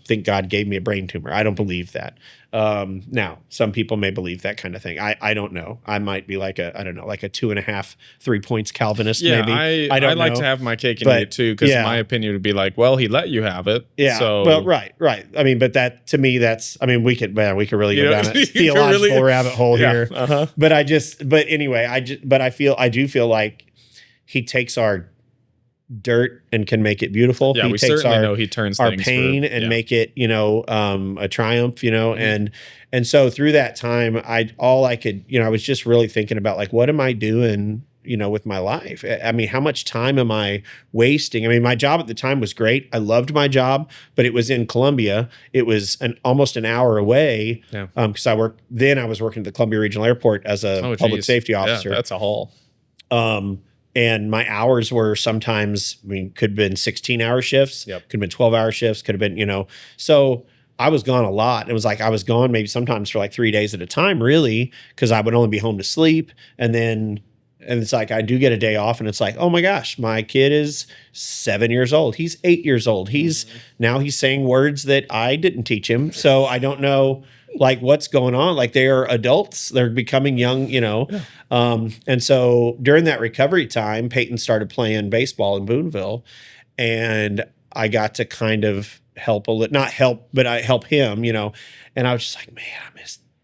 Speaker 1: think God gave me a brain tumor. I don't believe that. Now, some people may believe that kind of thing. I don't know. I might be like a 2.5, 3 points Calvinist.
Speaker 2: Yeah,
Speaker 1: maybe.
Speaker 2: I like to have my cake and eat it too, because my opinion would be like, well, he let you have it.
Speaker 1: Yeah.
Speaker 2: So.
Speaker 1: Well, right. I mean, but that to me, we could really go down a theological rabbit hole here.
Speaker 2: Uh-huh.
Speaker 1: But I do feel like he takes our dirt and can make it beautiful.
Speaker 2: Yeah,
Speaker 1: he
Speaker 2: we
Speaker 1: takes
Speaker 2: certainly know he turns
Speaker 1: our
Speaker 2: things
Speaker 1: pain and make it, a triumph, and so through that time, I was just really thinking about like, what am I doing, with my life? I mean, how much time am I wasting? I mean, my job at the time was great. I loved my job, but it was in Columbia. It was almost an hour away.
Speaker 2: Yeah.
Speaker 1: Because I was working at the Columbia Regional Airport as a public safety officer.
Speaker 2: Yeah, that's a haul.
Speaker 1: And my hours were sometimes, could have been 16-hour shifts, could have been 12-hour shifts, could have been, so I was gone a lot. It was like I was gone maybe sometimes for like 3 days at a time, really, because I would only be home to sleep. And it's like I do get a day off, and it's like, oh my gosh, my kid is 7 years old. He's 8 years old. Now he's saying words that I didn't teach him. So I don't know like what's going on. Like, they are adults, they're becoming young, and so during that recovery time, Peyton started playing baseball in Boonville, and I got to kind of help not help, but I help him, and I was just like, man, I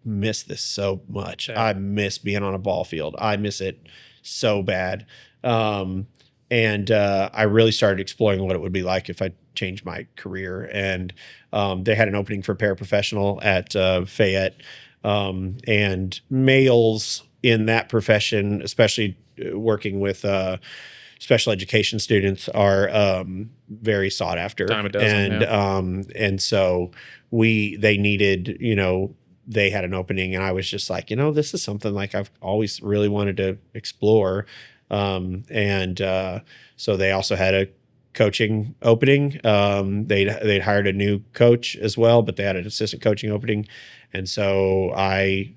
Speaker 1: miss this so much. I miss being on a ball field. I miss it so bad. And I really started exploring what it would be like if I changed my career. And they had an opening for paraprofessional at Fayette. And males in that profession, especially working with special education students, are very sought after.
Speaker 2: Dime a dozen,
Speaker 1: and so they needed, they had an opening, and I was just like, this is something like I've always really wanted to explore. So they also had a coaching opening. They'd hired a new coach as well, but they had an assistant coaching opening. And so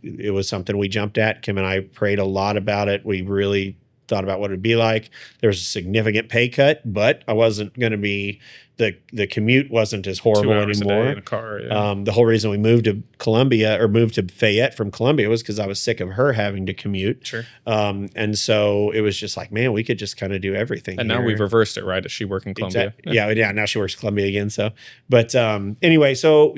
Speaker 1: it was something we jumped at. Kim and I prayed a lot about it. We really thought about what it'd be like. There was a significant pay cut, but I wasn't going to be, the commute wasn't as horrible
Speaker 2: 2 hours
Speaker 1: anymore.
Speaker 2: a day in a car, yeah.
Speaker 1: The whole reason we moved to moved to Fayette from Columbia was because I was sick of her having to commute.
Speaker 2: Sure.
Speaker 1: And so it was just like, man, we could just kind of do everything.
Speaker 2: And
Speaker 1: here.
Speaker 2: now we've reversed it, right? Does she work in Columbia?
Speaker 1: Yeah. Now she works at Columbia again. So, but anyway, so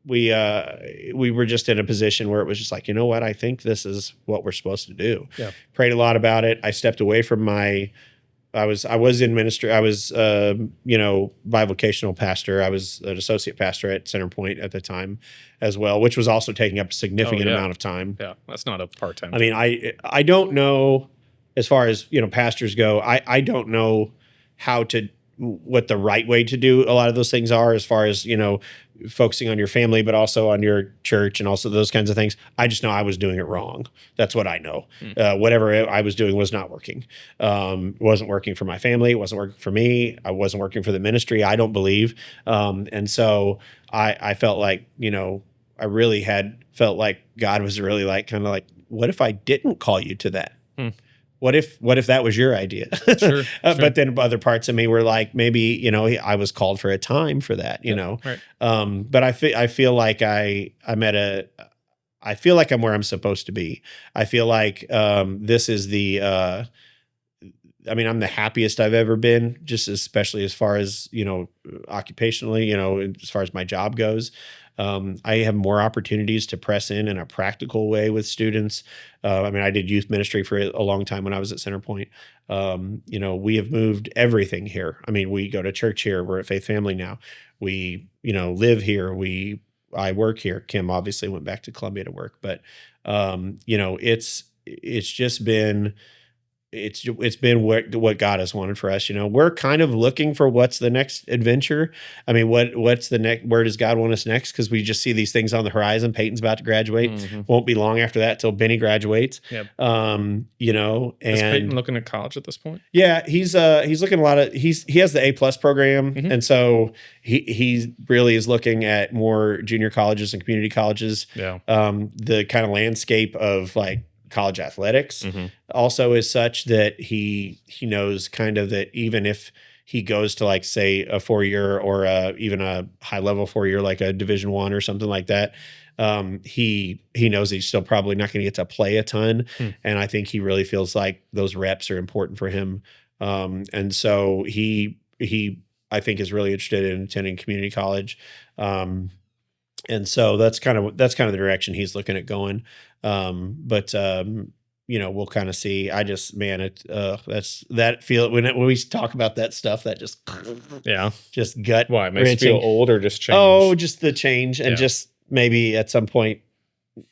Speaker 1: we were just in a position where it was just like, you know what? I think this is what we're supposed to do.
Speaker 2: Yeah.
Speaker 1: Prayed a lot about it. I stepped away from I was in ministry. I was, bivocational pastor. I was an associate pastor at CenterPoint at the time as well, which was also taking up a significant amount of time.
Speaker 2: Yeah. That's not a part-time.
Speaker 1: I mean, I don't know, as far as, pastors go, I don't know what the right way to do a lot of those things are, as far as, focusing on your family, but also on your church and also those kinds of things. I just know I was doing it wrong. That's what I know. Whatever I was doing was not working. It wasn't working for my family. It wasn't working for me. I wasn't working for the ministry, I don't believe. And so I felt like, I really felt like God was really like, kind of like, what if I didn't call you to that? What if that was your idea?
Speaker 2: Sure.
Speaker 1: But then other parts of me were like, maybe, I was called for a time for that,
Speaker 2: Right.
Speaker 1: But I feel like I feel like I'm where I'm supposed to be. I feel like this is I'm the happiest I've ever been, just especially as far as, occupationally, as far as my job goes. I have more opportunities to press in a practical way with students. I did youth ministry for a long time when I was at CenterPoint. We have moved everything here. We go to church here. We're at Faith Family now. We, live here. I work here. Kim obviously went back to Columbia to work, but, it's just been, it's been what God has wanted for us. We're kind of looking for what's the next adventure. What's the next? Where does God want us next? Because we just see these things on the horizon. Peyton's about to graduate.
Speaker 2: Mm-hmm.
Speaker 1: Won't be long after that till Benny graduates.
Speaker 2: Yep.
Speaker 1: And
Speaker 2: is Peyton looking at college at this point?
Speaker 1: Yeah, he's looking a lot of. He has the A+ program,
Speaker 2: Mm-hmm.
Speaker 1: and so he really is looking at more junior colleges and community colleges.
Speaker 2: Yeah.
Speaker 1: The kind of landscape of like college athletics also is such that he knows kind of that even if he goes to like say a 4-year or even a high level 4-year like a Division I or something like that, he knows he's still probably not going to get to play a ton, and I think he really feels like those reps are important for him, and so he I think is really interested in attending community college. And so that's kind of the direction he's looking at going. But we'll kind of see. I just, man, that's that feel when we talk about that stuff, that just gut.
Speaker 2: Why? It makes you feel old or just change?
Speaker 1: Oh, just the change, and just maybe at some point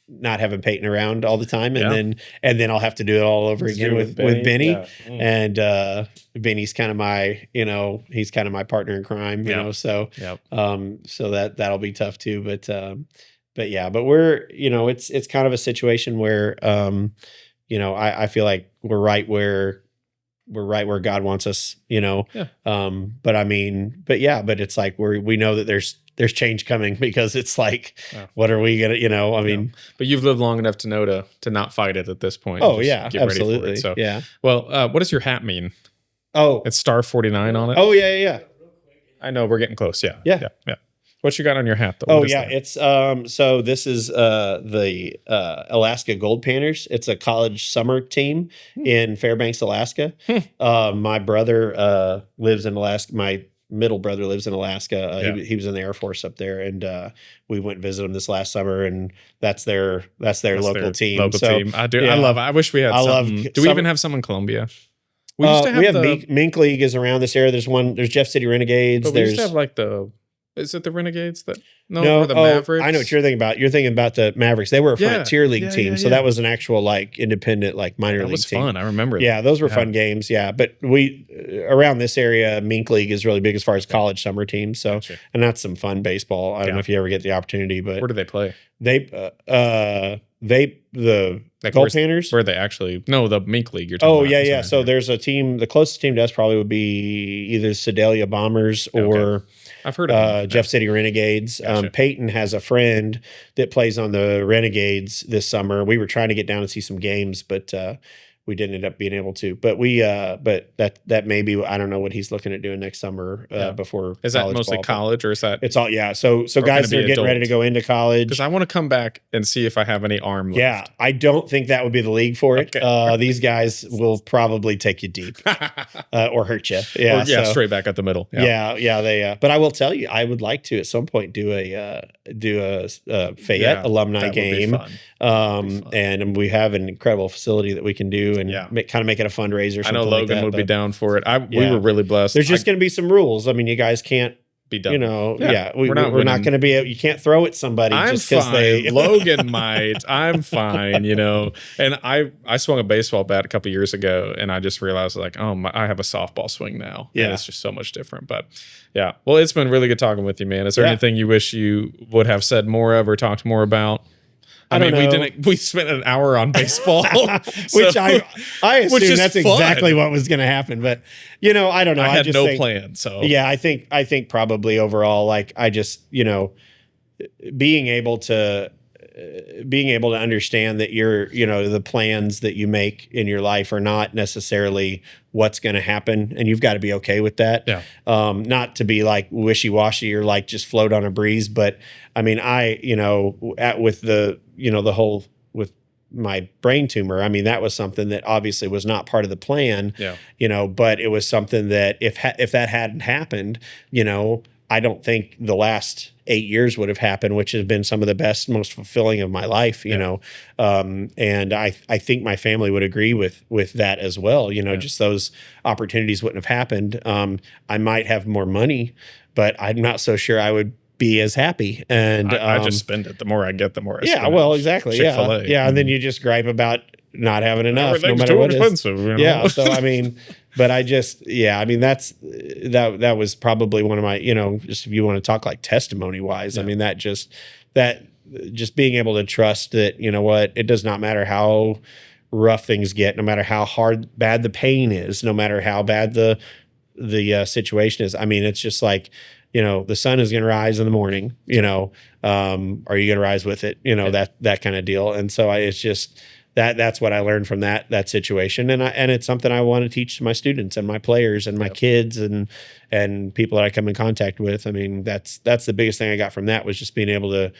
Speaker 1: not having Peyton around all the time, and then I'll have to do it all over again with Benny. Yeah. And Benny's kind of my, he's kind of my partner in crime, so so that'll be tough too. But we're, it's kind of a situation where I feel like we're right where God wants us, but it's like we know that there's change coming, because it's like, what are we gonna,
Speaker 2: but you've lived long enough to know to not fight it at this point.
Speaker 1: Oh yeah,
Speaker 2: get
Speaker 1: absolutely.
Speaker 2: Ready for it. So,
Speaker 1: yeah.
Speaker 2: Well, what does your hat mean?
Speaker 1: Oh,
Speaker 2: it's star 49 on it.
Speaker 1: Oh yeah.
Speaker 2: I know we're getting close.
Speaker 1: Yeah.
Speaker 2: What you got on your hat though?
Speaker 1: It's so this is the Alaska Gold Panthers. It's a college summer team in Fairbanks, Alaska. My brother lives in Alaska. My middle brother lives in Alaska. He was in the Air Force up there, and we went and visited him this last summer, and that's their local team.
Speaker 2: I wish we had something. Do we even have some in Columbia?
Speaker 1: We used to have Mink League is around this area. There's Jeff City Renegades.
Speaker 2: But we used to have like the Is it the Renegades that? No,
Speaker 1: No,
Speaker 2: or the Mavericks.
Speaker 1: I know what you're thinking about. You're thinking about the Mavericks. They were a frontier league team, so that was an actual like independent, like minor league team.
Speaker 2: That was fun. I remember.
Speaker 1: Yeah, those were fun games. Yeah, but we around this area, Mink League is really big as far as college summer teams. So, and that's some fun baseball. I don't know if you ever get the opportunity, but
Speaker 2: where do they play?
Speaker 1: The Gold Panthers.
Speaker 2: Where they actually? No, the Mink League. You're talking about.
Speaker 1: Yeah. So there's a team. The closest team to us probably would be either Sedalia Bombers or.
Speaker 2: I've heard of
Speaker 1: Jeff City Renegades.
Speaker 2: Gotcha.
Speaker 1: Peyton has a friend that plays on the Renegades this summer. We were trying to get down and see some games, but we didn't end up being able to. But but that may be, I don't know what he's looking at doing next summer before.
Speaker 2: Is that mostly college or is that?
Speaker 1: It's all, So guys that are getting ready to go into college.
Speaker 2: Because I want to come back and see if I have any arm left.
Speaker 1: Yeah, I don't think that would be the league for it. Okay. These guys will probably take you deep or hurt you. Yeah,
Speaker 2: straight back at the middle.
Speaker 1: They. But I will tell you, I would like to at some point do a Fayette alumni game. And we have an incredible facility that we can do and kind of make it a fundraiser.
Speaker 2: I know Logan would be down for it. We were really blessed.
Speaker 1: There's just going to be some rules. I mean, you guys can't
Speaker 2: be done.
Speaker 1: You know, we're not going to be. You can't throw at somebody.
Speaker 2: I'm
Speaker 1: just because
Speaker 2: they. Logan might. I'm fine. You know, and I swung a baseball bat a couple years ago, and I just realized like, I have a softball swing now. Yeah, and it's just so much different. But yeah, well, it's been really good talking with you, man. Is there anything you wish you would have said more of or talked more about? I mean, we spent an hour on baseball,
Speaker 1: which I assume that's fun. Exactly what was going to happen. But you know, I don't know.
Speaker 2: I had no plan. So
Speaker 1: yeah, I think probably overall, like I just, you know, being able to understand that the plans that you make in your life are not necessarily what's going to happen, and you've got to be okay with that.
Speaker 2: Yeah.
Speaker 1: Not to be like wishy-washy or like just float on a breeze, but I mean, with the whole with my brain tumor, I mean, that was something that obviously was not part of the plan.
Speaker 2: Yeah.
Speaker 1: You know, but it was something that if that hadn't happened, you know, I don't think the last 8 years would have happened, which has been some of the best, most fulfilling of my life, you know. And I think my family would agree with that as well. You know, just those opportunities wouldn't have happened. I might have more money, but I'm not so sure I would be as happy. And
Speaker 2: I just spend it. The more I get, the more I spend.
Speaker 1: Yeah, well, exactly.
Speaker 2: Chick-fil-A.
Speaker 1: Yeah. And then you just gripe about not having enough,
Speaker 2: no matter
Speaker 1: too
Speaker 2: what expensive, you know?
Speaker 1: Yeah. So I mean, but I just, I mean, that was probably one of my, you know, just if you want to talk like testimony wise, I mean, that just being able to trust that, you know what, it does not matter how rough things get, no matter how bad the pain is, no matter how bad the situation is. I mean, it's just like, you know, the sun is going to rise in the morning, you know, are you going to rise with it? You know, that kind of deal. And so it's just, that's what I learned from that situation. And it's something I want to teach to my students and my players and my kids and people that I come in contact with. I mean, that's the biggest thing I got from that was just being able to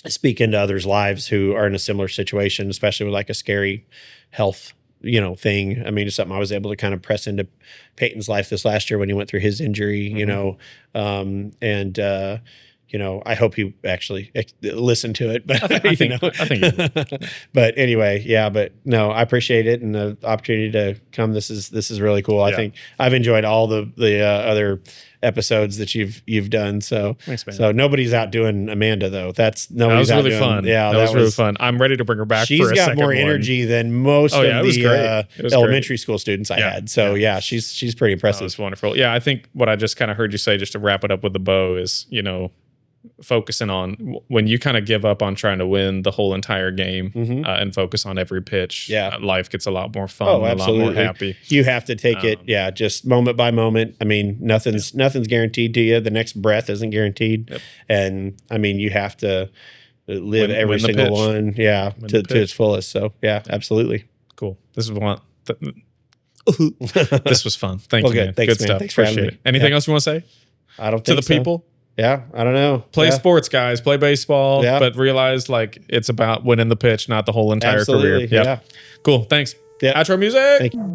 Speaker 1: speak into others' lives who are in a similar situation, especially with like a scary health, you know, thing. I mean, it's something I was able to kind of press into Peyton's life this last year when he went through his injury, you know, you know, I hope he actually listened to it, but
Speaker 2: I think
Speaker 1: but anyway, but no, I appreciate it and the opportunity to come. This is really cool. I think I've enjoyed all the other episodes that you've done. So
Speaker 2: thanks, man.
Speaker 1: So nobody's outdoing Amanda though. That was really
Speaker 2: fun. Yeah, that was really fun. I'm ready to bring her back.
Speaker 1: She's got more energy than most of the elementary
Speaker 2: great.
Speaker 1: School students I had. So she's pretty impressive.
Speaker 2: It's wonderful. Yeah, I think what I just kind of heard you say, just to wrap it up with the bow, is, you know, focusing on when you kind of give up on trying to win the whole entire game and focus on every pitch, life gets a lot more fun, a lot more happy.
Speaker 1: You have to take it, just moment by moment. I mean, nothing's guaranteed to you. The next breath isn't guaranteed. And I mean, you have to live every single one, to its fullest. So absolutely.
Speaker 2: Cool. This is one. This was fun. Thank you, man.
Speaker 1: Thanks,
Speaker 2: good stuff.
Speaker 1: Thanks for having me.
Speaker 2: Anything else you want to say?
Speaker 1: I don't
Speaker 2: to
Speaker 1: think
Speaker 2: the people.
Speaker 1: Yeah, I don't know.
Speaker 2: Play sports, guys. Play baseball, but realize like it's about winning the pitch, not the whole entire career.
Speaker 1: Yeah.
Speaker 2: Cool. Thanks. Outro music.
Speaker 1: Thank you.